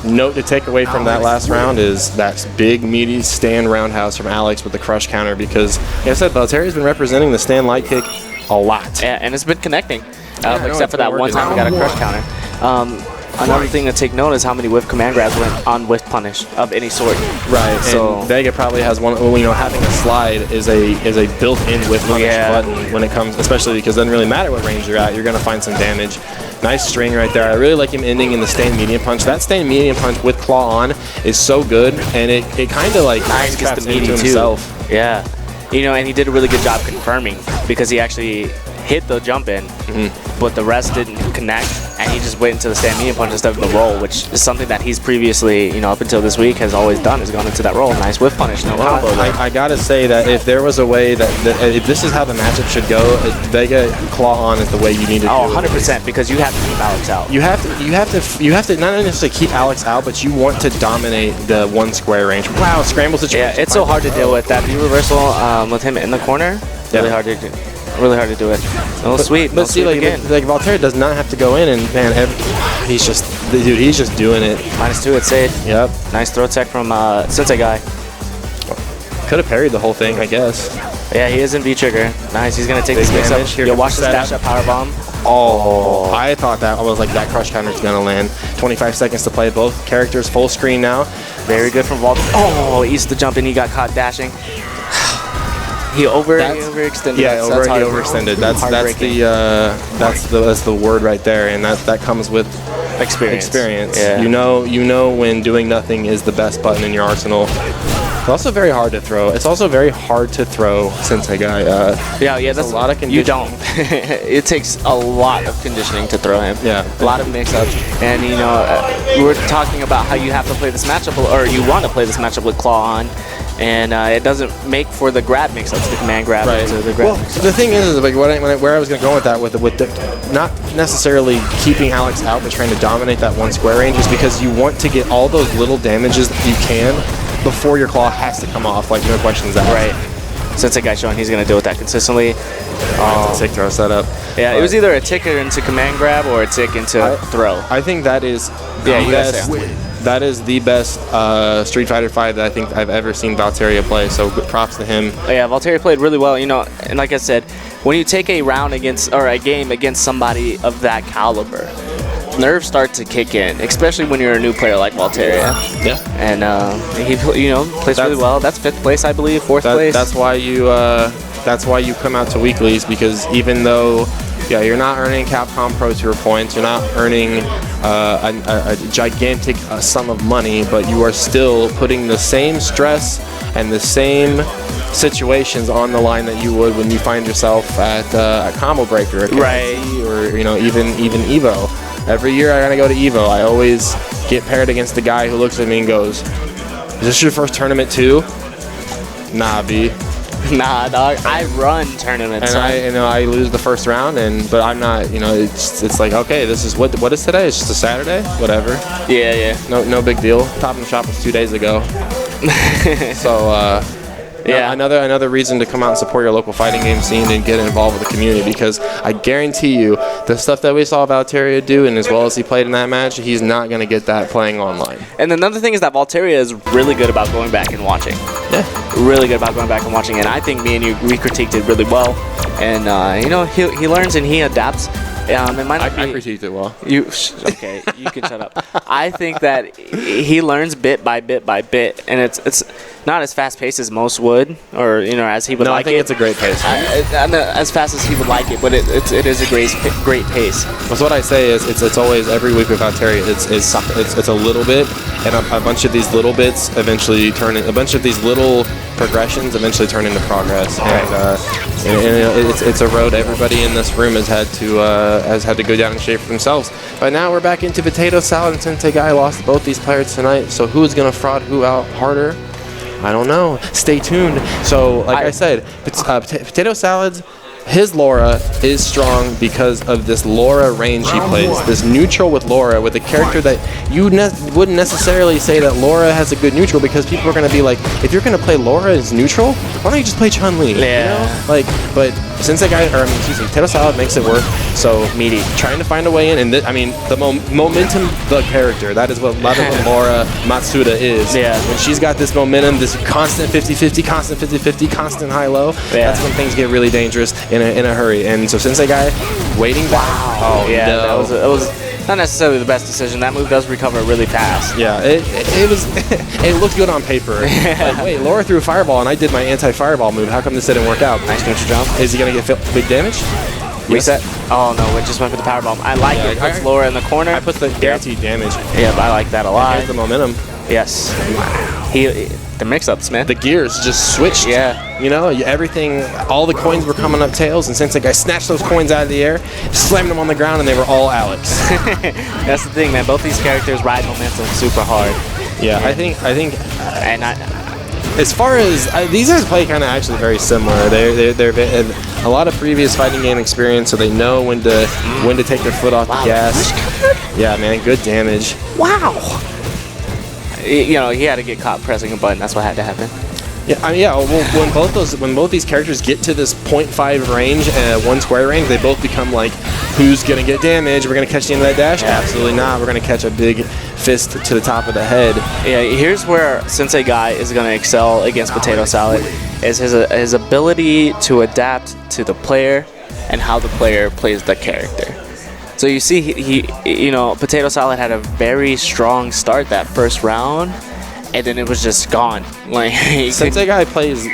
note to take away from that last round is that big meaty stand roundhouse from Alex with the crush counter, because, like I said, Valteria's been representing the stand light kick a lot. Yeah, and it's been connecting, except for that one time we got a crush counter. Another thing to take note is how many whiff command grabs went on whiff punish of any sort. Right. So and Vega probably has one. You know, having a slide is a built-in whiff punish button when it comes, especially because it doesn't really matter what range you're at. You're going to find some damage. Nice string right there. I really like him ending in the stand medium punch. That stand medium punch with claw on is so good, and it kind of like gets the meaty into himself. Yeah. You know, and he did a really good job confirming, because he actually hit the jump in, but the rest didn't connect, and he just went into the stand medium punch instead of the roll, which is something that he's previously, you know, up until this week has always done, has gone into that roll. Nice whiff punish, no combo. I gotta say that if there was a way that if this is how the matchup should go, Vega claw on is the way you need to do it. 100%, because you have to keep Alex out. You have to not necessarily keep Alex out, but you want to dominate the one square range. Wow, scramble situation. Yeah, it's so hard to deal with that V reversal with him in the corner. Really hard to do. Really hard to do it. No sweep. But see, like Valteria does not have to go in, and man, he's just doing it. -2 at Sade. Yep. Nice throw tech from Sensei Guy. Could have parried the whole thing, I guess. Yeah, he is in V trigger. Nice. He's gonna take this mix up. You'll watch this dash up power bomb. Oh, I thought that I was like that crush counter is gonna land. 25 seconds to play. Both characters full screen now. Very good from Vault. Oh, he used to jump in. He got caught dashing. He overextended. Yeah, he overextended. That's the word right there, and that comes with experience. Yeah. You know when doing nothing is the best button in your arsenal. It's also very hard to throw. It's also very hard to throw Sensei Guy. Yeah, that's a lot of conditioning. You don't. It takes a lot of conditioning to throw him. Yeah. A lot of mix-ups. And, you know, we were talking about how you have to play this matchup, or you want to play this matchup with claw on. And it doesn't make for the grab mix-ups, the command grab or the grab mix-ups. The thing is like where I was going to go with that, with the not necessarily keeping Alex out, but trying to dominate that one square range, is because you want to get all those little damages that you can before your claw has to come off, like no questions asked. Right. Sensei Guy showing he's going to deal with that consistently. It's a tick throw setup. Yeah, it was either a tick into command grab or a tick into throw. I think that is that is the best Street Fighter 5 that I think I've ever seen Valteria play, so props to him. Yeah, Valteria played really well, you know, and like I said, when you take a round against, or a game against somebody of that caliber, nerves start to kick in, especially when you're a new player like Valteria. Yeah. And he, you know, plays really well. That's 5th place, I believe, 4th place. That's why you come out to weeklies, because even though you're not earning Capcom Pro Tour points, you're not earning a gigantic sum of money, but you are still putting the same stress and the same situations on the line that you would when you find yourself at a Combo Breaker, right, or you know, even Evo. Every year I gotta go to Evo, I always get paired against the guy who looks at me and goes, "Is this your first tournament too?" Nah, B. Nah, dog. I run tournaments. And I lose the first round, but I'm not. You know, it's like, okay, this is what is today? It's just a Saturday, whatever. Yeah. No big deal. Top of the Shop was 2 days ago. So, Yeah. another reason to come out and support your local fighting game scene and get involved with the community, because I guarantee you the stuff that we saw Valteria do, and as well as he played in that match, he's not going to get that playing online. And another thing is that Valteria is really good about going back and watching. Yeah. Really good about going back and watching. And I think me and you, we critiqued it really well. And, he learns and he adapts. It might not I be, critiqued it well. Okay, you can shut up. I think that he learns bit by bit by bit, and it's not as fast paced as most would, or as he would No, like I think it. it's a great pace. Not as fast as he would like it, but it is a great pace. That's what I say is it's always every week with Valteria. It's a little bit, and a bunch of these little bits eventually turn in, a bunch of these little progressions eventually turn into progress. And it's a road everybody in this room has had to go down and shape for themselves. But now we're back into potato salad, and Sensei Guy lost both these players tonight. So who's gonna fraud who out harder? I don't know. Stay tuned. So, like I said, potato salads. His Laura is strong because of this Laura range he plays. This neutral with Laura, with a character that you wouldn't necessarily say that Laura has a good neutral, because people are going to be like, if you're going to play Laura as neutral, why don't you just play Chun-Li? Yeah. But since Potato Salad makes it work. So Meaty trying to find a way in, and the momentum, the character, that is what a lot of what Laura Matsuda is. Yeah. When she's got this momentum, this constant 50-50, constant 50-50, constant high-low, that's when things get really dangerous in a hurry. And so Sensei Guy waiting back. Wow. Oh, yeah, no. that was not necessarily the best decision. That move does recover really fast. Yeah, it was. It looked good on paper. Like, wait, Laura threw a fireball, and I did my anti-fireball move. How come this didn't work out? Nice neutral jump. Is he gonna get big damage? Reset. Oh no, it just went for the powerbomb. I like it. Puts Laura in the corner. I put the guaranteed damage. Yeah, I like that a lot. Here's the momentum. Yes. The mix-ups, man. The gears just switched. Yeah. Everything, all the coins were coming up tails, and Sensei Guy snatched those coins out of the air, slammed them on the ground, and they were all Alex. That's the thing, man. Both these characters ride momentum super hard. Yeah, I think, and as far as these guys play, kind of actually very similar. They're a lot of previous fighting game experience, so they know when to take their foot off the gas. Yeah, man, good damage. Wow. He had to get caught pressing a button. That's what had to happen. Yeah, well, when both these characters get to this 0.5 range, 1 square range, they both become like, who's gonna get damage? We're gonna catch the end of that dash? Yeah. Absolutely not. We're gonna catch a big fist to the top of the head. Yeah, here's where Sensei Guy is gonna excel against Potato Salad, is his ability to adapt to the player and how the player plays the character. So you see, he Potato Salad had a very strong start that first round, and then it was just gone. Like Sensei Guy plays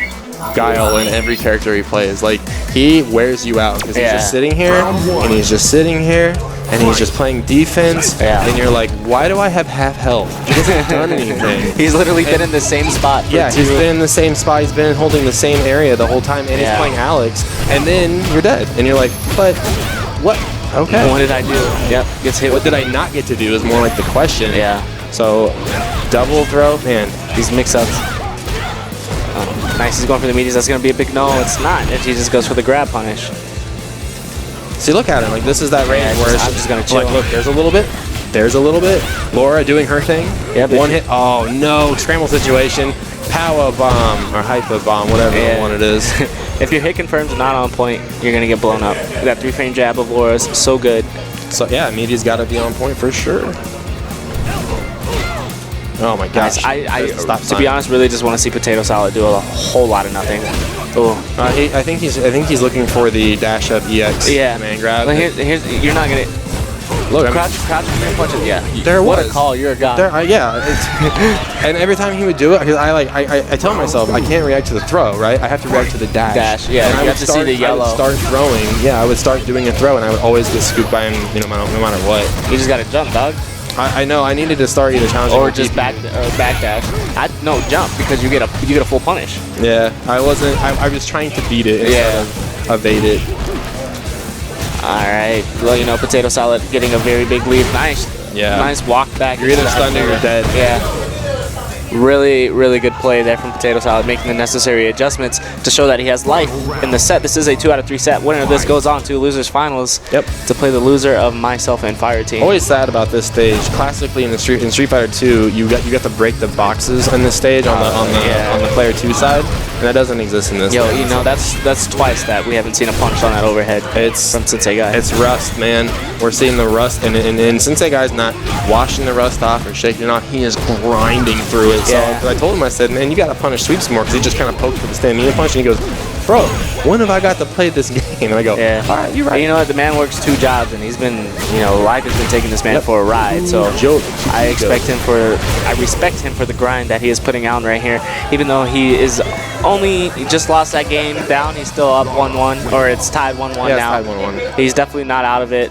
guile in every character he plays. Like, he wears you out because he's just sitting here, and he's just sitting here, and he's just playing defense, and you're like, why do I have half health? He hasn't done anything. He's literally been in the same spot. Yeah, he's been in the same spot. He's been holding the same area the whole time, and he's playing Alex, and then you're dead, and you're like, but what? Okay. What did I do? Yep, gets hit. What did I not get to do is more like the question. Yeah. So, double throw, man. These mix-ups. Nice, he's going for the meaties. That's going to be a big no. It's not. If he just goes for the grab punish. See, look at him. Like, this is that range where I'm just going to chill. Like, look, there's a little bit. There's a little bit. Laura doing her thing. Yeah, one hit. Oh, no. Scramble situation. Power bomb or hyper bomb, whatever one it is. If your hit confirms not on point, you're going to get blown up. That 3-frame jab of Laura's so good. So, yeah, media's got to be on point for sure. Oh my gosh! To be honest, really just want to see Potato Salad do a whole lot of nothing. I think he's looking for the dash up EX command grab. But you're not gonna look. Crouch, punch it. Yeah. There what was a call. You're a god. And every time he would do it, because I tell myself I can't react to the throw, right? I have to react to the dash. Yeah. And you have to see the yellow. I would start throwing. Yeah, I would start doing a throw, and I would always get scooped by him. No matter what. You just gotta jump, dog. I know. I needed to start either challenging or just back dash. No, jump, because you get a full punish. Yeah, I wasn't. I was trying to beat it instead of evade it. All right. Well, Potato Salad getting a very big lead. Nice. Yeah. Nice walk back. You're either stunned or you're dead. Yeah. Really, really good play there from Potato Salad, making the necessary adjustments to show that he has life in the set. This is a 2 out of 3 set. Winner of this goes on to losers finals. Yep. To play the loser of myself and Fire Team. Always sad about this stage. Classically in Street Fighter 2, you got to break the boxes on this stage on the player 2 side, and that doesn't exist in this. Yo, stage. you know that's twice that we haven't seen a punish on that overhead. It's from Sensei Guy. It's rust, man. We're seeing the rust, and Sensei Guy's not washing the rust off or shaking it off. He is grinding through it. Yeah. So I told him, I said, man, you got to punish sweeps more, because he just kind of poked with the stamina punch, and he goes, bro, when have I got to play this game? And I go, yeah. All right, you're right. And you know what? The man works 2 jobs, and he's been, life has been taking this man for a ride. So I respect him for the grind that he is putting out right here. Even though he just lost that game down, he's still up 1-1, or it's tied 1-1 now. Tied 1-1. He's definitely not out of it.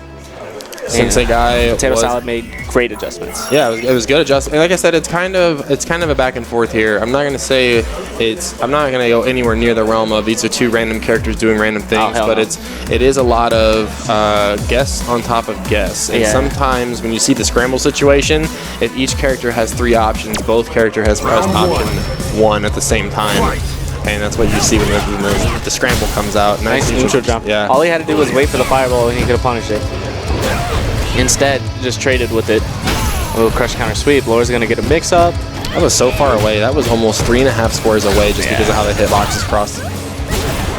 Sensei Guy Potato Salad made great adjustments. Yeah, it was good adjustment. And like I said, it's kind of a back and forth here. I'm not gonna say I'm not gonna go anywhere near the realm of these are 2 random characters doing random things, but it is a lot of guess on top of guess. And sometimes when you see the scramble situation, if each character has 3 options, both character has pressed option 1 at the same time. And that's what you see when the scramble comes out. Nice neutral jump. Yeah. All he had to do was wait for the fireball, and he could have punished it. Instead, just traded with it. A little crush counter sweep. Laura's gonna get a mix up. That was so far away. That was almost 3.5 squares away just because of how the hitboxes crossed.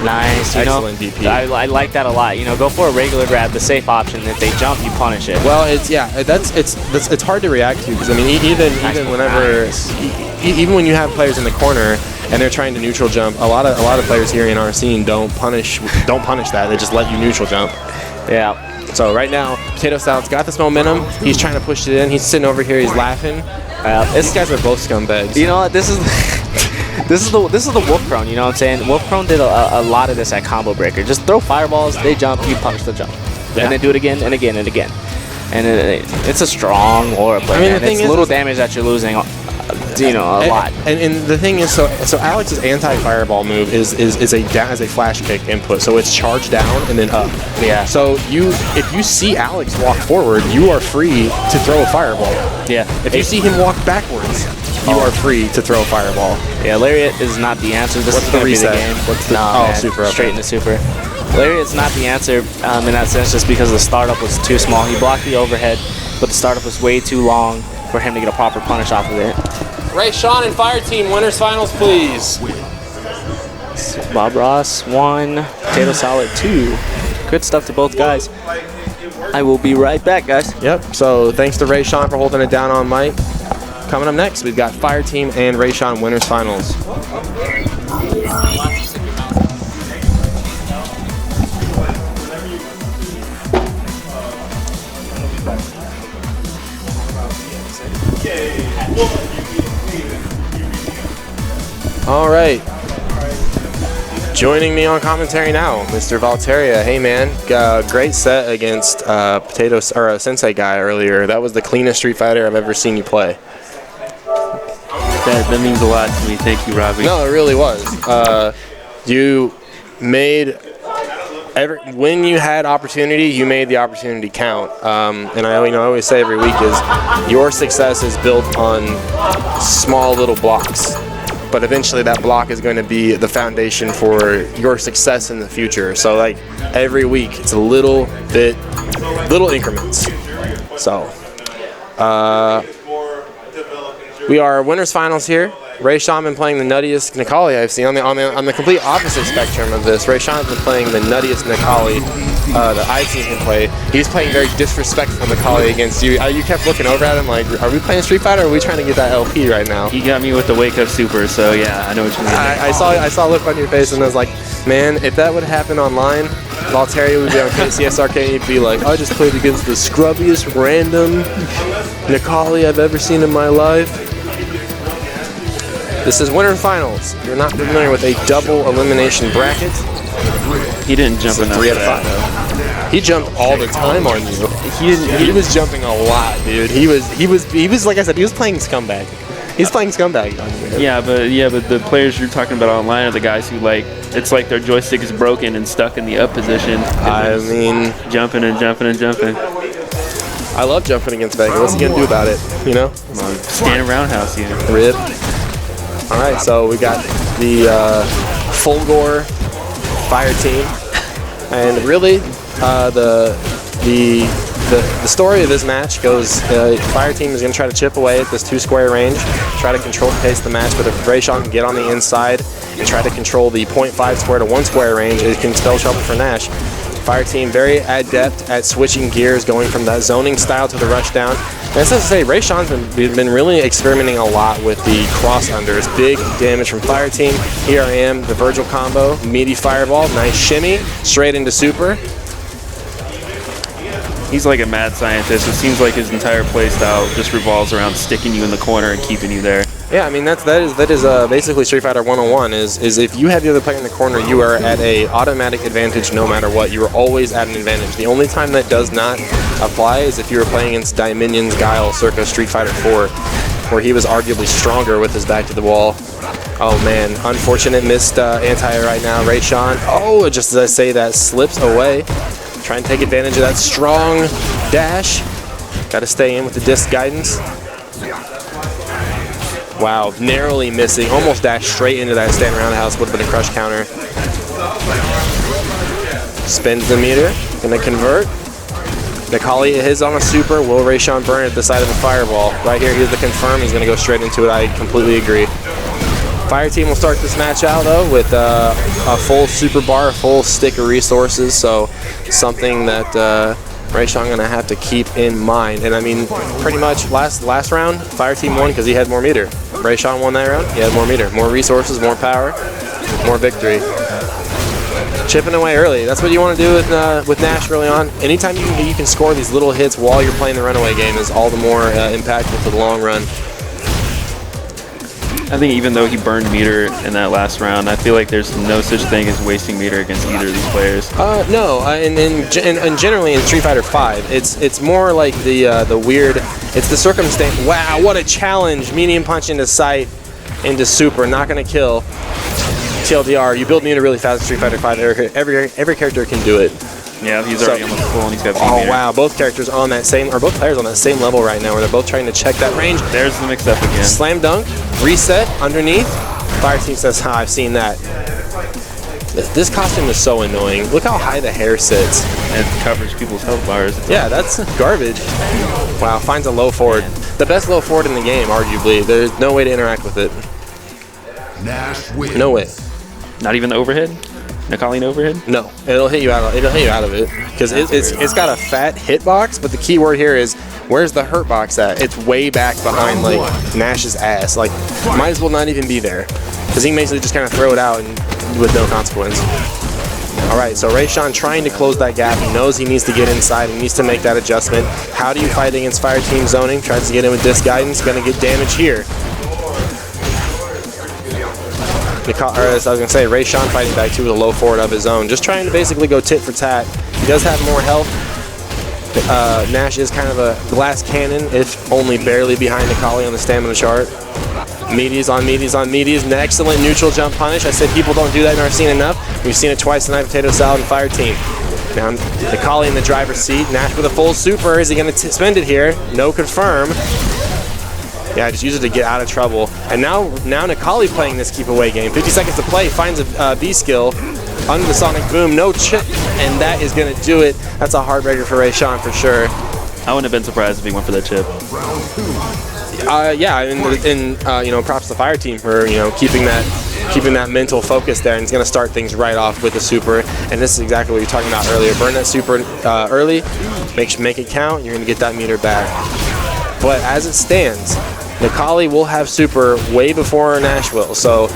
Nice. Excellent DP. I like that a lot. Go for a regular grab, the safe option. If they jump, you punish it. Well, it's hard to react to, because I mean even when you have players in the corner and they're trying to neutral jump, a lot of players here in our scene don't punish that. They just let you neutral jump. Yeah. So right now, Potato Salad's got this momentum. He's trying to push it in. He's sitting over here. He's laughing. These guys are both scumbags. You know what? This is the Wolf Prone. You know what I'm saying? Wolf Prone did a lot of this at Combo Breaker. Just throw fireballs. They jump. You punish the jump. Yeah. And then do it again and again and again. And it's a strong aura play. I mean, it's little damage that you're losing. A lot. And the thing is, so Alex's anti-fireball move is a flash kick input, so it's charged down and then up. Yeah. So if you see Alex walk forward, you are free to throw a fireball. Yeah. If you see him walk backwards, you are free to throw a fireball. Yeah, Lariat is not the answer. This is going to be the game. Super up. Straight into super. Lariat's not the answer in that sense, just because the startup was too small. He blocked the overhead, but the startup was way too long for him to get a proper punish off of it. Ray, Sean, and Fire Team, winners finals, please. Bob Ross 1, Potato Salad 2. Good stuff to both guys. I will be right back, guys. Yep, so thanks to Ray Sean for holding it down on mic. Coming up next, we've got Fire Team and Ray Sean winners finals. All right. Joining me on commentary now, Mr. Valteria. Hey man, great set against Sensei Guy earlier. That was the cleanest Street Fighter I've ever seen you play. That means a lot to me. Thank you, Robbie. No, it really was. You made when you had opportunity, you made the opportunity count. And I always say every week is your success is built on small little blocks. But eventually that block is going to be the foundation for your success in the future. So like every week it's a little increments. So we are winners finals here. Ray Sean been playing the nuttiest Nikali I've seen on the complete opposite spectrum of this. Ray Sean's been playing the nuttiest Nikali that I've seen him play. He's playing very disrespectful Nikali against you. You kept looking over at him like, are we playing Street Fighter or are we trying to get that LP right now? You got me with the wake up super, so yeah, I know what you mean. I saw a look on your face and I was like, man, if that would happen online, Valteria would be on KCS Arcade and he'd be like, I just played against the scrubbiest random Nikali I've ever seen in my life. This is winner finals. If you're not familiar with a double elimination bracket, he didn't jump enough. 3 out of 5. He jumped all the time on you. He was jumping a lot, dude. He was like I said, he was playing scumbag. He's playing scumbag on you. Yeah, but the players you're talking about online are the guys who it's like their joystick is broken and stuck in the up position. I mean, jumping and jumping and jumping. I love jumping against Vega. What's he gonna do about it? You know? Standing roundhouse, you know. Rip. All right, so we got the Fulgore Fire Team, and really the story of this match goes, Fire Team is going to try to chip away at this 2-square range, try to control the pace of the match, but if Rayshawn can get on the inside and try to control the 0.5 square to 1 square range, it can spell trouble for Nash. Fire Team very adept at switching gears, going from that zoning style to the rush down. And that's to say, Rayshawn's been really experimenting a lot with the cross unders. Big damage from Fire Team. Here I am, the Virgil combo, meaty fireball, nice shimmy, straight into super. He's like a mad scientist. It seems like his entire playstyle just revolves around sticking you in the corner and keeping you there. Yeah, I mean that is basically Street Fighter 101. Is if you have the other player in the corner, you are at a automatic advantage no matter what. You are always at an advantage. The only time that does not apply is if you were playing against Diminion's Guile circa Street Fighter 4, where he was arguably stronger with his back to the wall. Oh man, unfortunate missed anti right now, Rayshawn. Oh, just as I say that, slips away. Try and take advantage of that strong dash. Got to stay in with the disc guidance. Wow, narrowly missing. Almost dashed straight into that stand roundhouse. Would have been a crush counter. Spins the meter. Gonna convert. Nikali is on a super. Will Rayshawn burn at the side of the fireball? Right here, here's the confirm. He's gonna go straight into it. I completely agree. Fire Team will start this match out though with a full super bar, a full stick of resources. So something that Rayshawn gonna have to keep in mind. And I mean, pretty much last round, Fire Team won because he had more meter. Rayshawn won that round. He had more meter, more resources, more power, more victory. Chipping away early. That's what you want to do with Nash early on. Anytime you can score these little hits while you're playing the runaway game is all the more impactful for the long run. I think even though he burned meter in that last round, I feel like there's no such thing as wasting meter against either of these players. No, and generally in Street Fighter 5, it's more like the weird. It's the circumstance. Wow, what a challenge! Medium punch into sight, into super, not gonna kill. TLDR, you build meter really fast in Street Fighter 5. Every character can do it. Yeah, he's already almost full and he's got meter. Wow, both characters on that same, or both players on that same level right now, where they're both trying to check that range. There's the mix-up again. Slam dunk, reset, underneath. Fire Team says, I've seen that. This costume is so annoying. Look how high the hair sits. It covers people's health bars. Yeah, that's garbage. Wow, finds a low forward. The best low forward in the game, arguably. There's no way to interact with it. Nash wins. No way. Not even the overhead? Nikali overhead? No, it'll hit you out of it because it's got a fat hitbox. But the key word here is where's the hurt box at? It's way back behind like Nash's ass. Like might as well not even be there because he can basically just kind of throw it out and with no consequence. All right, so Rayshawn trying to close that gap. He knows he needs to get inside. He needs to make that adjustment. How do you fight against Fire Team zoning? Tries to get in with disc guidance. Going to get damage here. As I was going to say, Rayshawn fighting back too with a low forward of his own. Just trying to basically go tit for tat. He does have more health. Nash is kind of a glass cannon, if only barely behind Nikali on the stamina chart. Meaties on meaties on meaties. An excellent neutral jump punish. I said people don't do that in our scene enough. We've seen it twice tonight, Potato Salad and Fire Team. Now Nikali in the driver's seat. Nash with a full super. Is he going to spend it here? No confirm. Yeah, just use it to get out of trouble. And now Nikali playing this keep away game. 50 seconds to play, finds a B skill under the Sonic Boom, no chip, and that is gonna do it. That's a heartbreaker for Rayshawn for sure. I wouldn't have been surprised if he went for that chip. Yeah, and you know, props to the Fire Team for keeping that mental focus there, and he's gonna start things right off with the super. And this is exactly what you're talking about earlier. Burn that super early, make it count. You're gonna get that meter back. But as it stands, Nikali will have super way before Nash will, so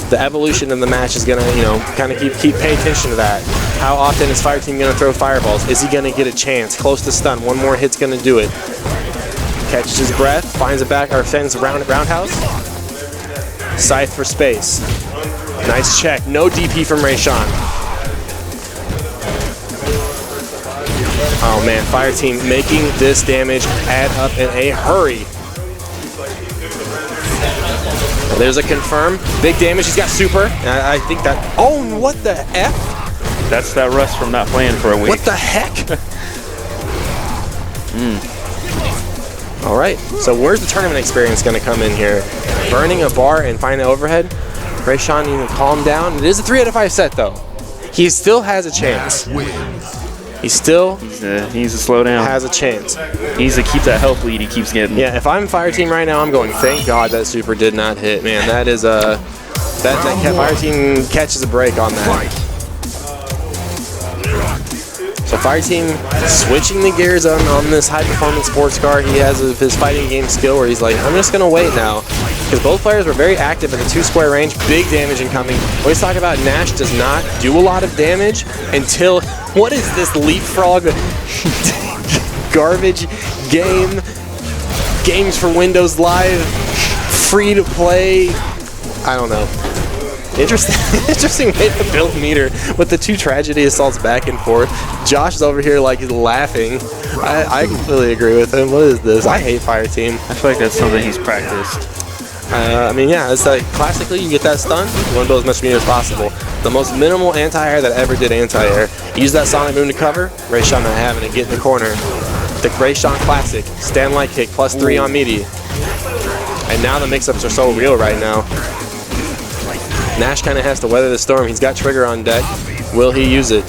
the evolution of the match is gonna, kind of keep pay attention to that. How often is Fire Team gonna throw fireballs? Is he gonna get a chance? Close to stun. One more hit's gonna do it. Catches his breath, finds it back, or fends roundhouse. Scythe for space. Nice check. No DP from Rayshawn. Oh man, Fire Team making this damage add up in a hurry. There's a confirm. Big damage. He's got super. I think that. Oh, what the F? That's that rust from not playing for a week. What the heck? All right, so where's the tournament experience going to come in here? Burning a bar and finding the overhead? Rayshawn, you can calm down. It is a 3 out of 5 set, though. He still has a chance. He still he needs to slow down. has a chance. He needs to keep that health lead he keeps getting. Yeah, if I'm Fire Team right now, I'm going, thank God that super did not hit. Man, that is a... That Fire Team catches a break on that. So Fire Team switching the gears on this high-performance sports car. He has his fighting game skill where he's like, I'm just going to wait now. Because both players were very active in the 2-square range. Big damage incoming. We always talk about Nash does not do a lot of damage until... What is this leapfrog garbage game? Games for Windows Live. Free to play. I don't know. Interesting way to build meter with the 2 tragedy assaults back and forth. Josh is over here like laughing. I completely agree with him. What is this? I hate Fire Team. I feel like that's something he's practiced. I mean, yeah, it's like classically you get that stun, you want to build as much meter as possible. The most minimal anti-air that ever did anti-air. Use that Sonic Boom to cover. Rayshawn not having it. Get in the corner. The Rayshawn classic. Stand light kick +3 on meaty. And now the mix-ups are so real right now. Nash kind of has to weather the storm. He's got trigger on deck. Will he use it?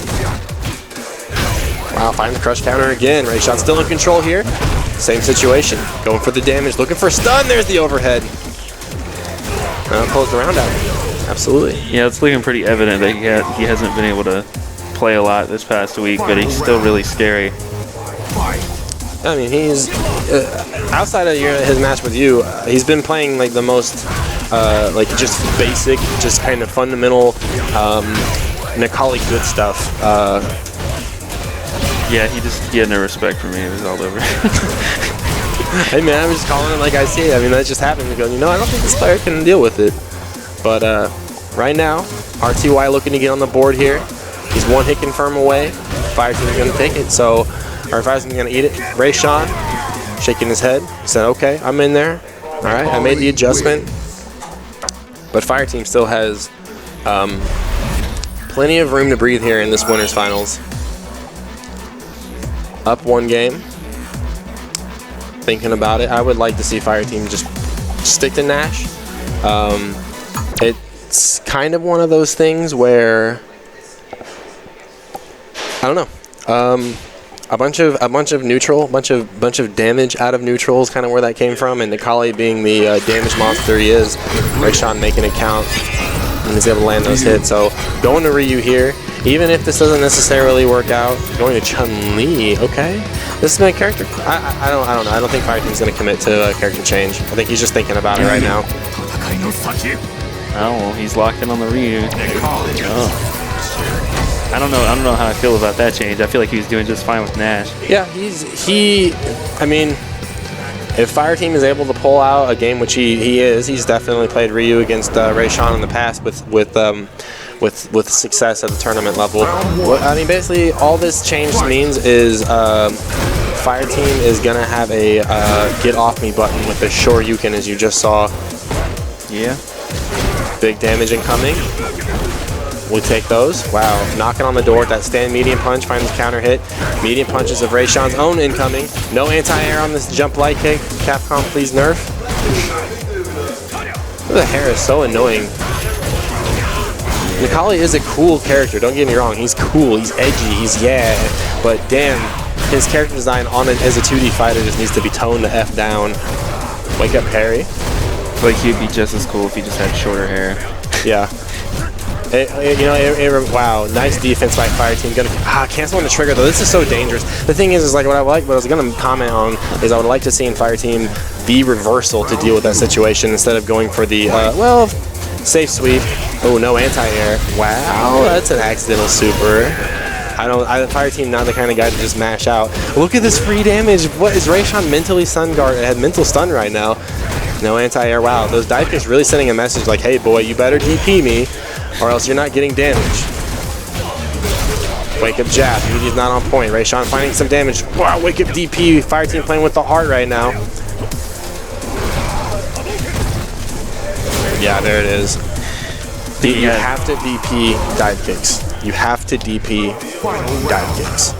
Wow, find the crush counter again. Rayshawn still in control here. Same situation. Going for the damage. Looking for a stun. There's the overhead. Close the round out. Absolutely. Yeah, it's looking pretty evident that he hasn't been able to play a lot this past week, but he's still really scary. I mean, he's outside of his match with you. He's been playing like the most like just basic, just kind of fundamental Nikali good stuff. Yeah, he had no respect for me. It was all over. Hey man, I'm just calling it like I see it. I mean, that just happened. We go, you know, I don't think this player can deal with it. But right now, RTY looking to get on the board here. He's 1 hit confirm away. Fire Team's gonna take it. So, or Fire Team's gonna eat it. Rayshawn shaking his head. He said, "Okay, I'm in there. All right, I made the adjustment." But Fire Team still has plenty of room to breathe here in this winners finals. Up 1 game. Thinking about it, I would like to see Fire Team just stick to Nash. It's kind of one of those things where I don't know. A bunch of neutral, bunch of damage out of neutral is kind of where that came from, and Nikali being the damage monster he is, Rayshawn making it count, and he's able to land those hits. So going to Ryu here, even if this doesn't necessarily work out, going to Chun-Li, okay. This is my character. I don't know. I don't think Fire Team's going to commit to a character change. I think he's just thinking about it right now. Oh, well, he's locked in on the Ryu. Oh. I don't know how I feel about that change. I feel like he was doing just fine with Nash. Yeah, I mean, if Fire Team is able to pull out a game, which he is, he's definitely played Ryu against Rayshawn in the past with success at the tournament level. I mean, basically, all this change means is Fire Team is gonna have a get off me button with the Shoryuken, as you just saw. Yeah. Big damage incoming. We'll take those. Wow, knocking on the door with that stand medium punch, finds the counter hit. Medium punches of Rayshawn's own incoming. No anti-air on this jump light kick. Capcom, please nerf. The hair is so annoying. Nikali is a cool character, don't get me wrong. He's cool, he's edgy, he's yeah. But damn, his character design as a 2D fighter just needs to be toned the F down. Wake up, Harry. I feel like he'd be just as cool if he just had shorter hair. Yeah. Wow, nice defense by Fire Team. Cancel on the trigger though. This is so dangerous. The thing is like what I was gonna comment on is I would like to see in Fire Team the reversal to deal with that situation instead of going for the safe sweep. Oh, no anti-air. Wow, that's an accidental super. Fire Team not the kind of guy to just mash out. Look at this free damage. What is Rayshawn mentally stun guard? It had mental stun right now. No anti-air. Wow, those dive kicks really sending a message like, hey boy, you better DP me or else you're not getting damage. Wake up jab. He's not on point. Rayshawn finding some damage. Wow, wake up DP. Fire Team playing with the heart right now. Yeah, there it is. You have to DP dive kicks. You have to DP dive kicks.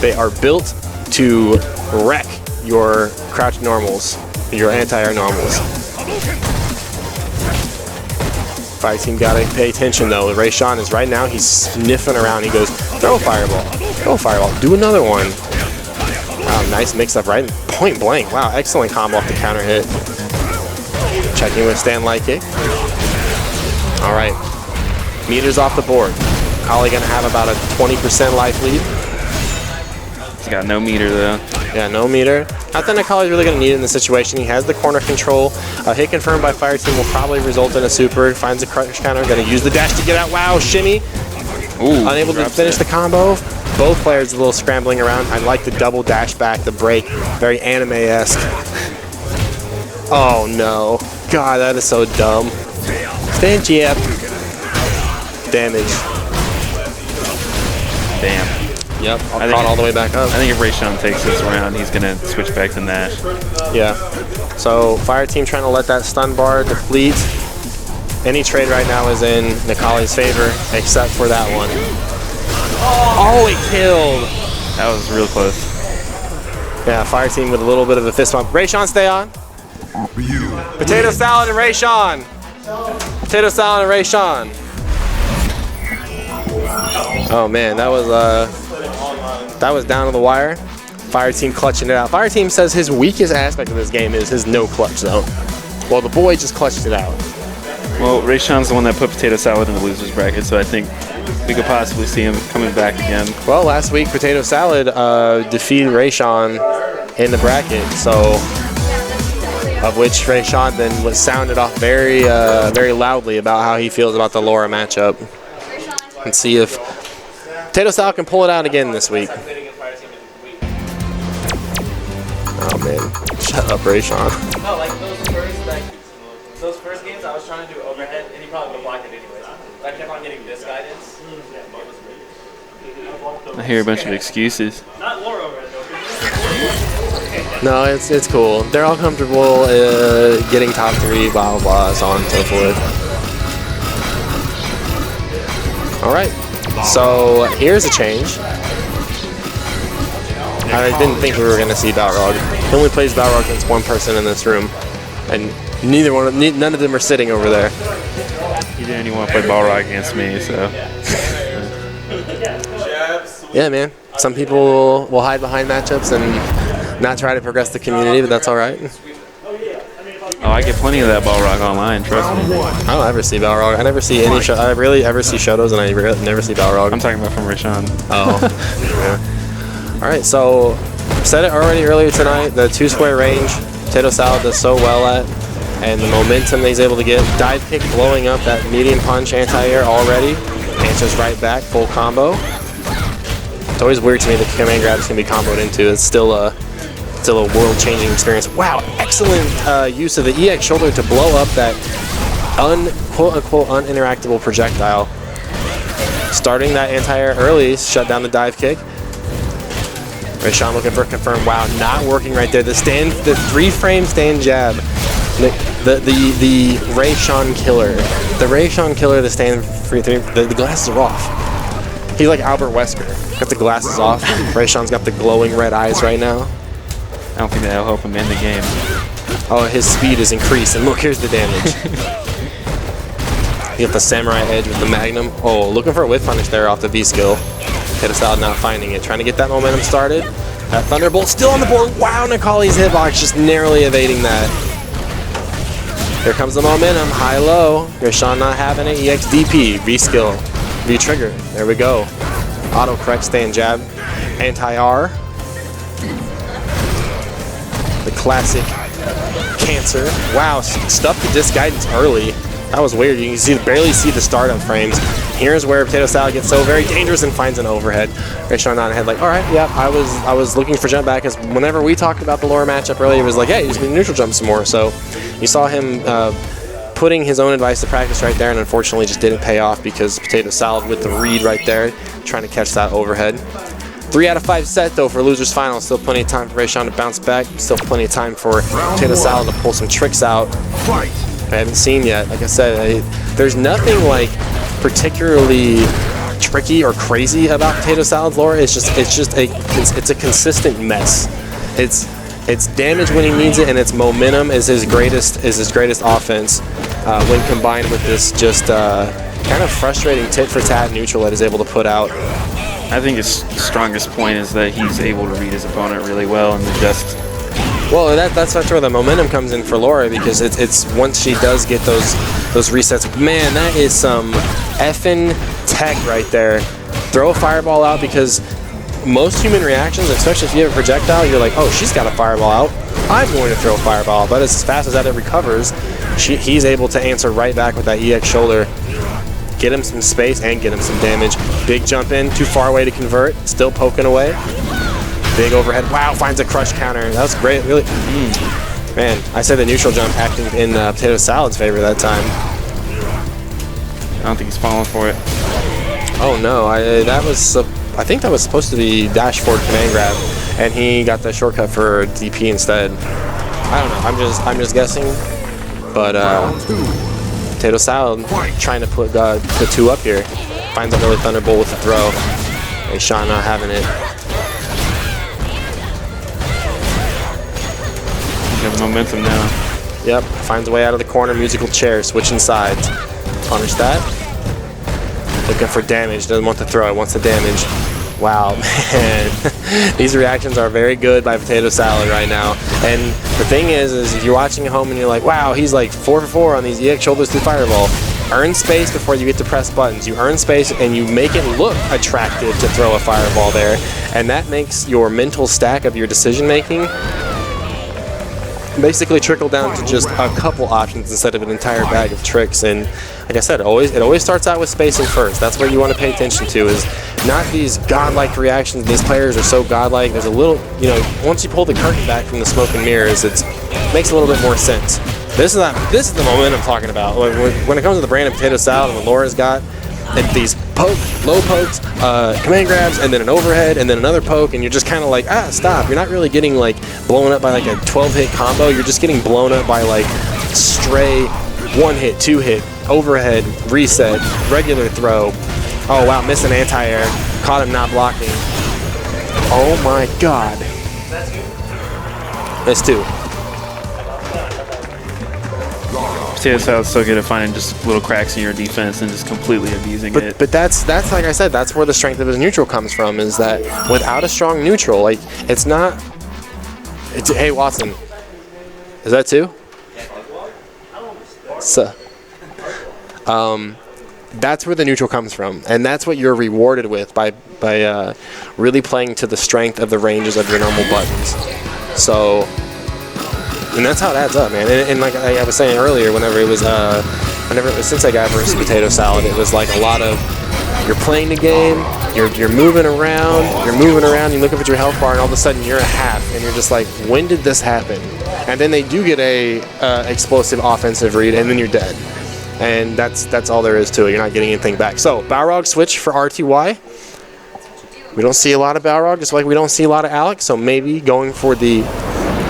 They are built to wreck your crouch normals, your anti-air normals. Fire team gotta pay attention though. Rayshawn is right now, he's sniffing around. He goes, throw a fireball, throw a fireball, do another one. Wow, nice mix up right point blank. Wow, excellent combo off the counter hit. Checking with stand light kick. All right, meters off the board. Kali gonna have about a 20% life lead. He's got no meter though. Yeah, no meter. Not that Nakali's really going to need it in this situation. He has the corner control. A hit confirmed by Fire Team will probably result in a super. Finds a crush counter. Going to use the dash to get out. Wow, shimmy. Ooh, unable to finish the combo. Both players a little scrambling around. I like the double dash back, the break. Very anime-esque. Oh, no. God, that is so dumb. Stand jab. Damage. Damn. Yep, caught all the way back up. I think if Rayshawn takes this round, he's going to switch back to Nash. Yeah. So Fire Team trying to let that stun bar deplete. Any trade right now is in Nakali's favor, except for that one. Oh, it killed. That was real close. Yeah, Fire Team with a little bit of a fist bump. Rayshawn, stay on. Potato salad and Rayshawn. Potato salad and Rayshawn. Oh man, that was down to the wire. Fire Team clutching it out. Fire Team says his weakest aspect of this game is his no clutch zone. Well, the boy just clutched it out. Well, Rayshawn's the one that put Potato Salad in the loser's bracket, so I think we could possibly see him coming back again. Well, last week Potato Salad defeated Rayshawn in the bracket, so of which Rayshawn then was sounded off very very loudly about how he feels about the Laura matchup. And see if Potato Salad can pull it out again this week. Oh man, shut up, Rayshawn. No, like those first games, I was trying to do overhead, and he probably would have blocked it anyways. But I kept on getting this guidance. I hear a bunch of excuses. Not lower overhead though. No, it's cool. They're all comfortable getting top 3, blah blah blah, so on and so forth. All right, so here's a change. I didn't think we were going to see Balrog. He only plays Balrog against one person in this room, and none of them are sitting over there. He didn't even want to play Balrog against me, so. Yeah, man. Some people will hide behind matchups and not try to progress the community, but that's all right. Oh, I get plenty of that Balrog online, trust me. I don't ever see Balrog. I never see any. I rarely ever see Shotos, and I never see Balrog. I'm talking about from Rayshawn. Oh. Yeah. All right, so said it already earlier tonight. The 2-square range, Potato Salad does so well at, and the momentum that he's able to get. Dive kick blowing up that medium punch anti-air already. Answers right back, full combo. It's always weird to me that command grab is going to be comboed into. It's still a world-changing experience. Wow, excellent use of the EX shoulder to blow up that quote-unquote uninteractable projectile. Starting that anti-air early, shut down the dive kick. Rayshawn looking for a confirm. Wow, not working right there. The 3-frame stand jab. The Rayshawn killer. The Rayshawn killer, the stand free 3. The glasses are off. He's like Albert Wesker. Got the glasses off. Rayshawn's got the glowing red eyes right now. I don't think that'll help him in the game. Oh, his speed is increased, and look, here's the damage. You got the Samurai Edge with the Magnum. Oh, looking for a whiff punish there off the V-skill. Potato Salad not finding it. Trying to get that momentum started. That Thunderbolt still on the board. Wow, Nakali's hitbox just narrowly evading that. Here comes the momentum. High-low. Rayshawn not having it. EXDP. V-skill. V-trigger. There we go. Auto-correct stand jab. Anti-R. The classic cancer. Wow, stuffed the disc guidance early. That was weird. You can barely see the startup frames. Here's where Potato Salad gets so very dangerous and finds an overhead. Rayshawn on ahead, like, all right, yeah, I was looking for jump back, because whenever we talked about the lower matchup earlier, it was like, hey, he's going to neutral jump some more. So you saw him putting his own advice to practice right there, and unfortunately just didn't pay off because Potato Salad with the read right there, trying to catch that overhead. 3 out of 5 set though for losers final. Still plenty of time for Rayshawn to bounce back. Still plenty of time for Potato Salad to pull some tricks out. I haven't seen yet. Like I said, there's nothing like particularly tricky or crazy about Potato Salad's lore. It's a consistent mess. It's It's damage when he needs it, and it's momentum is his greatest offense when combined with this just kind of frustrating tit-for-tat neutral that he's able to put out. I think his strongest point is that he's able to read his opponent really well and adjust. Well, that's where the momentum comes in for Laura, because it's once she does get those resets. Man, that is some effing tech right there. Throw a fireball out, because most human reactions, especially if you have a projectile, you're like, oh, she's got a fireball out, I'm going to throw a fireball. But as fast as that it recovers, he's able to answer right back with that EX shoulder. Get him some space and get him some damage. Big jump in, too far away to convert, still poking away. Big overhead. Wow, finds a crush counter. That was great. Really, man. I said the neutral jump acting in Potato Salad's favor that time. I don't think he's falling for it. Oh no, I think that was supposed to be dash forward command grab, and he got the shortcut for DP instead. I don't know. I'm just guessing, but Potato Salad trying to put the 2 up here. Finds a early Thunderbolt with the throw. And Sean not having it. You have momentum now. Yep, finds a way out of the corner, musical chair, switching sides. Punish that. Looking for damage, doesn't want the throw, wants the damage. Wow, man. These reactions are very good by Potato Salad right now. And the thing is if you're watching at home and you're like, wow, he's like 4 for 4 on these EX shoulders through Fireball. Earn space before you get to press buttons. You earn space and you make it look attractive to throw a fireball there. And that makes your mental stack of your decision making basically trickle down to just a couple options instead of an entire bag of tricks. And like I said, it always starts out with spacing first. That's what you want to pay attention to, is not these godlike reactions. These players are so godlike. There's a little, once you pull the curtain back from the smoke and mirrors, it makes a little bit more sense. This is the moment I'm talking about. When it comes to the brand of Potato Salad and what Laura's got, and these low pokes, command grabs, and then an overhead, and then another poke, and you're just kind of like, stop. You're not really getting like blown up by like a 12-hit combo. You're just getting blown up by like stray 1-hit, 2-hit, overhead, reset, regular throw. Oh wow, missed an anti-air. Caught him not blocking. Oh my god. Missed 2. Potato Salad's so good at finding just little cracks in your defense and just completely abusing it. But that's like I said, that's where the strength of his neutral comes from, is that without a strong neutral, like hey Watson, is that 2? So, that's where the neutral comes from, and that's what you're rewarded with by really playing to the strength of the ranges of your normal buttons. So. And that's how it adds up, man. And like I was saying earlier, whenever it was Sensei Guy versus Potato Salad, it was like a lot of you're playing the game, you're moving around, you look up at your health bar, and all of a sudden you're a half, and you're just like, when did this happen? And then they do get a explosive offensive read, and then you're dead. And that's all there is to it. You're not getting anything back. So Balrog switch for RTY. We don't see a lot of Balrog, just like we don't see a lot of Alex. So maybe going for the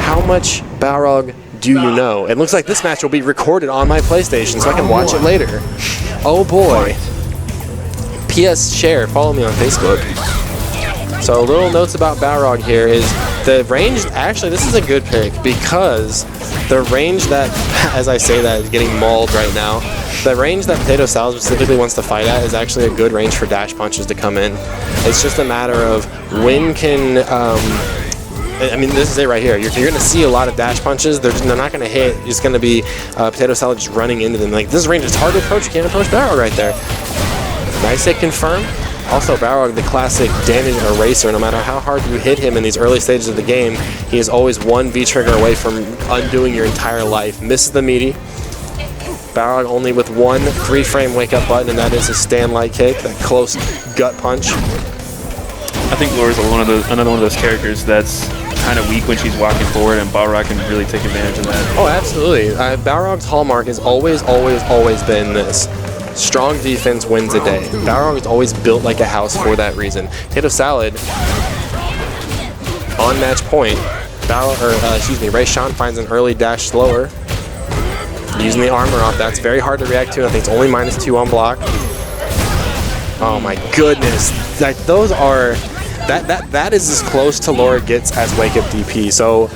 how much Balrog do you know? It looks like this match will be recorded on my PlayStation so I can watch it later. Oh boy. PS share, follow me on Facebook. So little notes about Balrog here is the range, actually this is a good pick because the range that, as I say that, is getting mauled right now. The range that Potato Salad specifically wants to fight at is actually a good range for dash punches to come in. It's just a matter of when can, I mean, this is it right here. You're going to see a lot of dash punches. They're not going to hit. It's going to be Potato Salad just running into them. Like, this range is hard to approach. You can't approach Balrog right there. Nice hit confirmed. Also, Balrog, the classic damage eraser. No matter how hard you hit him in these early stages of the game, he is always one V-trigger away from undoing your entire life. Misses the meaty. Balrog only with one 3-frame wake-up button, and that is his stand-light kick, that close gut punch. I think Laura's another one of those characters that's kind of weak when she's walking forward, and Balrog can really take advantage of that. Oh, absolutely. Balrog's hallmark has always been this. Strong defense wins a day. Balrog is always built like a house for that reason. Potato Salad, on match point, Ray Sean finds an early dash slower. Using the armor off, that's very hard to react to. I think it's only -2 on block. Oh my goodness. Like, those are that is as close to Laura gets as wake up DP. So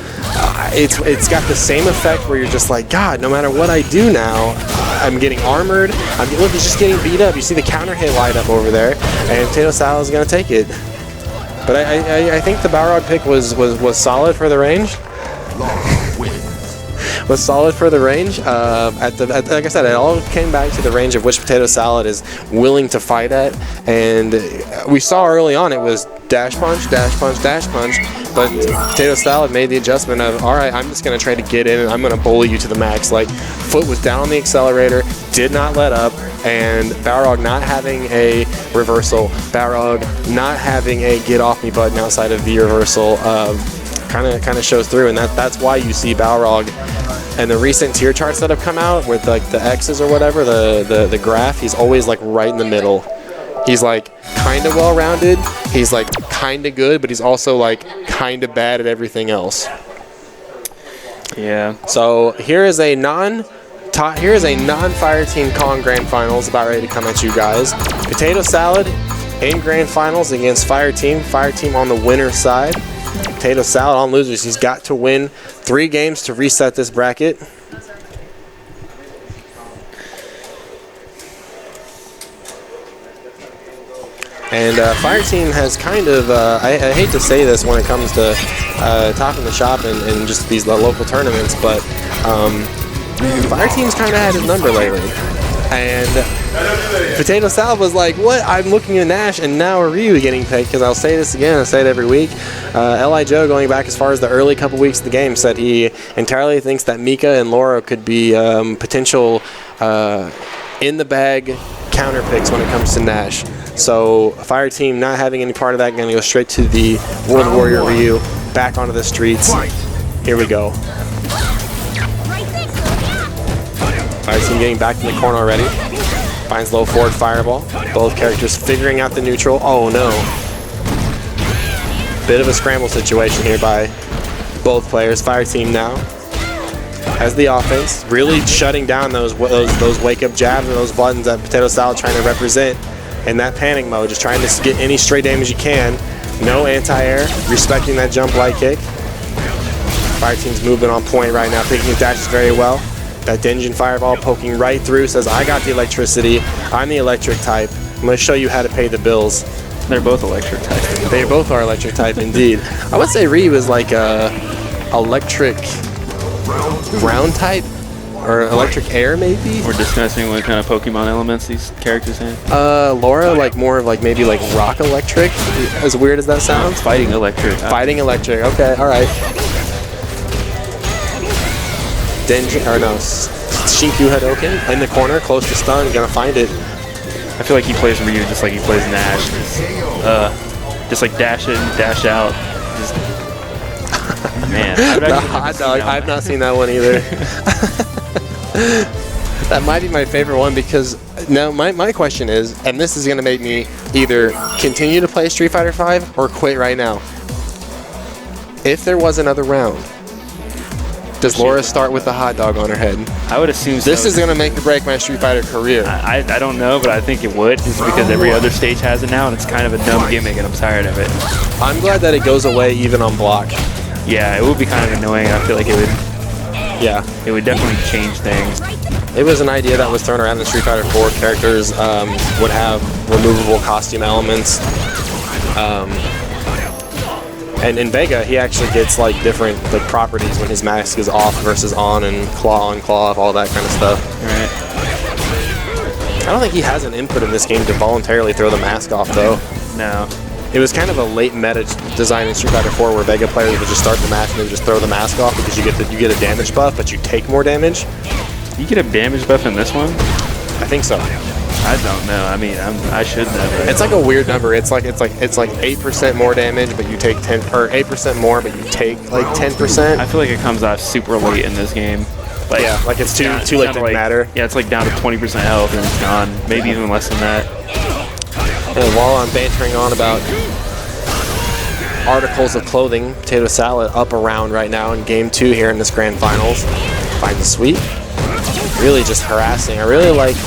it's got the same effect where you're just like, God, no matter what I do now, I'm getting armored. Look, he's just getting beat up. You see the counter hit light up over there, and Potato Salad is gonna take it. But I think the Balrog pick was solid for the range. Was solid for the range. Like I said, it all came back to the range of which Potato Salad is willing to fight at. And we saw early on it was dash punch, dash punch, dash punch. But Potato Salad made the adjustment of, all right, I'm just going to try to get in and I'm going to bully you to the max. Like, foot was down on the accelerator, did not let up. And Balrog not having a reversal, Balrog not having a get off me button outside of the reversal, kind of shows through, and that's why you see Balrog and the recent tier charts that have come out with like the X's or whatever, the graph, he's always like right in the middle. He's like kind of well-rounded, he's like kind of good, but he's also like kind of bad at everything else. Yeah. So here is a non-Fire Team Kong Grand Finals about ready to come at you guys. Potato Salad in Grand Finals against Fire Team. Fire Team on the winner's side. Potato Salad on losers. He's got to win 3 games to reset this bracket. And Fire Team has kind of, I hate to say this when it comes to topping the shop and just these local tournaments, but Fire Team's kind of had his number lately. And Potato Salad was like, what? I'm looking at Nash, and now are you getting picked? Because I'll say this again, I say it every week. L.I. Joe, going back as far as the early couple weeks of the game, said he entirely thinks that Mika and Laura could be potential in-the-bag counter picks when it comes to Nash. So Fire Team not having any part of that, going to go straight to the World Warrior Ryu, back onto the streets. Here we go. Fire Team getting back in the corner already. Finds low forward fireball. Both characters figuring out the neutral. Oh no. Bit of a scramble situation here by both players. Fire Team now has the offense, really shutting down those wake up jabs and those buttons that Potato Salad trying to represent in that panic mode. Just trying to get any straight damage you can. No anti-air, respecting that jump light kick. Fire Team's movement on point right now, picking his dashes very well. That Denjin Fireball poking right through, says, I got the electricity, I'm the electric type. I'm going to show you how to pay the bills. They're both electric type. They both are electric type, indeed. I would say Ryu is like a electric ground type, or electric air maybe? We're discussing what kind of Pokemon elements these characters have. Laura, like more of like maybe like rock electric, as weird as that sounds. Fighting electric. Fighting electric, okay, alright. Denjin, or no, Shinku Hadouken in the corner, close to stun, gonna find it. I feel like he plays Ryu just like he plays Nash. Just like dash in, dash out. Just, man, the hot dog, I've not seen that one either. That might be my favorite one because now my question is, and this is gonna make me either continue to play Street Fighter V or quit right now. If there was another round, does Laura start with the hot dog on her head? I would assume so. This is going to make or break my Street Fighter career. I don't know, but I think it would, just because every other stage has it now, and it's kind of a dumb gimmick, and I'm tired of it. I'm glad that it goes away even on block. Yeah, it would be kind of annoying. I feel like it would. Yeah, it would definitely change things. It was an idea that was thrown around in Street Fighter 4. Characters would have removable costume elements. And in Vega, he actually gets like different like properties when his mask is off versus on claw off, all that kind of stuff. Right. I don't think he has an input in this game to voluntarily throw the mask off though. No. It was kind of a late meta design in Street Fighter 4 where Vega players would just start the match and they would just throw the mask off because you get a damage buff, but you take more damage. You get a damage buff in this one? I think so. I don't know. I mean, I should know. It's like a weird number. It's like 8% more damage, but you take 8% more, but you take like 10%. I feel like it comes out super late in this game. Like, yeah, like it's too late to matter. Yeah, it's like down to 20% health and it's gone. Maybe even less than that. And while I'm bantering on about articles of clothing, Potato Salad up around right now in Game 2 here in this Grand Finals. Finds a sweep. Really just harassing. I really like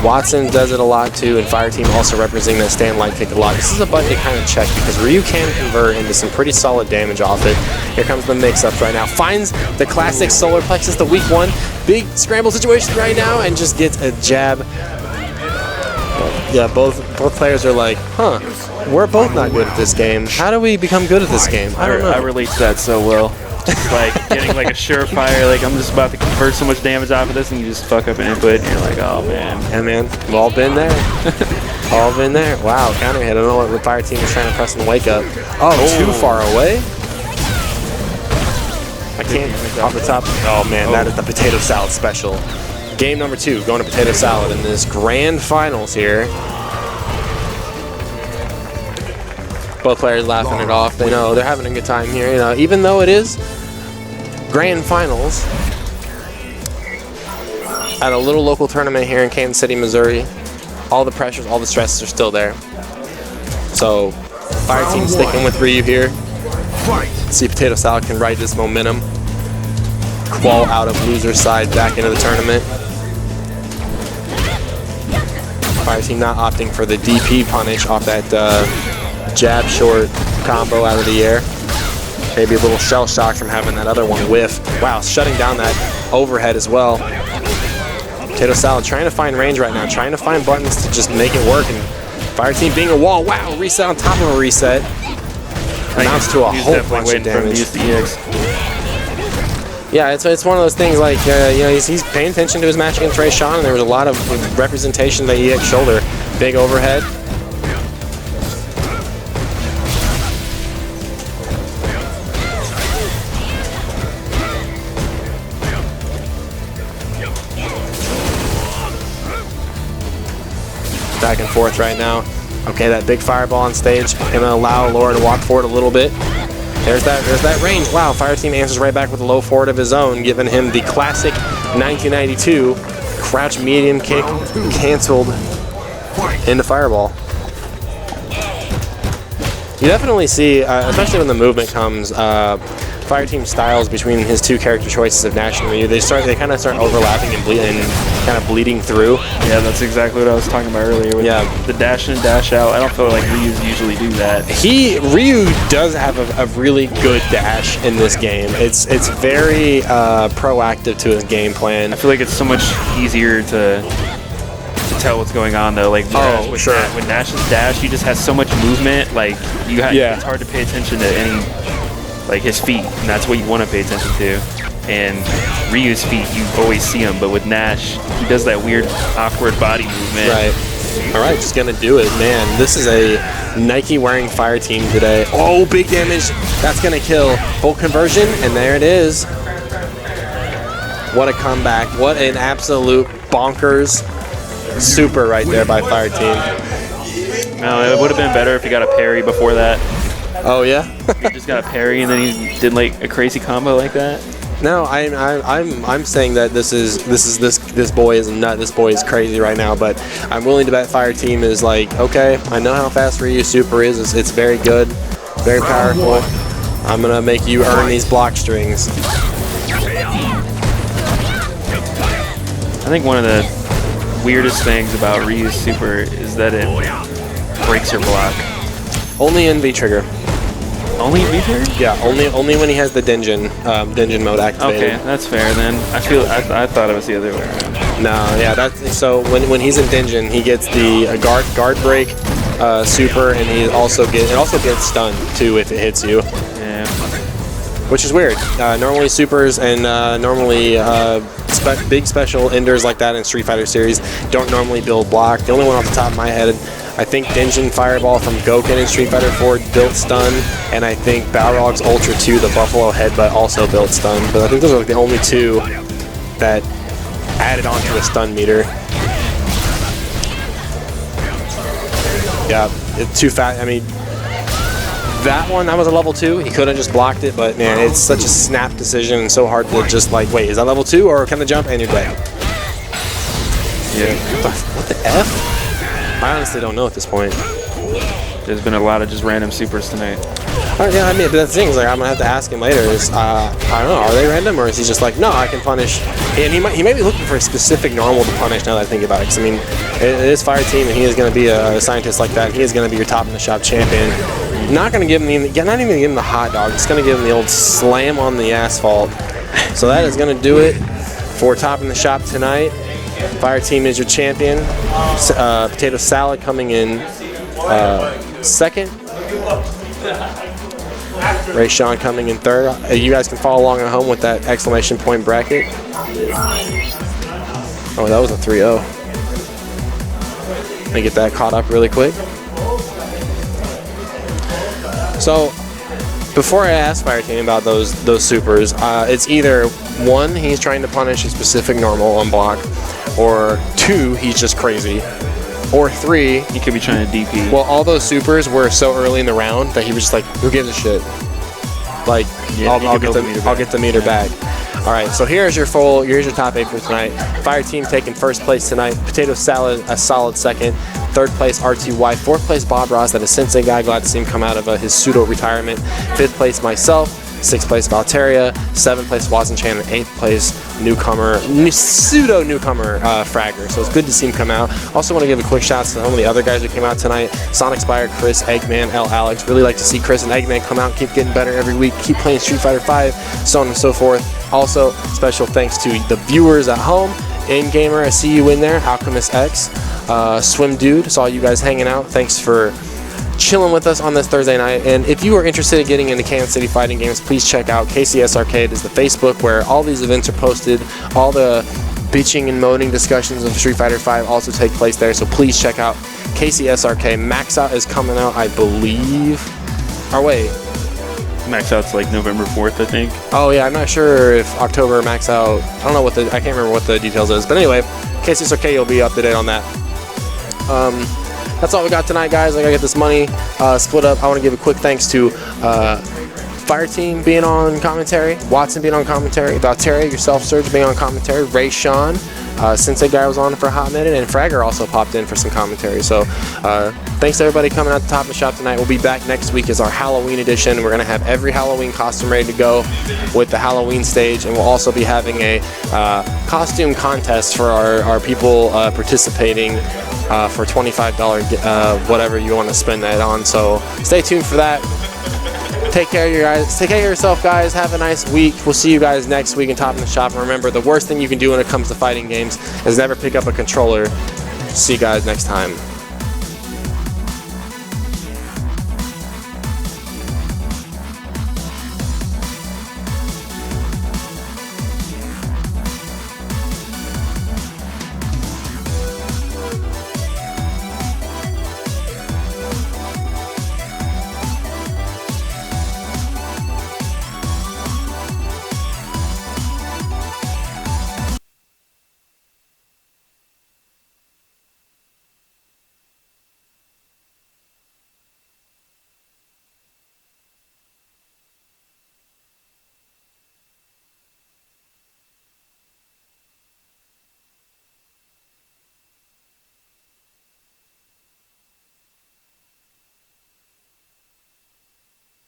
Watson does it a lot too, and Fireteam also representing that stand light kick a lot. This is a button to kind of check because Ryu can convert into some pretty solid damage off it. Here comes the mix-up right now. Finds the classic solar plexus, the weak one. Big scramble situation right now, and just gets a jab. Yeah, both players are like, huh, we're both not good at this game. How do we become good at this game? I don't know. I relate to that so well. Just like getting like a surefire, like I'm just about to convert so much damage off of this, and you just fuck up an input, and you're like, oh man. Yeah, man, we've all been there. All been there. Wow, counter hit. I don't know what the Fireteam is trying to press and wake up. Oh, too far away. I can't off the top. Oh man, that is the potato salad special. Game number 2, going to potato salad in this grand finals here. Both players laughing it off. They know they're having a good time here. You know, even though it is grand finals at a little local tournament here in Kansas City, Missouri, all the pressures, all the stresses are still there. So, Fireteam sticking with Ryu here. See if Potato Salad can ride this momentum. Qual out of loser's side back into the tournament. Fireteam not opting for the DP punish off that jab short combo out of the air. Maybe a little shell shock from having that other one whiff. Wow, shutting down that overhead as well. Potato Salad trying to find range right now, trying to find buttons to just make it work. And Fireteam being a wall. Wow, reset on top of a reset. Amounts to a whole bunch of damage. Yeah, it's one of those things like, you know, he's paying attention to his match against Ray Sean, and there was a lot of representation of the EX shoulder. Big overhead. Back and forth right now. Okay, that big fireball on stage. Gonna allow Laura to walk forward a little bit. There's that range. Wow, Fireteam answers right back with a low forward of his own, giving him the classic 1992 crouch medium kick canceled into fireball. You definitely see, especially when the movement comes, Fireteam styles between his two character choices of Nash and Ryu, they kind of start overlapping and kind of bleeding through. Yeah, that's exactly what I was talking about earlier. With the dash in, dash out. I don't feel like Ryu's usually do that. Ryu does have a really good dash in this game. It's very proactive to his game plan. I feel like it's so much easier to tell what's going on though. Like with Nash's dash, he just has so much movement. Like it's hard to pay attention to any. Like his feet, and that's what you want to pay attention to. And Ryu's feet, you always see him, but with Nash, he does that weird, awkward body movement. Right. All right, just gonna do it, man. This is a Nike wearing Fireteam today. Oh, big damage. That's gonna kill. Full conversion, and there it is. What a comeback. What an absolute bonkers super right there by Fireteam. No, it would have been better if he got a parry before that. Oh yeah. He just got a parry and then he did like a crazy combo like that. No, I'm saying that this boy is a nut. This boy is crazy right now. But I'm willing to bet Fireteam is like, okay, I know how fast Ryu super is. It's very good, very powerful. I'm gonna make you earn these block strings. I think one of the weirdest things about Ryu's super is that it breaks your block. Only in V trigger. Only in V trigger? Yeah, only when he has the Denjin mode activated. Okay, that's fair then. I thought it was the other way around. No, yeah, so when he's in Denjin, he gets the guard break super, and it also gets stunned too if it hits you. Yeah. Which is weird. Normally supers and normally big special enders like that in Street Fighter series don't normally build block. The only one off the top of my head, I think Denjin Fireball from Gouken in Street Fighter 4 built stun, and I think Balrog's Ultra 2, the Buffalo Headbutt, also built stun. But I think those are like the only two that added onto the stun meter. Yeah, it's too fast. I mean, that was a level 2. He could have just blocked it, but man, it's such a snap decision and so hard to just like, wait, is that level 2 or can I jump? And you're dead. Yeah. What the F? I honestly don't know at this point. There's been a lot of just random supers tonight. Yeah, I mean, but the thing is, like, I'm gonna have to ask him later. Is I don't know, are they random, or is he just like, no, I can punish? And he might be looking for a specific normal to punish. Now that I think about it, because I mean, it is Fire Team, and he is gonna be a scientist like that. He is gonna be your top in the shop champion. Not gonna give him not even give him the hot dog. It's gonna give him the old slam on the asphalt. So that is gonna do it for top in the shop tonight. Fire Team is your champion. Potato Salad coming in second. Ray Sean coming in third. You guys can follow along at home with that exclamation point bracket. Oh, that was a 3-0. Let me get that caught up really quick. So, before I ask Fire Team about those supers, it's either one, he's trying to punish a specific normal on block, or two, he's just crazy. Or three, he could be trying to DP. Well, all those supers were so early in the round that he was just like, who gives a shit? Like, yeah, I'll get the meter back. All right, so here's your top 8 for tonight. Fire Team taking first place tonight. Potato Salad a solid second. Third place RTY. Fourth place Bob Ross, that is Sensei guy. Glad to see him come out of his pseudo retirement. Fifth place myself. Sixth place Valteria. Seventh place Watson Chan. And eighth place pseudo newcomer Fragger. So it's good to see him come out. Also want to give a quick shout out to some of the other guys who came out tonight. Sonic Spire, Chris, Eggman, L. Alex. Really like to see Chris and Eggman come out and keep getting better every week. Keep playing Street Fighter V, so on and so forth. Also, special thanks to the viewers at home. In-Gamer, I see you in there. Alchemist X. Swim Dude, saw you guys hanging out. Thanks for chilling with us on this Thursday night. And if you are interested in getting into Kansas City fighting games, please check out KCS Arcade. Is the Facebook where all these events are posted. All the bitching and moaning discussions of Street Fighter V also take place there. So please check out KCS Arcade. Max Out is coming out, I believe. Or wait. Max Out's like November 4th, I think. Oh yeah, I'm not sure if October Max Out. I don't know I can't remember what the details is. But anyway, KCS Arcade, you'll be up to date on that. That's all we got tonight, guys. I gotta get this money split up. I want to give a quick thanks to Fire Team being on commentary, Watson being on commentary, Valteria, yourself, Surge, being on commentary, Ray Sean, Sensei guy was on for a hot minute, and Fragger also popped in for some commentary. So thanks to everybody coming out to top of the shop tonight. We'll be back next week as our Halloween edition. We're gonna have every Halloween costume ready to go with the Halloween stage, and we'll also be having a costume contest for our people participating for $25 whatever you want to spend that on. So stay tuned for that. Take care of you guys. Take care of yourself, guys. Have a nice week. We'll see you guys next week in Top in the Shop. And remember, the worst thing you can do when it comes to fighting games is never pick up a controller. See you guys next time.